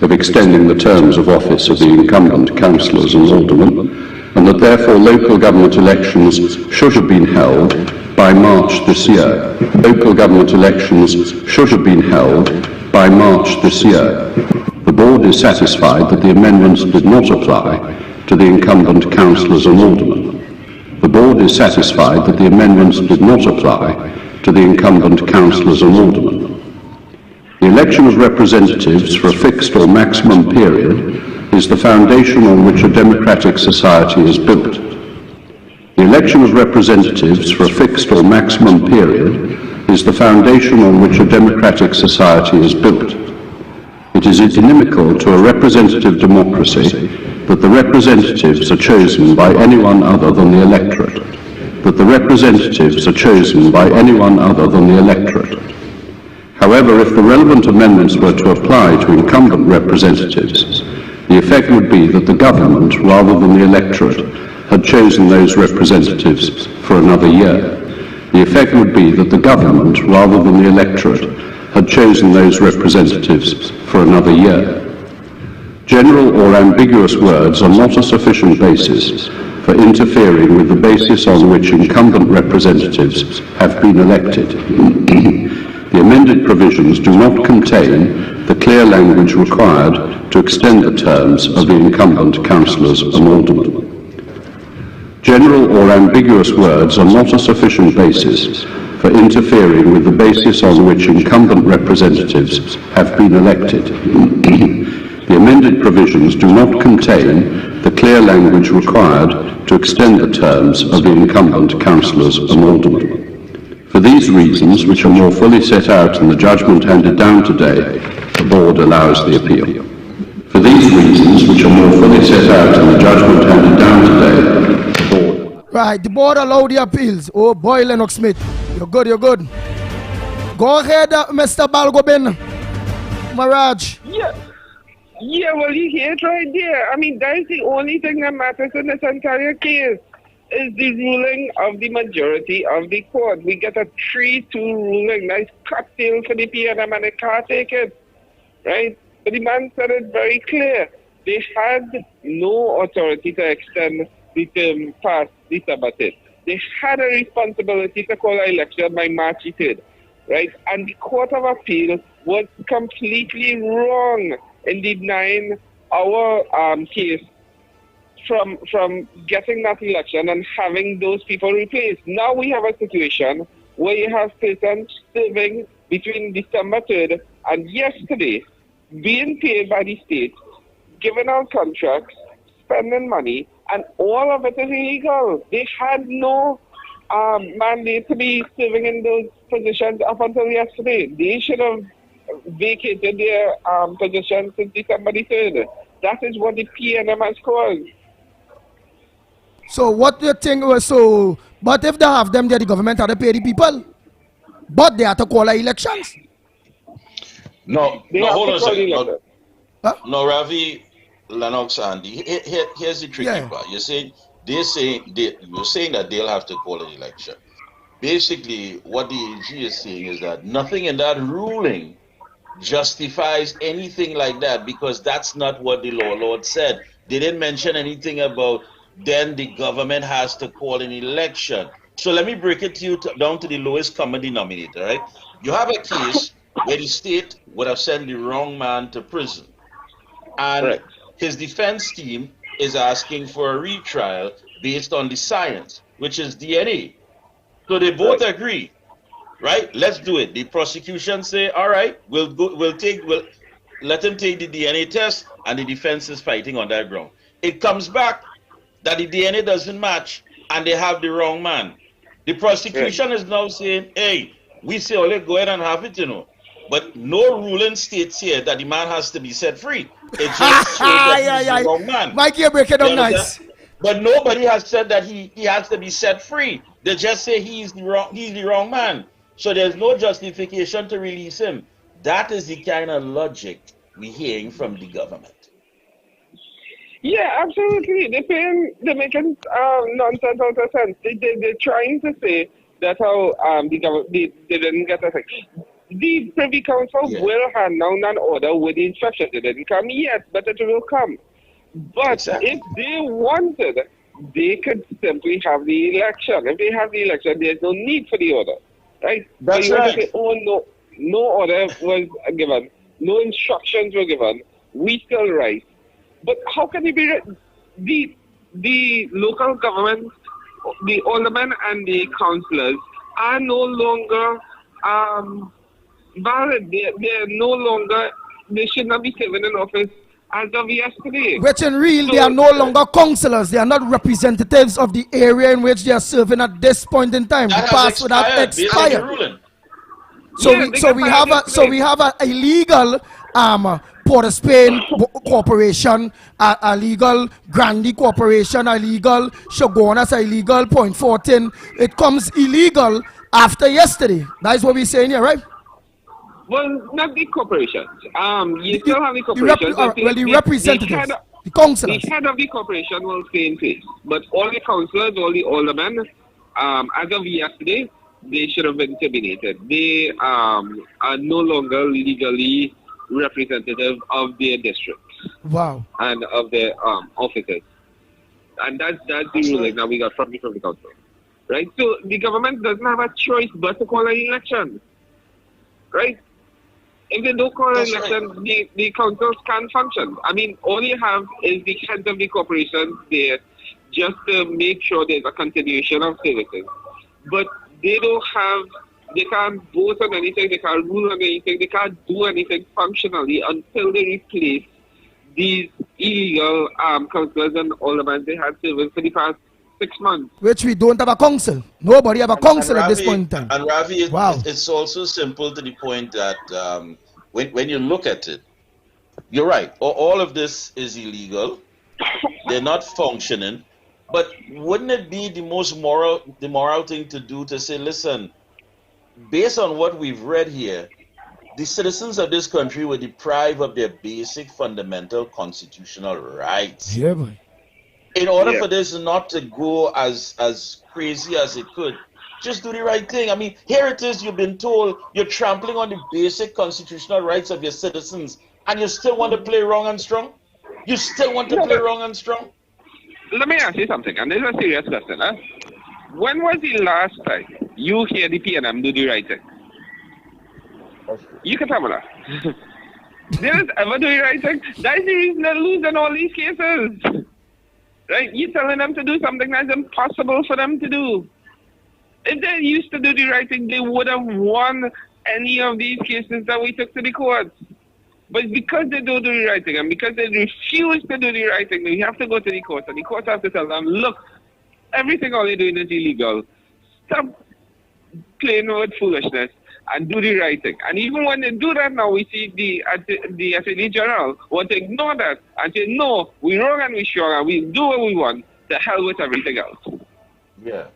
of extending the terms of office of the incumbent councillors and aldermen, and that therefore local government elections should have been held by March this year. Local government elections should have been held by March this year. The board is satisfied that the amendments did not apply to the incumbent councillors and aldermen. The board is satisfied that the amendments did not apply to the incumbent councillors and aldermen. The election of representatives for a fixed or maximum period is the foundation on which a democratic society is built. The election of representatives for a fixed or maximum period is the foundation on which a democratic society is built. It is inimical to a representative democracy that the representatives are chosen by anyone other than the electorate. However, if the relevant amendments were to apply to incumbent representatives, the effect would be that the government, rather than the electorate, had chosen those representatives for another year. The effect would be that the government, rather than the electorate, had chosen those representatives for another year. General or ambiguous words are not a sufficient basis for interfering with the basis on which incumbent representatives have been elected. The amended provisions do not contain the clear language required to extend the terms of the incumbent councillors and aldermen. General or ambiguous words are not a sufficient basis for interfering with the basis on which incumbent representatives have been elected. The amended provisions do not contain the clear language required to extend the terms of the incumbent councillors and aldermen. For these reasons, which are more fully set out in the judgment handed down today, the board allows the appeal. For these reasons, which are more fully set out in the judgment handed down today, the board. Right, the board allowed the appeals. Oh boy, Lennox Smith, you're good, you're good. Go ahead, Mr. Balgobin. Maraj. Yeah, well, you hear it right there. I mean, that is the only thing that matters in this entire case, is the ruling of the majority of the court. We get a 3-2 ruling. Nice cocktail for the PNM, and they can't take it, right? But the man said it very clear. They had no authority to extend the term past December 3rd. They had a responsibility to call an election by March 3rd, right? And the Court of Appeal was completely wrong in denying our case from getting that election and having those people replaced. Now we have a situation where you have persons serving between December 3rd and yesterday, being paid by the state, given out contracts, spending money, and all of it is illegal. They had no mandate to be serving in those positions up until yesterday. They should have vacated their positions since December the 3rd. That is what the PNM has caused. So what do you think was so? But if they have them there, the government had to pay the people. But they had to call elections. No, hold on a second. No, Ravi, Lennox, Andy. Here's the tricky part. You're saying you're saying that they'll have to call an election. Basically, what the AG is saying is that nothing in that ruling justifies anything like that, because that's not what the Lord said. They didn't mention anything about then the government has to call an election. So let me break it to you down to the lowest common denominator, right? You have a case where the state would have sent the wrong man to prison, and his defense team is asking for a retrial based on the science, which is DNA. So they both agree, right? Let's do it. The prosecution say, all right, we'll let him take the DNA test, and the defense is fighting on that ground. It comes back that the DNA doesn't match and they have the wrong man. The prosecution is now saying, hey, we say, oh, let's go ahead and have it, you know. But no ruling states here that the man has to be set free. It just shows that he's the wrong man. Mikey, you break it down nice. But nobody has said that he has to be set free. They just say he's the wrong man. So there's no justification to release him. That is the kind of logic we're hearing from the government. Yeah, absolutely. They're making nonsense out of sense. They're trying to say that how the government they didn't get a thing. The Privy Council will hand down an order with the instructions. It didn't come yet, but it will come. But if they wanted, they could simply have the election. If they have the election, there's no need for the order, right? That's right. Say, oh, no order was given, no instructions were given. We still write. But how can it be the local government, the aldermen and the councillors are no longer valid. They're no longer, they should not be serving in office as of yesterday. Which in real, they are no longer councillors. They are not representatives of the area in which they are serving at this point in time. That pass without expired. So we have a illegal Port of Spain Corporation, a legal Grandy Corporation, a legal Shogunas, a legal Point 14. It comes illegal after yesterday. That's what we're saying here, right? Well, not the corporations. You still have the corporations. The representatives, the councillors. The head of the corporation will stay in place. But all the councillors, all the aldermen, as of yesterday, they should have been terminated. They are no longer legally representative of their districts. Wow. And of their offices. And that's the ruling that we got from the council. Right? So the government doesn't have a choice but to call an election. Right? If they don't call an election, the councils can't function. I mean, all you have is the heads of the corporations there just to make sure there's a continuation of services. But they can't vote on anything, they can't rule on anything, they can't do anything functionally until they replace these illegal councillors and aldermen they had serving for the past 6 months. Which we don't have a council. Nobody have a council at this point in time. And Ravi, it's also simple to the point that when you look at it, you're right. All of this is illegal. They're not functioning. But wouldn't it be the moral thing to do to say, listen, based on what we've read here, the citizens of this country were deprived of their basic fundamental constitutional rights. Yeah, boy. In order for this not to go as crazy as it could, just do the right thing. I mean, here it is, you've been told you're trampling on the basic constitutional rights of your citizens, and you still want to play wrong and strong? You still want to play wrong and strong? Let me ask you something, and this is a serious question. Huh? When was the last time you hear the PNM do the right thing? You can tell me that. They don't ever do the right thing. That is the reason they're losing all these cases. Right? You're telling them to do something that's impossible for them to do. If they used to do the right thing, they would have won any of these cases that we took to the courts. But because they don't do the right thing and because they refuse to do the right thing, they have to go to the courts, and the courts have to tell them, look, everything all you're doing is illegal. Stop playing with foolishness and do the right thing. And even when they do that now, we see the Attorney General want to ignore that and say, no, we're wrong and we're sure, and we do what we want. The hell with everything else. Yeah.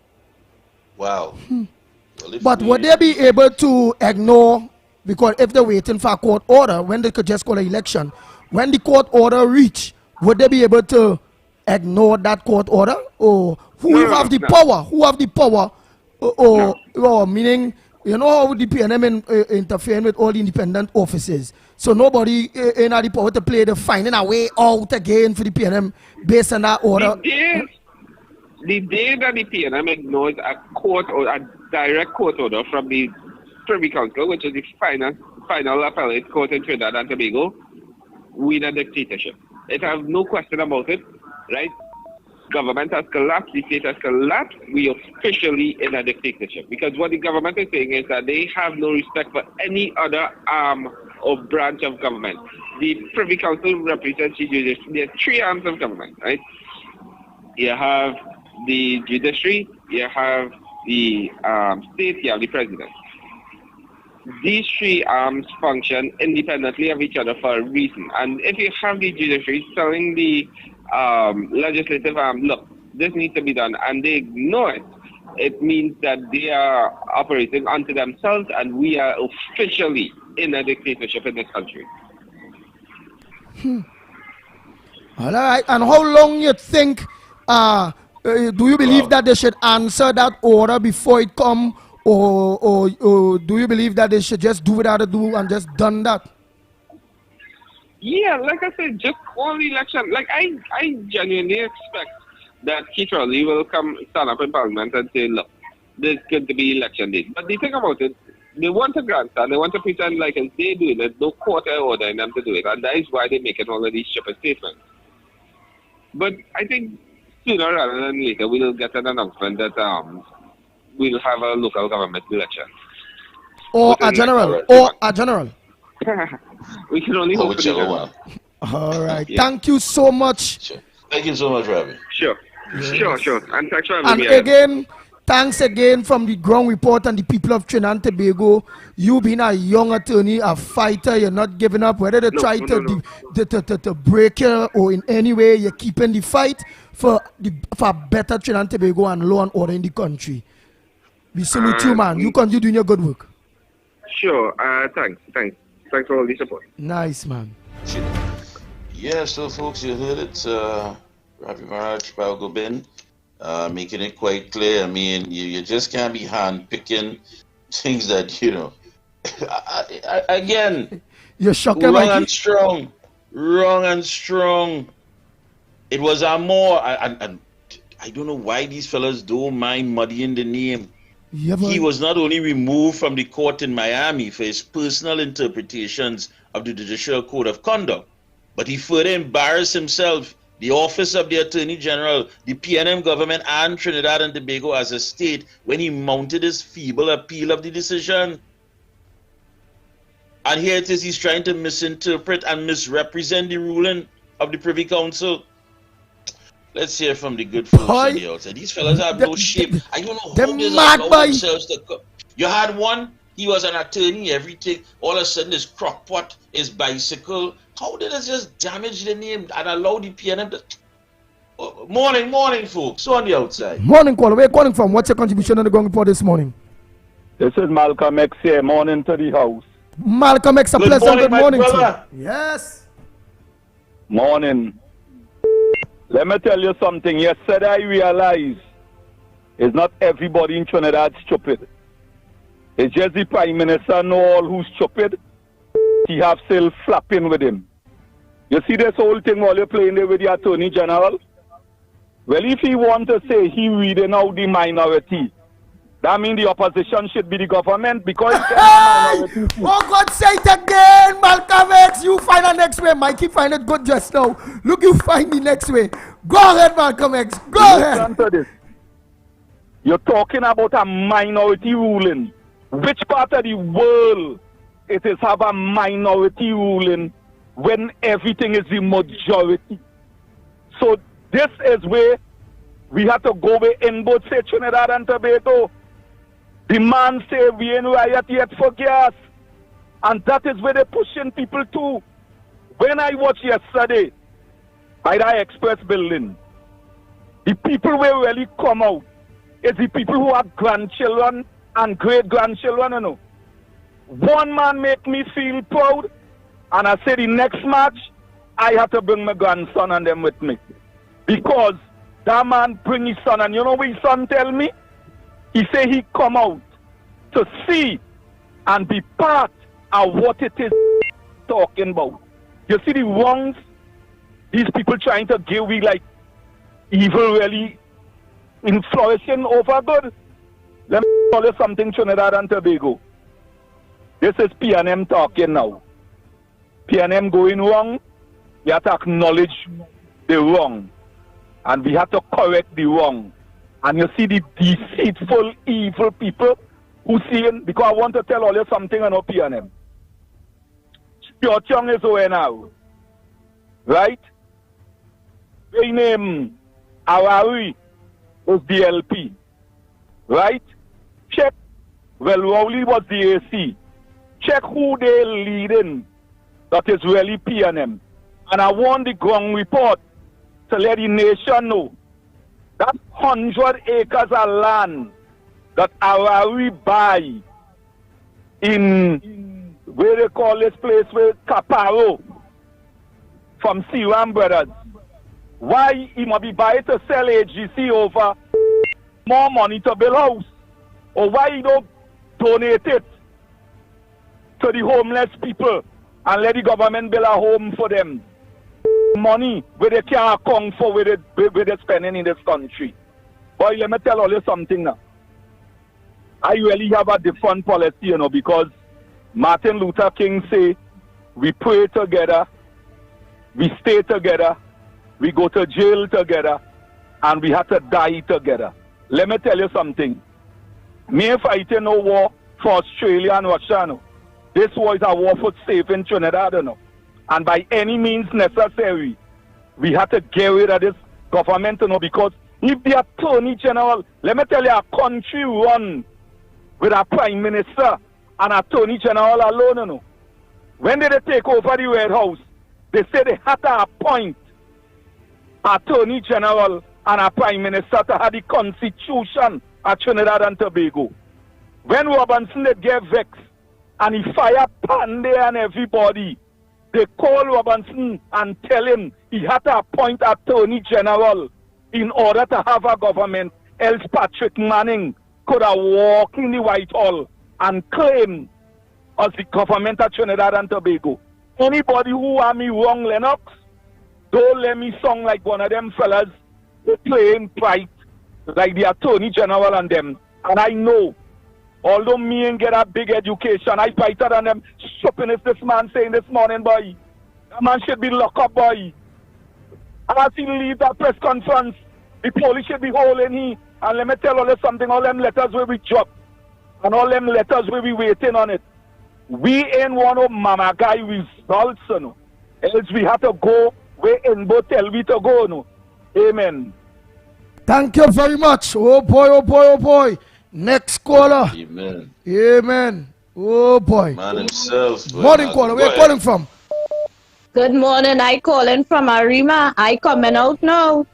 Wow. Well, But would they be able to ignore, because if they're waiting for a court order, when they could just call an election, when the court order reach, would they be able to ignore that court order? Or who have the power? Who have the power? Or meaning, you know how the PNM interfering with all the independent offices. So nobody in the power to play the finding a way out again for the PNM based on that order. The day that the PNM ignores a court or a direct court order from the Privy Council, which is the final appellate court in Trinidad and Tobago, we're in a dictatorship. It has no question about it, right? Government has collapsed, the state has collapsed, we are officially in a dictatorship. Because what the government is saying is that they have no respect for any other arm or branch of government. The Privy Council represents the judiciary. There are three arms of government, right? You have the judiciary, you have the state, you have the president. These three arms function independently of each other for a reason. And if you have the judiciary telling the legislative arm, look, this needs to be done, and they ignore it, it means that they are operating unto themselves, and we are officially in a dictatorship in this country. All right. And how long you think, do you believe that they should answer that order before it come? Or do you believe that they should just do without a do and just done that? Yeah, like I said, just call the election. Like I genuinely expect that Keith Rowley will stand up in Parliament and say, look, there's going to be election day. But the thing about it, they want to grandstand, they want to pretend like as they doing it, no court are ordering them to do it. And that is why they're making all of these stupid statements. But I think sooner rather than later, we'll get an announcement that we'll have a local government election. Or a general. Or a general. We can only hope for the general. All right. Yeah. Thank you so much. Sure. Thank you so much, Ravi. Sure. Yes. Sure. And thanks for having me. And again, thanks again from the ground report and the people of Trinidad and Tobago. You being a young attorney, a fighter, you're not giving up. Whether they try to break you or in any way, you're keeping the fight for better Trinidad and Tobago and law and order in the country. We salute you, man. You continue doing your good work. Sure. Thanks for all the support. Nice, man. Yeah, so folks, you heard it. Ravi Maharaj Balgobin making it quite clear. I mean, you just can't be hand-picking things that, you know. Again, you're shocking, wrong and strong. Wrong and strong. It was more. I don't know why these fellas don't mind muddying the name. He was not only removed from the court in Miami for his personal interpretations of the Judicial Code of Conduct, but he further embarrassed himself, the Office of the Attorney General, the PNM government, and Trinidad and Tobago as a state when he mounted his feeble appeal of the decision. And here it is, he's trying to misinterpret and misrepresent the ruling of the Privy Council. Let's hear from the good folks on the outside. These fellas have no shape. I don't know how they allow themselves to come. You had one, he was an attorney, everything. All of a sudden, his crockpot, his bicycle. How did it just damage the name and allow the PNM to... Morning, folks. On the outside. Morning, caller. Where are you calling from? What's your contribution on the ground report this morning? This is Malcolm X here. Morning to the house. Malcolm X, a pleasant good morning to you. Yes. Morning. Let me tell you something. Yesterday I realized it's not everybody in Trinidad stupid. It's just the Prime Minister know all who's stupid. He have still flapping with him. You see this whole thing while you're playing there with the Attorney General? Well, if he want to say he reading out the minority, That means the opposition should be the government because oh God, say it again, Malcolm X. You find the next way. Mikey find it good just now. Look, you find the next way. Go ahead, Malcolm X. Go ahead. This. You're talking about a minority ruling. Which part of the world it is have a minority ruling when everything is the majority? So this is where we have to go with in both say Trinidad and Tobago. The man say we ain't riot yet for gas. And that is where they're pushing people to. When I watched yesterday by that Express building, the people will really come out is the people who have grandchildren and great-grandchildren, you know. One man make me feel proud, and I say the next match, I have to bring my grandson and them with me. Because that man bring his son, and you know what his son tell me? He say he come out to see and be part of what it is talking about. You see the wrongs these people trying to give we like evil really in flourishing over good. Let me tell you something, Trinidad and Tobago. This is PNM talking now. PNM going wrong, we have to acknowledge the wrong. And we have to correct the wrong. And you see the deceitful, evil people who saying, because I want to tell all you something on PNM. Your tongue is over now. Right? They name Awari is the LP. Right? Check. Well, Rowley was the AC. Check who they leading. That is really PNM. And I want the ground report to let the nation know that 100 acres of land that Awari buy in, where they call this place, where Caparo, from Siram Brothers. Why he must be buy to sell AGC over more money to build house? Or why he don't donate it to the homeless people and let the government build a home for them? Money where they can't account for where they're spending in this country. Boy, let me tell you something now. I really have a different policy, you know, because Martin Luther King say, we pray together, we stay together, we go to jail together, and we have to die together. Let me tell you something. Me fighting no war for Australia and Russia, no. This war is a war for saving Trinidad, you know. And by any means necessary, we have to get rid of this government, you know, because if the Attorney General, let me tell you, a country run with a Prime Minister and Attorney General alone, you know. When did they take over the Red House? They said they had to appoint Attorney General and a Prime Minister to have the Constitution of Trinidad and Tobago. When Robinson they get vexed and he fired Pandey and everybody, they call Robinson and tell him he had to appoint Attorney General in order to have a government. Else Patrick Manning could have walked in the Whitehall and claim as the government of Trinidad and Tobago. Anybody who want me wrong, Lennox, don't let me song like one of them fellas playing pride like the Attorney General and them. And I know, although me ain't get a big education, I fighter than them. Shopping is this man saying this morning, boy. That man should be locked up, boy. And as he leave that press conference, the police should be holding him. And let me tell you something, all them letters where we drop, and all them letters where we waiting on it. We ain't want no mama guy results, you know. Else we have to go where Enbo tell we to go, no. Amen. Thank you very much. Oh boy, oh boy, oh boy. Next caller. Amen. Amen. Oh boy. Man himself. Morning caller. Where you calling from? Good morning. I calling from Arima. I coming out now.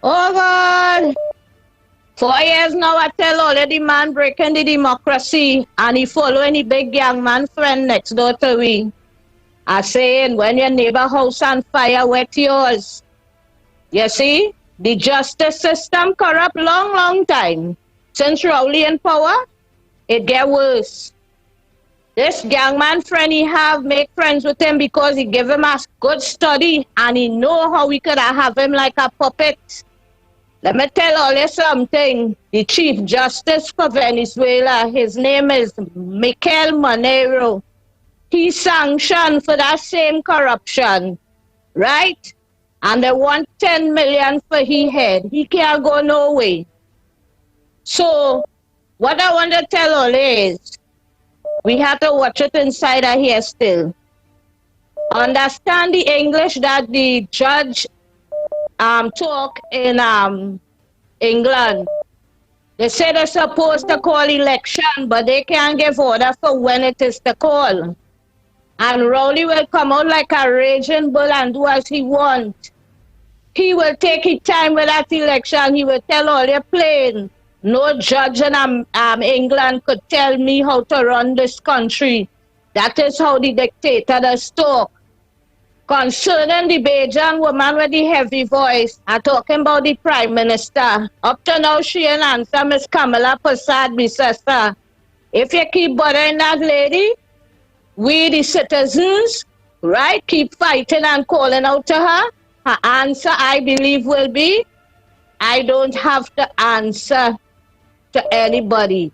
Oh God. 4 years now I tell all the man breaking the democracy and he following the big young man friend next door to me. I saying when your neighbor house on fire, wet yours. You see? The justice system corrupt long time. Since Rowley in power, it get worse. This young man friend he have make friends with him because he give him a good study and he know how we could have him like a puppet. Let me tell all you something. The Chief Justice for Venezuela, his name is Mikel Monero. He sanctioned for that same corruption, right? And they want 10 million for his head. He can't go no way. So, what I want to tell all is, we have to watch it inside of here still. Understand the English that the judge talk in England. They say they're supposed to call election, but they can't give order for when it is to call. And Rowley will come out like a raging bull and do as he wants. He will take his time with that election. He will tell all you plain. No judge in England could tell me how to run this country. That is how the dictator does talk. Concerning the Bajan woman with the heavy voice, I'm talking about the Prime Minister. Up to now, she ain't answer Miss Kamala Persad Bissessa. If you keep bothering that lady, we the citizens, right, keep fighting and calling out to her. Her answer, I believe, will be, I don't have to answer to anybody.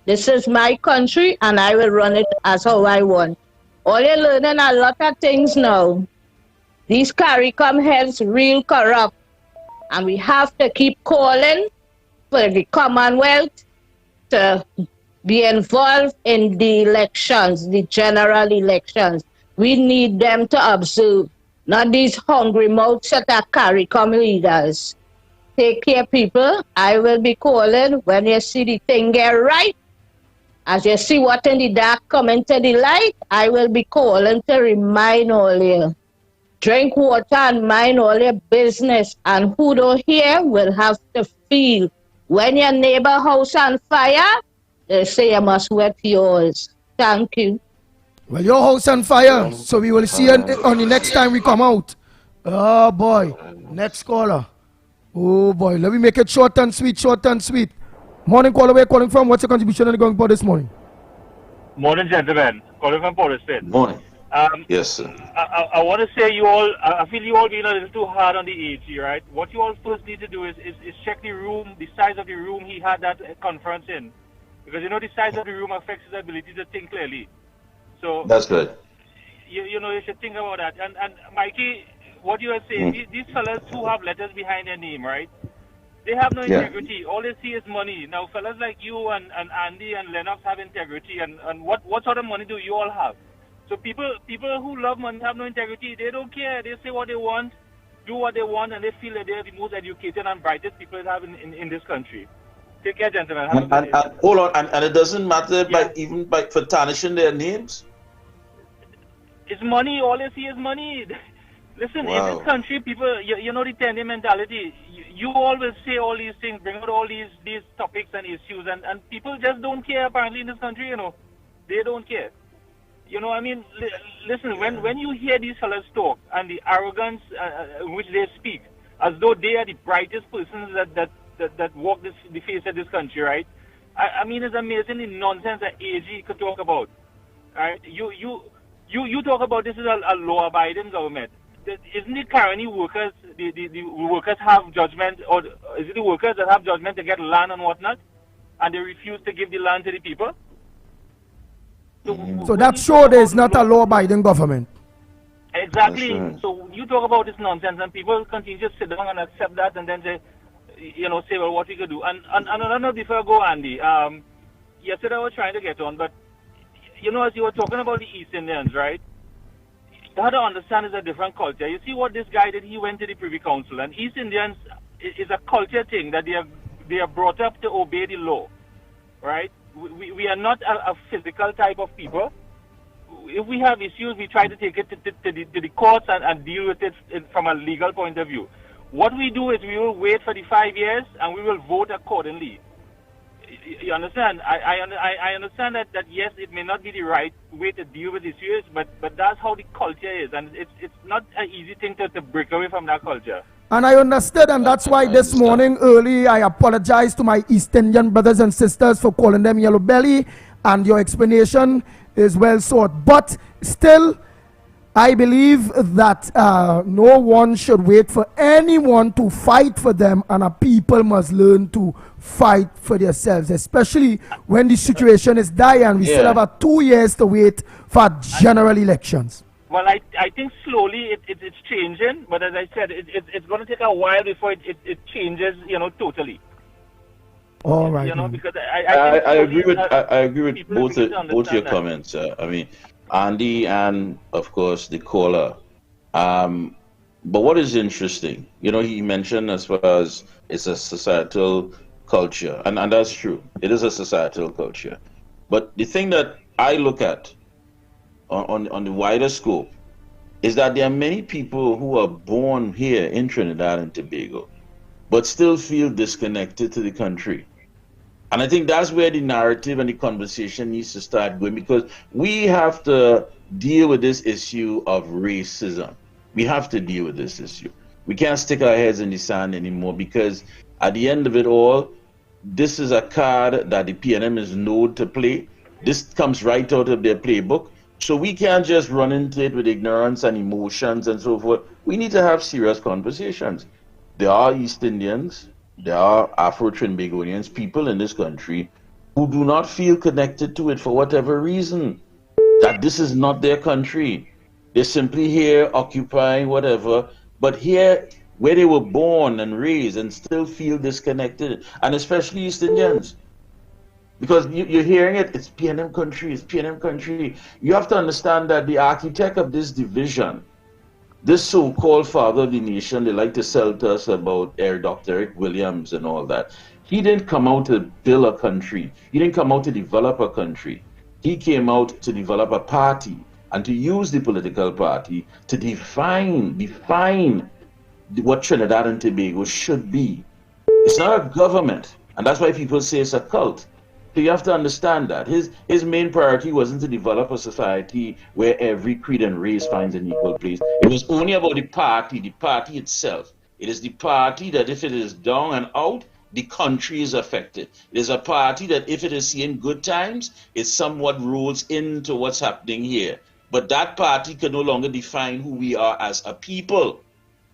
This is my country, and I will run it as how I want. All you're learning a lot of things now. These CARICOM heads real corrupt, and we have to keep calling for the Commonwealth to be involved in the elections, the general elections. We need them to observe, not these hungry mouths that are CARICOM leaders. Take care, people. I will be calling when you see the thing get right. As you see what in the dark coming to the light, I will be calling to remind all you. Drink water and mind all your business, and who don't hear will have to feel. When your neighbor house on fire, they say you must wet yours. Thank you. Well, your house on fire, so we will see on the next time we come out. Oh boy, next caller. Oh boy, let me make it short and sweet, short and sweet. Morning caller, where calling from? What's your contribution on the going for this morning? Morning, gentlemen. Calling from Port of Spain. Morning. Yes, sir. I want to say you all, I feel you all being a little too hard on the AG, right? What you all first need to do is check the room, the size of the room he had that conference in. Because you know the size of the room affects his ability to think clearly. So that's good. You know, you should think about that. And Mikey, what you are saying, these fellas who have letters behind their name, right? They have no integrity. All they see is money. Now, fellas like you and Andy and Lennox have integrity. And what sort of money do you all have? So people who love money have no integrity. They don't care. They say what they want, do what they want, and they feel that they're the most educated and brightest people they have in this country. Take care, gentlemen. And hold on, and it doesn't matter even for tarnishing their names? It's money. All they see is money. Listen, in this country, people, you know the Tendi mentality. You always say all these things, bring out all these topics and issues, and people just don't care apparently in this country, you know. They don't care. You know, I mean, listen, when you hear these fellas talk and the arrogance which they speak, as though they are the brightest persons that walk the face of this country, right? I mean, it's amazing the nonsense that AG could talk about, right? You talk about this is a law-abiding government. Isn't it currently workers, the workers have judgment, or is it the workers that have judgment to get land and whatnot, and they refuse to give the land to the people? So that sure there is not a law-abiding government. Exactly. So you talk about this nonsense, and people continue to sit down and accept that, and then say, say, well, what we could do. And another note before I go, Andy. Yesterday I was trying to get on, but as you were talking about the East Indians, right? You have to understand it's a different culture. You see what this guy did? He went to the Privy Council, and East Indians is a culture thing that they are brought up to obey the law, right? We are not a physical type of people. If we have issues, we try to take it to the courts and deal with it from a legal point of view. What we do is we will wait for the 5 years and we will vote accordingly. You understand? I understand that yes, it may not be the right way to deal with issues, but that's how the culture is, and it's not an easy thing to break away from that culture. And I understood, and that's why this morning early I apologize to my East Indian brothers and sisters for calling them yellow belly, and your explanation is well sought. But still, I believe that no one should wait for anyone to fight for them, and our people must learn to fight for themselves, especially when the situation is dire and we still have 2 years to wait for general elections. Well, I think slowly it's changing, but as I said, it's going to take a while before it changes, totally. All right. Because I agree with both your comments. I mean, Andy and of course the caller. But what is interesting, he mentioned as far as it's a societal culture, and that's true. It is a societal culture. But the thing that I look at on the wider scope is that there are many people who are born here in Trinidad and Tobago, but still feel disconnected to the country. And I think that's where the narrative and the conversation needs to start going, because we have to deal with this issue of racism. We have to deal with this issue. We can't stick our heads in the sand anymore, because at the end of it all, this is a card that the PNM is known to play. This comes right out of their playbook. So we can't just run into it with ignorance and emotions and so forth. We need to have serious conversations. There are East Indians, there are Afro-Trinbagonians, people in this country who do not feel connected to it for whatever reason, that this is not their country. They're simply here occupying whatever, but here where they were born and raised and still feel disconnected, and especially East Indians. Because you're hearing it, it's PNM country, it's PNM country. You have to understand that the architect of this division, this so-called father of the nation, they like to sell to us about Dr. Eric Williams and all that. He didn't come out to build a country. He didn't come out to develop a country. He came out to develop a party and to use the political party to define what Trinidad and Tobago should be. It's not a government, and that's why people say it's a cult. So you have to understand that his main priority wasn't to develop a society where every creed and race finds an equal place. It was only about the party itself. It is the party that if it is down and out, the country is affected. It is a party that if it is seeing good times, it somewhat rolls into what's happening here. But that party can no longer define who we are as a people.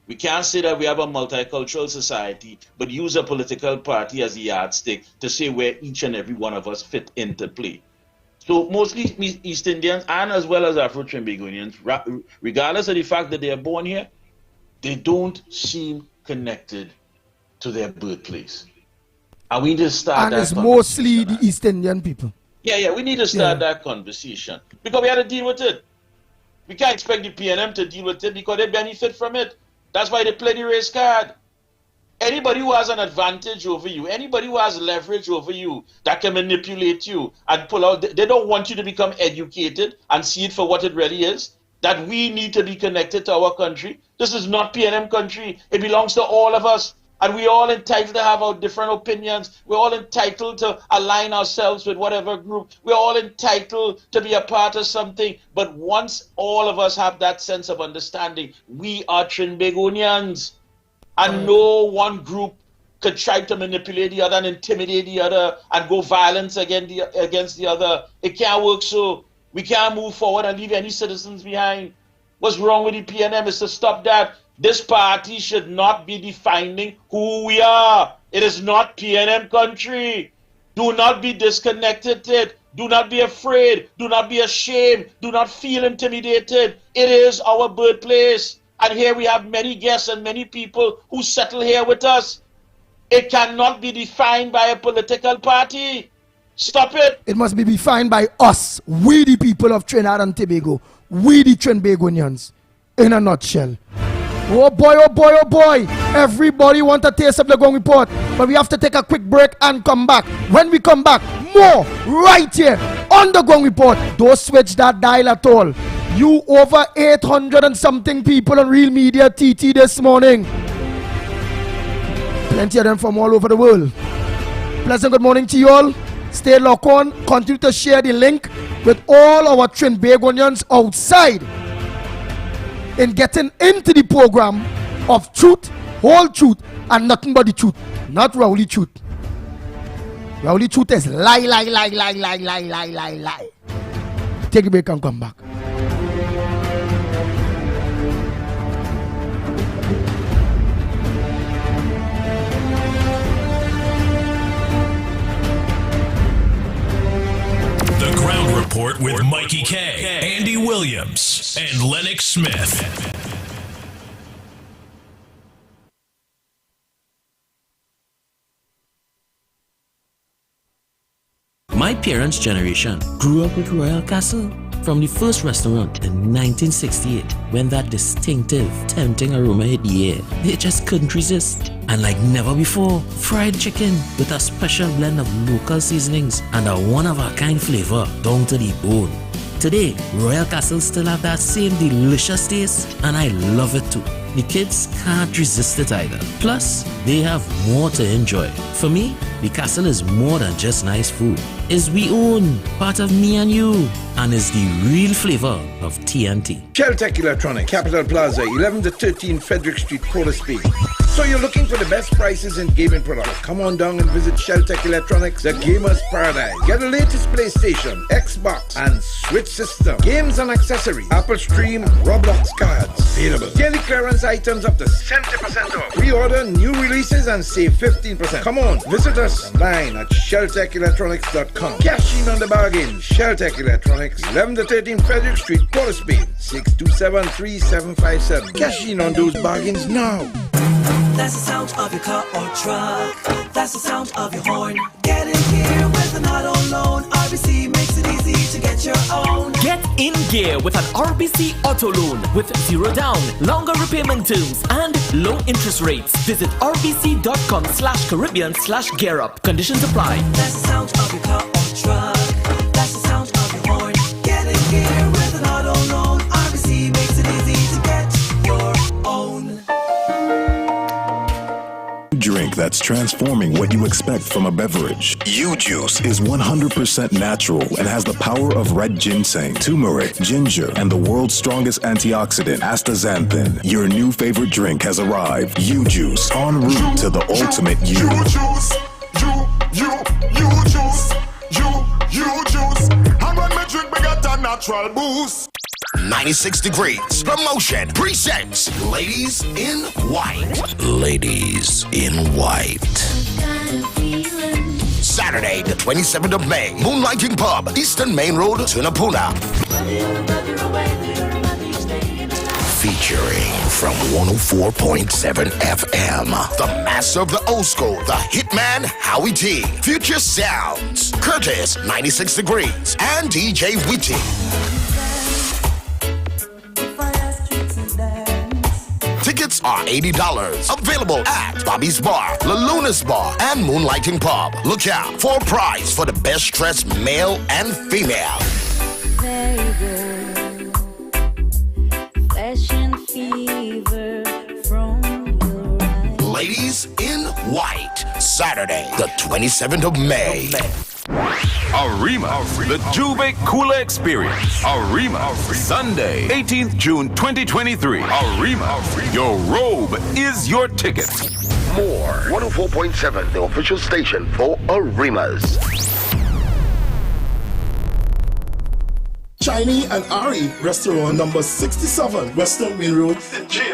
We can't say that we have a multicultural society, but use a political party as a yardstick to say where each and every one of us fit into play. So mostly East Indians and as well as Afro-Trinbagonians, regardless of the fact that they are born here, they don't seem connected to their birthplace. And we need to start and it's mostly the East Indian people. Yeah, we need to start that conversation. Because we have to deal with it. We can't expect the PNM to deal with it because they benefit from it. That's why they play the race card. Anybody who has an advantage over you, anybody who has leverage over you that can manipulate you and pull out, they don't want you to become educated and see it for what it really is, that we need to be connected to our country. This is not PNM country. It belongs to all of us. And we're all entitled to have our different opinions. We're all entitled to align ourselves with whatever group. We're all entitled to be a part of something. But once all of us have that sense of understanding, we are Trinbagonians. And no one group could try to manipulate the other and intimidate the other and go violence against the other. It can't work so. We can't move forward and leave any citizens behind. What's wrong with the PNM is to stop that. This party should not be defining who we are. It is not PNM country. Do not be disconnected. Do not be afraid. Do not be ashamed. Do not feel intimidated. It is our birthplace. And here we have many guests and many people who settle here with us. It cannot be defined by a political party. Stop it. It must be defined by us. We the people of Trinidad and Tobago. We the Trinbagonians. In a nutshell. Oh boy, oh boy, oh boy. Everybody want a taste of the Gong Report. But we have to take a quick break and come back. When we come back, more right here on the Gong Report. Don't switch that dial at all. You over 800 and something people on Real Media TT this morning. Plenty of them from all over the world. Pleasant good morning to you all. Stay locked on. Continue to share the link with all our Trinbagonians outside in getting into the program of truth, whole truth, and nothing but the truth. Not Rowley truth. Rowley truth is lie. Take a break and come back. Williams and Lennox Smith. My parents' generation grew up with Royal Castle. From the first restaurant in 1968, when that distinctive, tempting aroma hit the air, they just couldn't resist. And like never before, fried chicken with a special blend of local seasonings and a one-of-a-kind flavor down to the bone. Today, Royal Castle still have that same delicious taste, and I love it too. The kids can't resist it either. Plus, they have more to enjoy. For me, the Castle is more than just nice food. It's we own, part of me and you, and is the real flavor of TNT. Sheltech Electronics, Capital Plaza, 11 to 13 Frederick Street, Port of Spain. So you're looking for the best prices in gaming products? Come on down and visit Sheltech Electronics, the gamer's paradise. Get the latest PlayStation, Xbox, and Switch system. Games and accessories, Apple Stream, Roblox cards, available. Daily clearance items up to 70% off. Pre-order new releases and save 15%. Come on, visit us online at sheltechelectronics.com. Cash in on the bargain. Sheltech Electronics, 11 to 13 Frederick Street, Port of Spain, 627-3757. Cash in on those bargains now. That's the sound of your car or truck. That's the sound of your horn. Get in here with an auto loan. RBC makes it easy to get your own. Get in gear with an RBC auto loan with zero down, longer repayment terms, and low interest rates. Visit rbc.com/Caribbean/GearUp. Conditions apply. That's the sound of your car or truck. That's the sound of your horn. Get in gear with an auto loan. RBC makes it easy to get your own. Drink that's transforming what you expect from a beverage. U-Juice is 100% natural and has the power of red ginseng, turmeric, ginger, and the world's strongest antioxidant, astaxanthin. Your new favorite drink has arrived. U-Juice, en route to the ultimate you. U-Juice, U-Juice. And when me drink, we got a natural boost. 96 Degrees Promotion presents Ladies in White. Ladies in White. Saturday, the 27th of May, Moonlighting Pub, Eastern Main Road, Tunapuna. Featuring from 104.7 FM, the master of the old school, the hitman Howie T, Future Sounds, Curtis 96 Degrees, and DJ Witty. Tickets are $80. Available at Bobby's Bar, La Luna's Bar, and Moonlighting Pub. Look out for a prize for the best dressed male and female. Fashion fever from your eyes. Ladies in White, Saturday, the 27th of May. Arima, the Jubei Cooler Experience. Arima, Sunday, 18th June 2023. Arima, your robe is your ticket. More 104.7, the official station for Arimas. Chinese and Ari Restaurant, number 67, Western Main Road,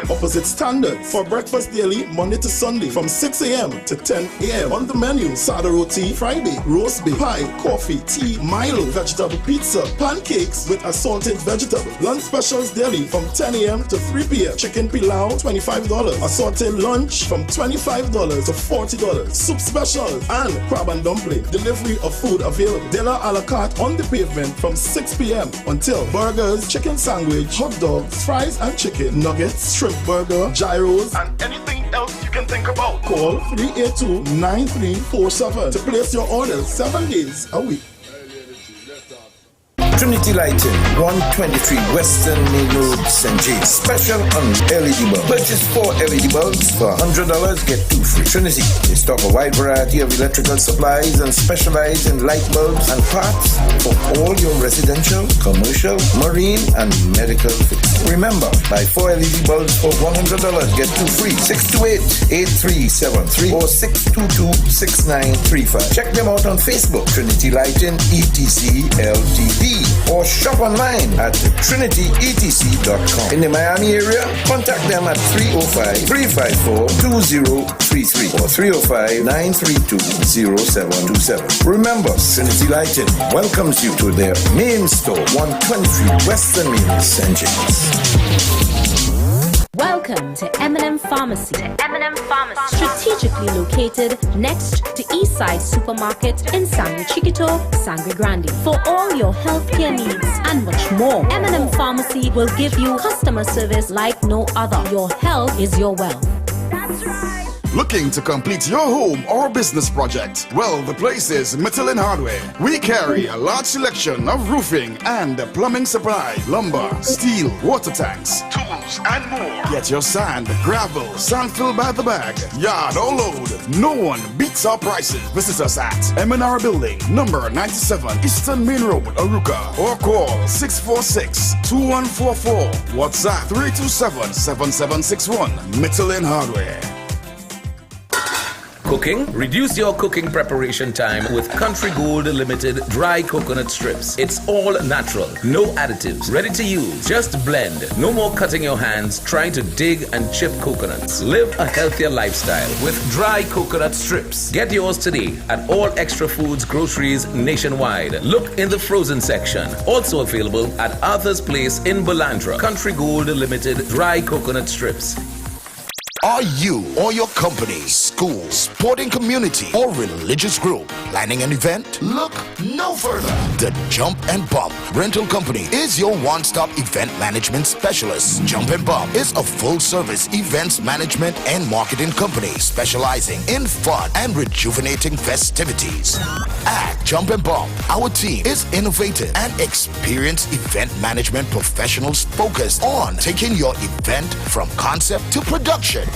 opposite Standard. For breakfast daily, Monday to Sunday, from 6 a.m. to 10 a.m. On the menu, sada roti, Friday, roast beef, pie, coffee, tea, Milo, vegetable pizza, pancakes with assorted vegetable. Lunch specials daily from 10 a.m. to 3 p.m. Chicken pilau, $25. Assorted lunch from $25 to $40. Soup specials and crab and dumpling. Delivery of food available. Dinner a la carte on the pavement from 6 p.m. until burgers, chicken sandwich, hot dogs, fries and chicken, nuggets, shrimp burger, gyros, and anything else you can think about. Call 382-9347 to place your orders 7 days a week. Trinity Lighting, 123 Western Main Road, St. James. Special on LED bulbs. Purchase 4 LED bulbs for $100, get 2 free. Trinity, they stock a wide variety of electrical supplies and specialize in light bulbs and parts for all your residential, commercial, marine, and medical fixtures. Remember, buy 4 LED bulbs for $100, get 2 free. 628-8373 or 622-6935. Check them out on Facebook, Trinity Lighting, ETC Ltd. or shop online at trinityetc.com. In the Miami area, contact them at 305-354-2033 or 305-932-0727. Remember, Trinity Lighting welcomes you to their main store, 123 Western Main, St. James. Welcome to M&M Pharmacy. Strategically located next to Eastside Supermarket in Sangre Chiquito, Sangre Grande. For all your healthcare needs and much more, M&M Pharmacy will give you customer service like no other. Your health is your wealth. That's right. Looking to complete your home or business project? Well, the place is Michelin Hardware. We carry a large selection of roofing and plumbing supply, lumber, steel, water tanks, tools, and more. Get your sand, gravel, sand filled by the bag, yard or load. No one beats our prices. Visit us at M&R Building, number 97, Eastern Main Road, Aruka, or call 646-2144. WhatsApp 327-7761. Michelin Hardware. Cooking? Reduce your cooking preparation time with Country Gold Limited dry coconut strips. It's all natural, no additives, ready to use. Just blend. No more cutting your hands trying to dig and chip coconuts. Live a healthier lifestyle with dry coconut strips. Get yours today at all Extra Foods groceries nationwide. Look in the frozen section. Also available at Arthur's Place in Balandra. Country Gold Limited dry coconut strips. Are you or your company, school, sporting community, or religious group planning an event? Look no further. The Jump and Bump Rental Company is your one-stop event management specialist. Jump and Bump is a full-service events management and marketing company specializing in fun and rejuvenating festivities. At Jump and Bump, our team is innovative and experienced event management professionals focused on taking your event from concept to production.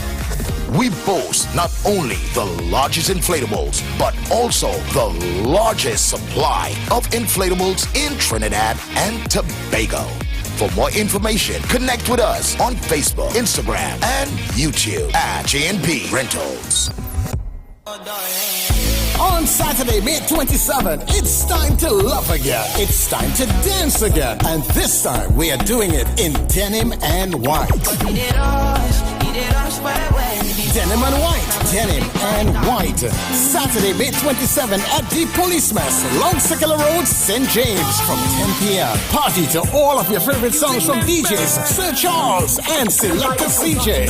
We boast not only the largest inflatables, but also the largest supply of inflatables in Trinidad and Tobago. For more information, connect with us on Facebook, Instagram, and YouTube at J&B Rentals. On Saturday, May 27, it's time to love again. It's time to dance again. And this time, we are doing it in denim and white. Denim and white. Denim and white. Saturday, May 27 at the Police Mess, Long Circular Road, St. James from 10 p.m. Party to all of your favorite songs from DJs Sir Charles and Selector CJ.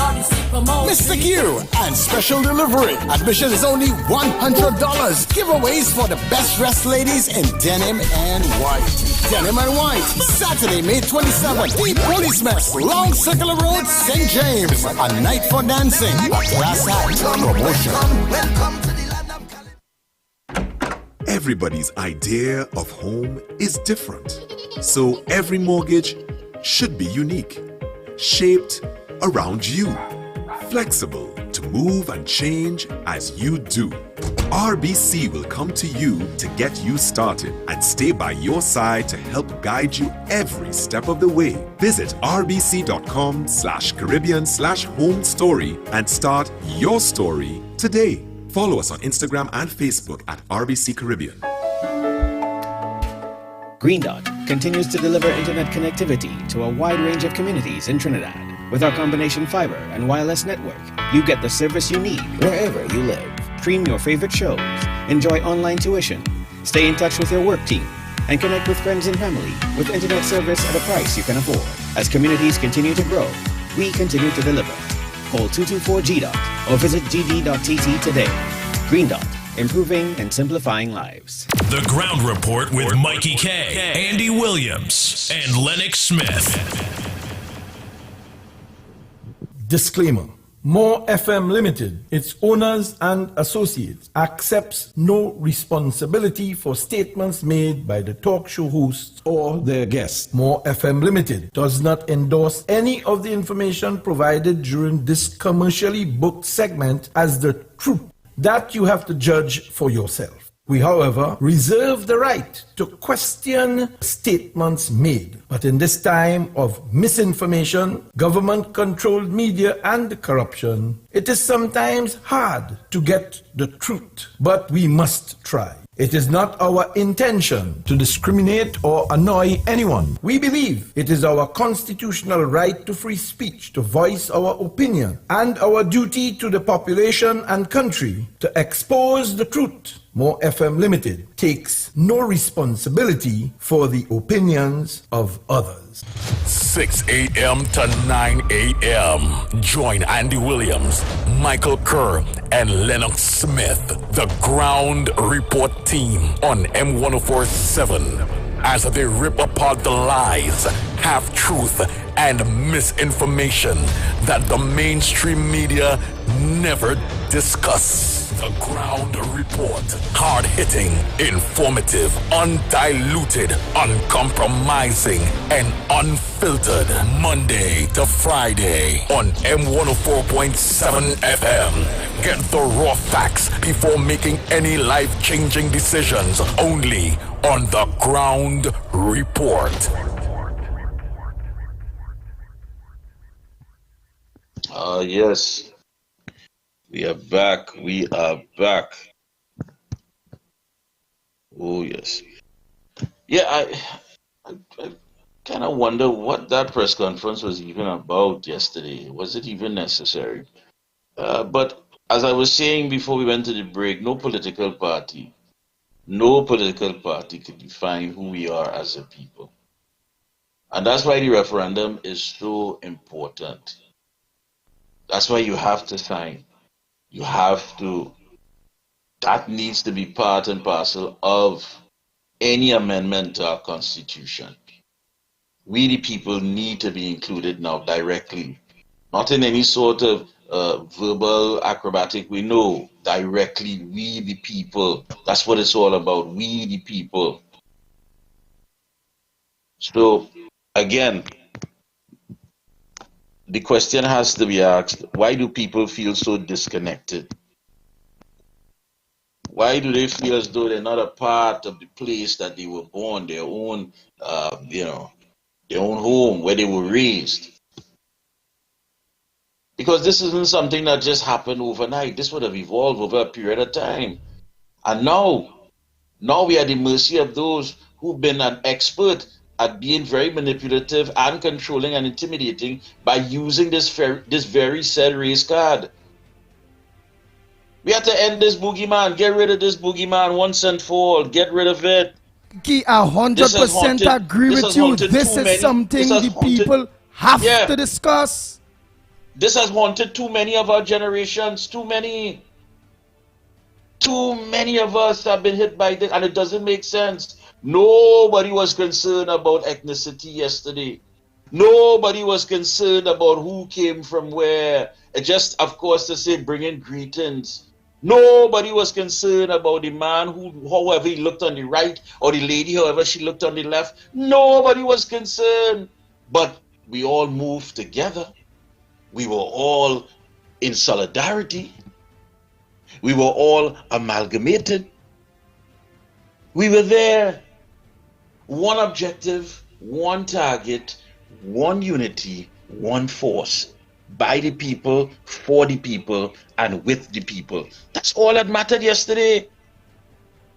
Mr. Q and special delivery. Admission is only $100. Giveaways for the best dressed ladies in denim and white. Denim and white. Saturday, May 27th. The Police Mess, Long Circular Road, St. James. A night for dancing. A class act promotion. Everybody's idea of home is different. So every mortgage should be unique. Shaped around you. Flexible to move and change as you do. RBC will come to you to get you started and stay by your side to help guide you every step of the way. Visit rbc.com/Caribbean/home story and start your story today. Follow us on Instagram and Facebook at RBC Caribbean. Green Dot continues to deliver internet connectivity to a wide range of communities in Trinidad. With our combination fiber and wireless network, you get the service you need wherever you live. Stream your favorite shows, enjoy online tuition, stay in touch with your work team, and connect with friends and family with internet service at a price you can afford. As communities continue to grow, we continue to deliver. Call 224-GDOT or visit gd.tt today. Green Dot, improving and simplifying lives. The Ground Report with Mikey K, Andy Williams, and Lennox Smith. Disclaimer. More FM Limited, its owners and associates, accepts no responsibility for statements made by the talk show hosts or their guests. More FM Limited does not endorse any of the information provided during this commercially booked segment as the truth. That you have to judge for yourself. We, however, reserve the right to question statements made. But in this time of misinformation, government-controlled media, and corruption, It is sometimes hard to get the truth, but we must try. It is not our intention to discriminate or annoy anyone. We believe it is our constitutional right to free speech, to voice our opinion, and our duty to the population and country to expose the truth. More FM Limited takes no responsibility for the opinions of others. 6 a.m. to 9 a.m. Join Andy Williams, Michael Kerr, and Lennox Smith, the Ground Report team on M1047, as they rip apart the lies, half-truth, and misinformation that the mainstream media never discuss. The Ground Report. Hard-hitting, informative, undiluted, uncompromising, and unfiltered. Monday to Friday on M104.7 FM. Get the raw facts before making any life-changing decisions. Only on The Ground Report. Yes. We are back. We are back. Oh, yes. Yeah, I kind of wonder what that press conference was even about yesterday. Was it even necessary? But as I was saying before we went to the break, no political party could define who we are as a people. And that's why the referendum is so important. That's why you have to sign. You have to. That needs to be part and parcel of any amendment to our Constitution. We, the people, need to be included now directly. Not in any sort of verbal acrobatic way. No, directly, we, the people. That's what it's all about. We, the people. So, again, the question has to be asked, why do people feel so disconnected? Why do they feel as though they're not a part of the place that they were born, their own, their own home, where they were raised? Because this isn't something that just happened overnight. This would have evolved over a period of time. And now we are at the mercy of those who've been an expert at being very manipulative and controlling and intimidating by using this very said race card. We have to end this boogeyman. Get rid of this boogeyman once and for all. Get rid of it. I 100% agree with you. This is something the people have to discuss. This has haunted too many of our generations. Too many. Too many of us have been hit by this, and it doesn't make sense. Nobody was concerned about ethnicity yesterday. Nobody was concerned about who came from where. Just, of course, to say bringing greetings. Nobody was concerned about the man who, however he looked on the right, or the lady, however she looked on the left. Nobody was concerned. But we all moved together. We were all in solidarity. We were all amalgamated. We were there. One objective, one target, one unity, one force. By the people, for the people, and with the people. That's all that mattered yesterday.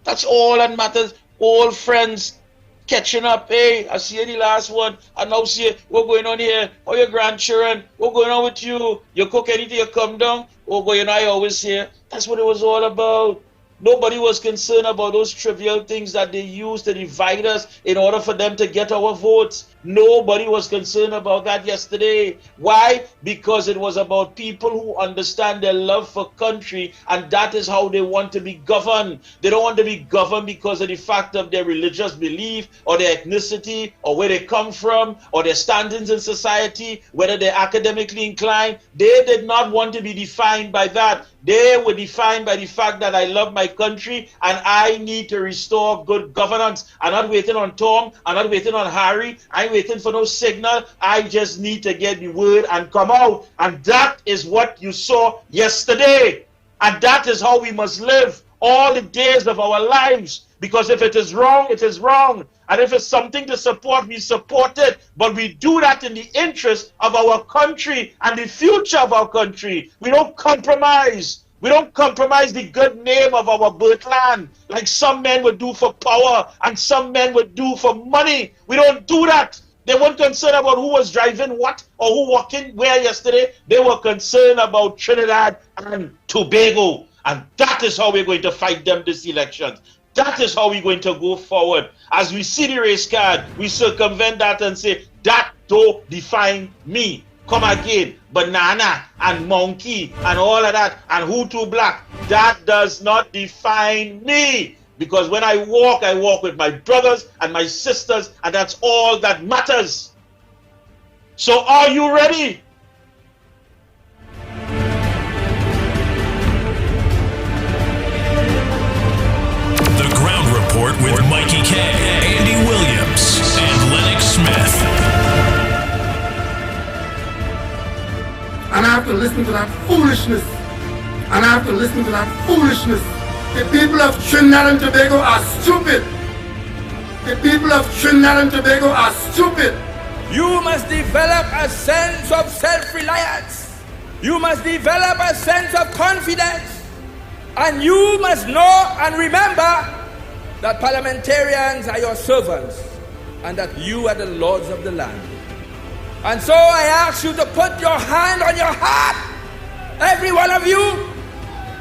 That's all that matters. All friends catching up. Hey, I see you the last one. I now see you. What's going on here? How your grandchildren? What's going on with you? You cook anything, you come down? Oh, boy, you know I always here. That's what it was all about. Nobody was concerned about those trivial things that they used to divide us in order for them to get our votes. Nobody was concerned about that yesterday. Why? Because it was about people who understand their love for country, and that is how they want to be governed. They don't want to be governed because of the fact of their religious belief or their ethnicity or where they come from or their standings in society, whether they're academically inclined. They did not want to be defined by that. They were defined by the fact that I love my country and I need to restore good governance. I'm not waiting on Tom. I'm not waiting on Harry. I'm waiting for no signal. I just need to get the word and come out. And that is what you saw yesterday. And that is how we must live all the days of our lives. Because if it is wrong, it is wrong. And if it's something to support, we support it. But we do that in the interest of our country and the future of our country. We don't compromise. We don't compromise the good name of our birthland like some men would do for power and some men would do for money. We don't do that. They weren't concerned about who was driving what or who walking where yesterday. They were concerned about Trinidad and Tobago. And that is how we're going to fight them this election. That is how we're going to go forward. As we see the race card, we circumvent that and say, that don't define me. Come again, banana and monkey and all of that and Hutu black. That does not define me. Because when I walk with my brothers and my sisters, and that's all that matters. So are you ready? The Ground Report with Mikey K, Andy Williams, and Lennox Smith. And I have to listen to that foolishness. And I have to listen to that foolishness. The people of Trinidad and Tobago are stupid. The people of Trinidad and Tobago are stupid. You must develop a sense of self-reliance. You must develop a sense of confidence. And you must know and remember that parliamentarians are your servants and that you are the lords of the land. And so I ask you to put your hand on your heart, every one of you,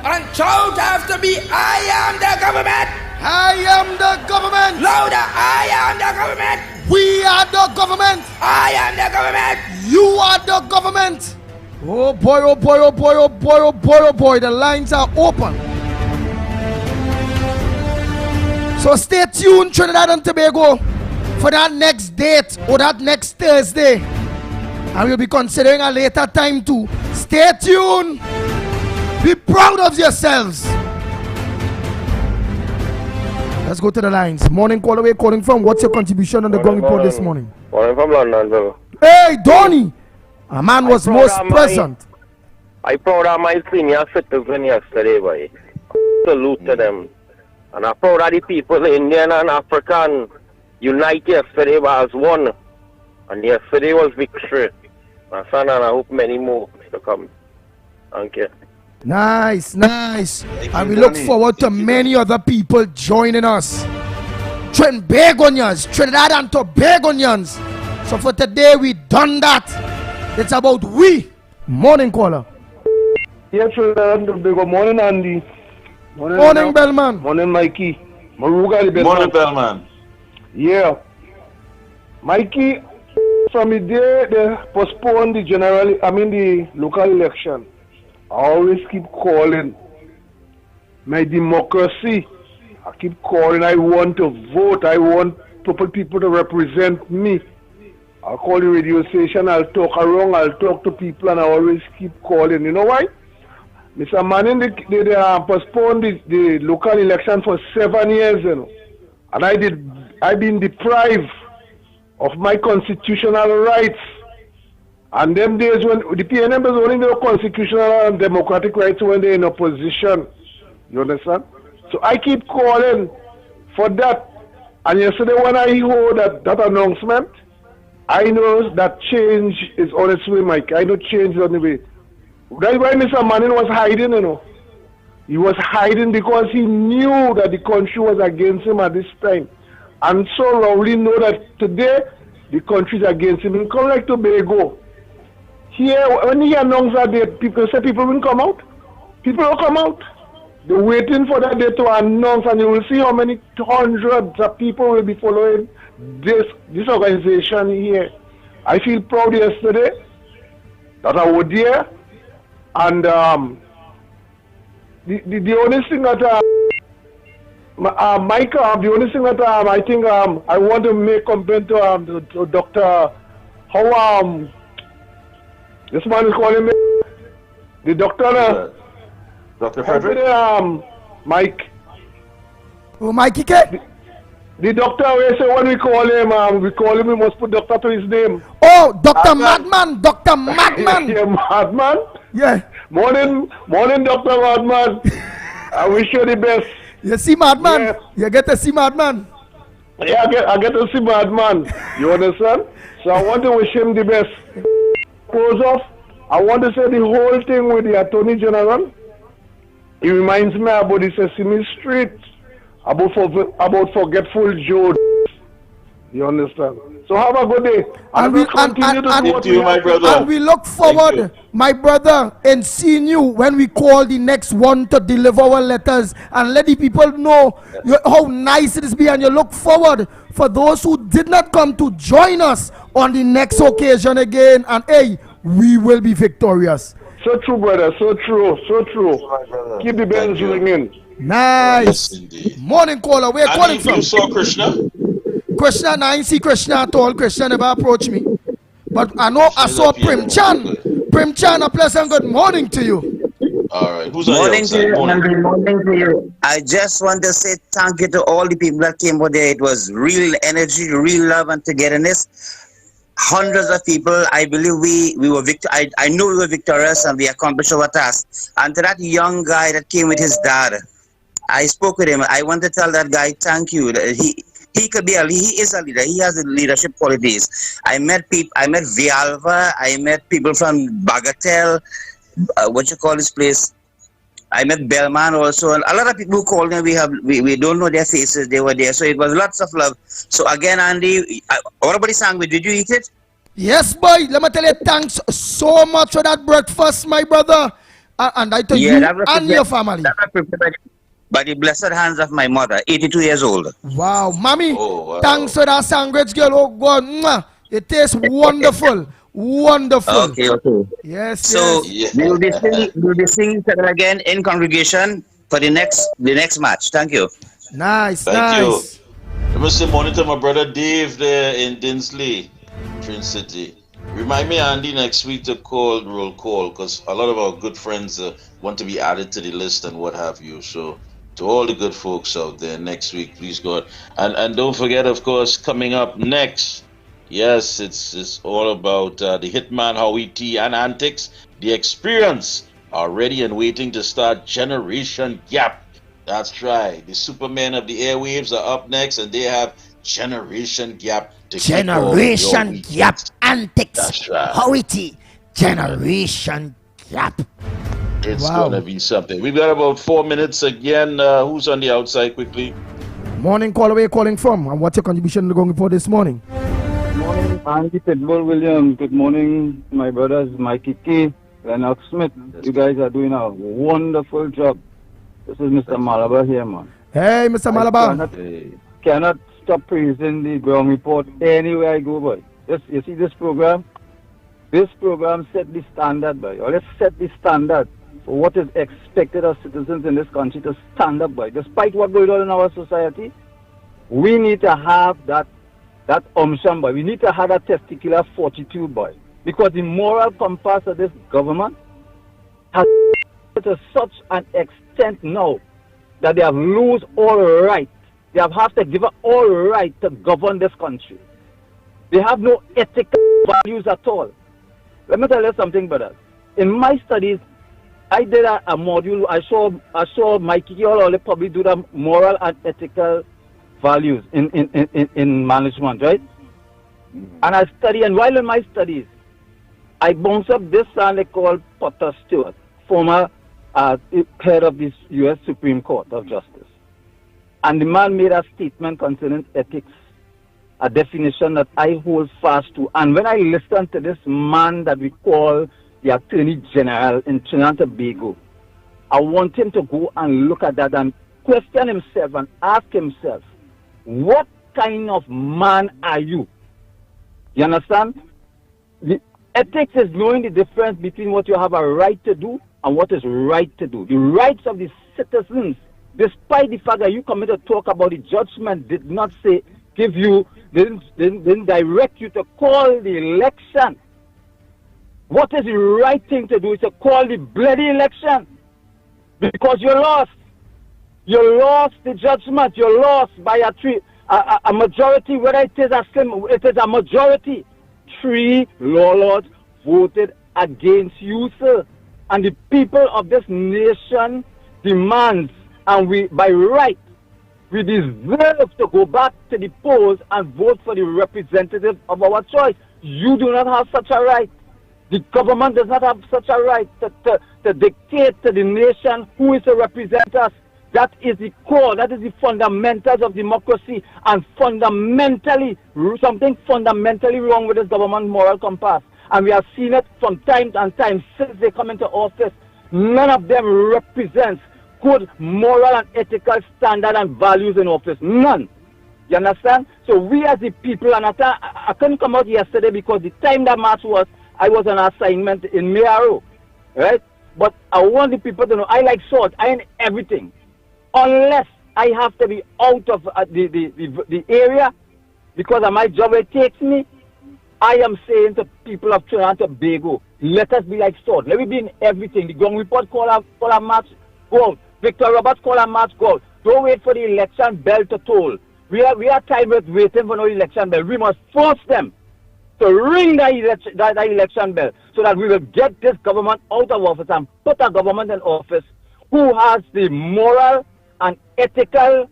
and shout after me, I am the government. I am the government. Louder, I am the government. We are the government. I am the government. You are the government. Oh boy, oh boy, oh boy, oh boy, oh boy, oh boy. The lines are open. So stay tuned, Trinidad and Tobago, for that next date or that next Thursday. And we'll be considering a later time too. Stay tuned. Be proud of yourselves. Let's go to the lines. Morning caller, where calling from? What's your contribution on the Ground Report this morning? Morning from London, brother. Hey, Donny! A man was most present. I proud of my senior citizen yesterday, boy. Salute to them. And I'm proud of the people, Indian and African, unite yesterday as one. And yesterday was victory. My son, and I hope many more to come. Thank you. Nice, nice. And we look forward to many other people joining us. Trinidad and Tobagonians. So for today, we done that. It's about we. Morning caller. Yes, Trinidad and Tobago. Morning, Andy. Morning, Bellman. Morning, Mikey. Maruga, the Bellman. Morning, Bellman. Yeah. Mikey, from the day they postponed the local election, I always keep calling. My democracy. I keep calling. I want to vote. I want people to represent me. I'll call the radio station. I'll talk around. I'll talk to people, and I always keep calling. You know why? Mr. Manning, they postponed the local election for 7 years, you know. And I've been deprived of my constitutional rights. And them days when the PNM is only their constitutional and democratic rights when they're in opposition. You understand? So I keep calling for that. And yesterday when I heard that announcement, I know that change is on its way, Mike. I know change is on the way. That's why Mr. Manning was hiding, you know. He was hiding because he knew that the country was against him at this time. And so Rowley know that today the country is against him. And come like Tobago. Here, when he announced that day, people say people will come out. People will come out. They're waiting for that day to announce, and you will see how many hundreds of people will be following this organization here. I feel proud yesterday that I was there, and the only thing that Micah, the only thing that I think I want to make complaint to Dr. How this man is calling me the doctor. Dr. Frederick? Mike. Oh, Mikey K? The doctor, we say when we call him, we must put doctor to his name. Oh, Dr. Madman, Dr. Madman. Yeah, Madman? Yeah. Morning, Dr. Madman. I wish you the best. You see Madman? You get to see Madman? Yeah, I get to see Madman. You understand? So I want to wish him the best. Close off. I want to say the whole thing with the Attorney General. It reminds me about the Sesame Street, about Forgetful Joe. You understand? So have a good day. And we look forward, my brother, in seeing you when we call the next one to deliver our letters and let the people know how nice it is be, and you look forward for those who did not come to join us on the next occasion again, and hey, we will be victorious. So true, brother. So true. So true. Keep the bells ringing. Nice. Morning caller. Where are you calling from? You saw Krishna? Krishna, I ain't see Krishna at all. Krishna never approached me. But I know I saw Prim Chan. Prim Chan, a pleasant good morning to you. All right. Who's morning to you, and good morning to you. I just want to say thank you to all the people that came over there. It was real energy, real love and togetherness. Hundreds of people. I believe we were I know we were victorious and we accomplished our task. And to that young guy that came with his dad, I spoke with him. I want to tell that guy thank you. He could be he is a leader. He has the leadership qualities. I met Vialva. I met people from Bagatelle. What you call this place? I met Bellman also, and a lot of people who called me. We don't know their faces. They were there, so it was lots of love. So again, Andy, everybody sang with. Did you eat it? Yes, boy. Let me tell you, thanks so much for that breakfast, my brother, and I tell you and your family. That was prepared by the blessed hands of my mother, 82 years old. Wow, mommy, thanks for that sandwich, girl. Oh God, mwah. It tastes wonderful. Wonderful. Okay. Yes. So we'll be singing together again in congregation for the next match. Thank you. Nice. Thank you. Let me say morning to my brother Dave there in Dinsley, Trin City. Remind me, Andy, next week to call roll call, because a lot of our good friends want to be added to the list and what have you. So to all the good folks out there next week, please God, and don't forget, of course, coming up next. Yes, it's all about the Hitman Howie T and Antics. The Experience are ready and waiting to start Generation Gap. That's right. The Supermen of the airwaves are up next, and they have Generation Gap to Generation Gap Antics. That's right. Howie T. Generation Gap. It's gonna be something. We've got about 4 minutes again. Who's on the outside quickly? Morning caller, where you calling from? And what's your contribution to going for this morning? Good morning, Andy Pitbull Williams. Good morning, my brothers Mikey K, Lennox Smith. You guys are doing a wonderful job. This is Mr. Malabar here, man. Hey, Mr. Malabar. Cannot stop praising the ground report anywhere I go, boy. You see this program? This program set the standard, boy. Or let's set the standard for what is expected of citizens in this country to stand up, boy. Despite what's going on in our society, we need to have that umption, boy. We need to have that testicular fortitude, boy. Because the moral compass of this government has to such an extent now that they have lost all right. They have to give up all right to govern this country. They have no ethical values at all. Let me tell you something, brothers. In my studies, I did a module. I saw Mikey all probably do the moral and ethical values in management, right? And I study, and while in my studies, I bounced up this son they call Potter Stewart, former head of the U.S. Supreme Court of Justice. And the man made a statement concerning ethics, a definition that I hold fast to. And when I listen to this man that we call the Attorney General in Trinidad and Tobago, I want him to go and look at that and question himself and ask himself, what kind of man are you? You understand? The ethics is knowing the difference between what you have a right to do and what is right to do. The rights of the citizens, despite the fact that you come in to talk about the judgment, did not say, didn't direct you to call the election. What is the right thing to do is to call the bloody election. Because you lost. You lost the judgment. You lost by a majority, whether it is a majority. 3 law lords voted against you, sir. And the people of this nation demands And we, by right, we deserve to go back to the polls and vote for the representative of our choice. You do not have such a right. The government does not have such a right to dictate to the nation who is to represent us. That is the core, that is the fundamentals of democracy, and fundamentally, something fundamentally wrong with this government moral compass. And we have seen it from time and time since they come into office. None of them represents good moral and ethical standard and values in office. None. You understand? So we as the people, and I couldn't come out yesterday because the time that march was, I was on assignment in Mayaro, right? But I want the people to know, I like salt, I ain't everything. Unless I have to be out of the area because of my job where it takes me, I am saying to people of Trinidad and Tobago, let us be like salt. Let me be in everything. The Gong Report call a march, go out. Victor Roberts call a march, go out. Don't wait for the election bell to toll. We are tired waiting for no election bell. We must force them to ring that election bell so that we will get this government out of office and put a government in office who has the moral and ethical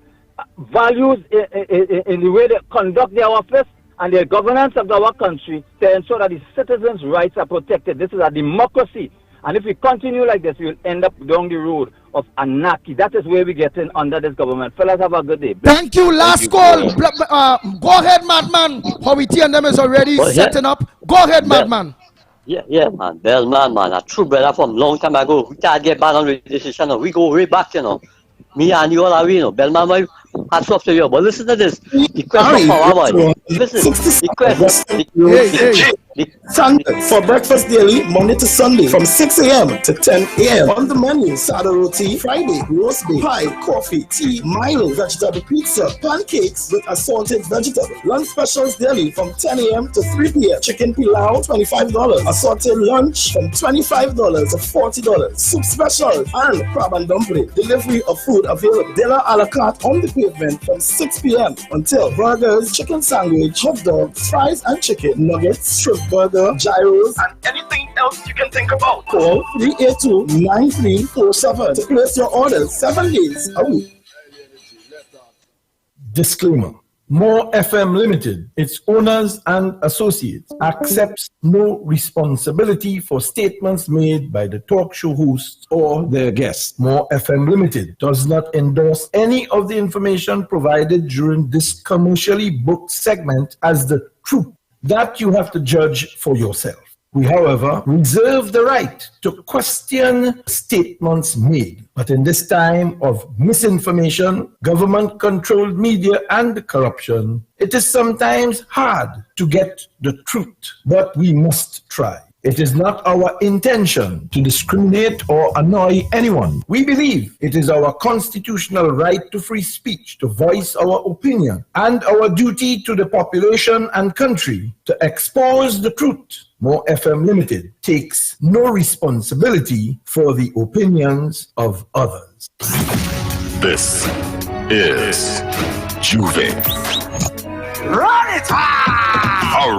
values in the way they conduct their office and the governance of our country to ensure that the citizens' rights are protected. This is a democracy. And if we continue like this, we will end up down the road of anarchy. That is where we get in under this government. Fellas, have a good day. Thank you. Last call. Go ahead, Madman. Howity and them is already setting up. Go ahead, Madman. Yeah, man. Bellman, man. A true brother from long time ago. We can't get back on the decision. We go way back, you know. Me and you all are, you know. Bellman, my hats off to you. But listen to this. The question for our boy. Listen. The question. Sunday for breakfast daily, Monday to Sunday, from 6 a.m. to 10 a.m. On the menu, sada roti, Friday, roast beef, pie, coffee, tea, Milo, vegetable pizza, pancakes with assorted vegetables. Lunch specials daily from 10 a.m. to 3 p.m. Chicken pilau, $25. Assorted lunch from $25 to $40. Soup special and crab and dumpling. Delivery of food available. Dinner a la carte on the pavement from 6 p.m. until burgers, chicken sandwich, hot dogs, fries and chicken, nuggets, shrimp burger, gyros, and anything else you can think about. Call 382-9347 to place your orders 7 days a week. Disclaimer. More FM Limited, its owners and associates, accepts no responsibility for statements made by the talk show hosts or their guests. More FM Limited does not endorse any of the information provided during this commercially booked segment as the truth. That you have to judge for yourself. We, however, reserve the right to question statements made. But in this time of misinformation, government-controlled media, and corruption, it is sometimes hard to get the truth. But we must try. It is not our intention to discriminate or annoy anyone. We believe it is our constitutional right to free speech, to voice our opinion, and our duty to the population and country to expose the truth. More FM Limited takes no responsibility for the opinions of others. This is Juve. Run it! A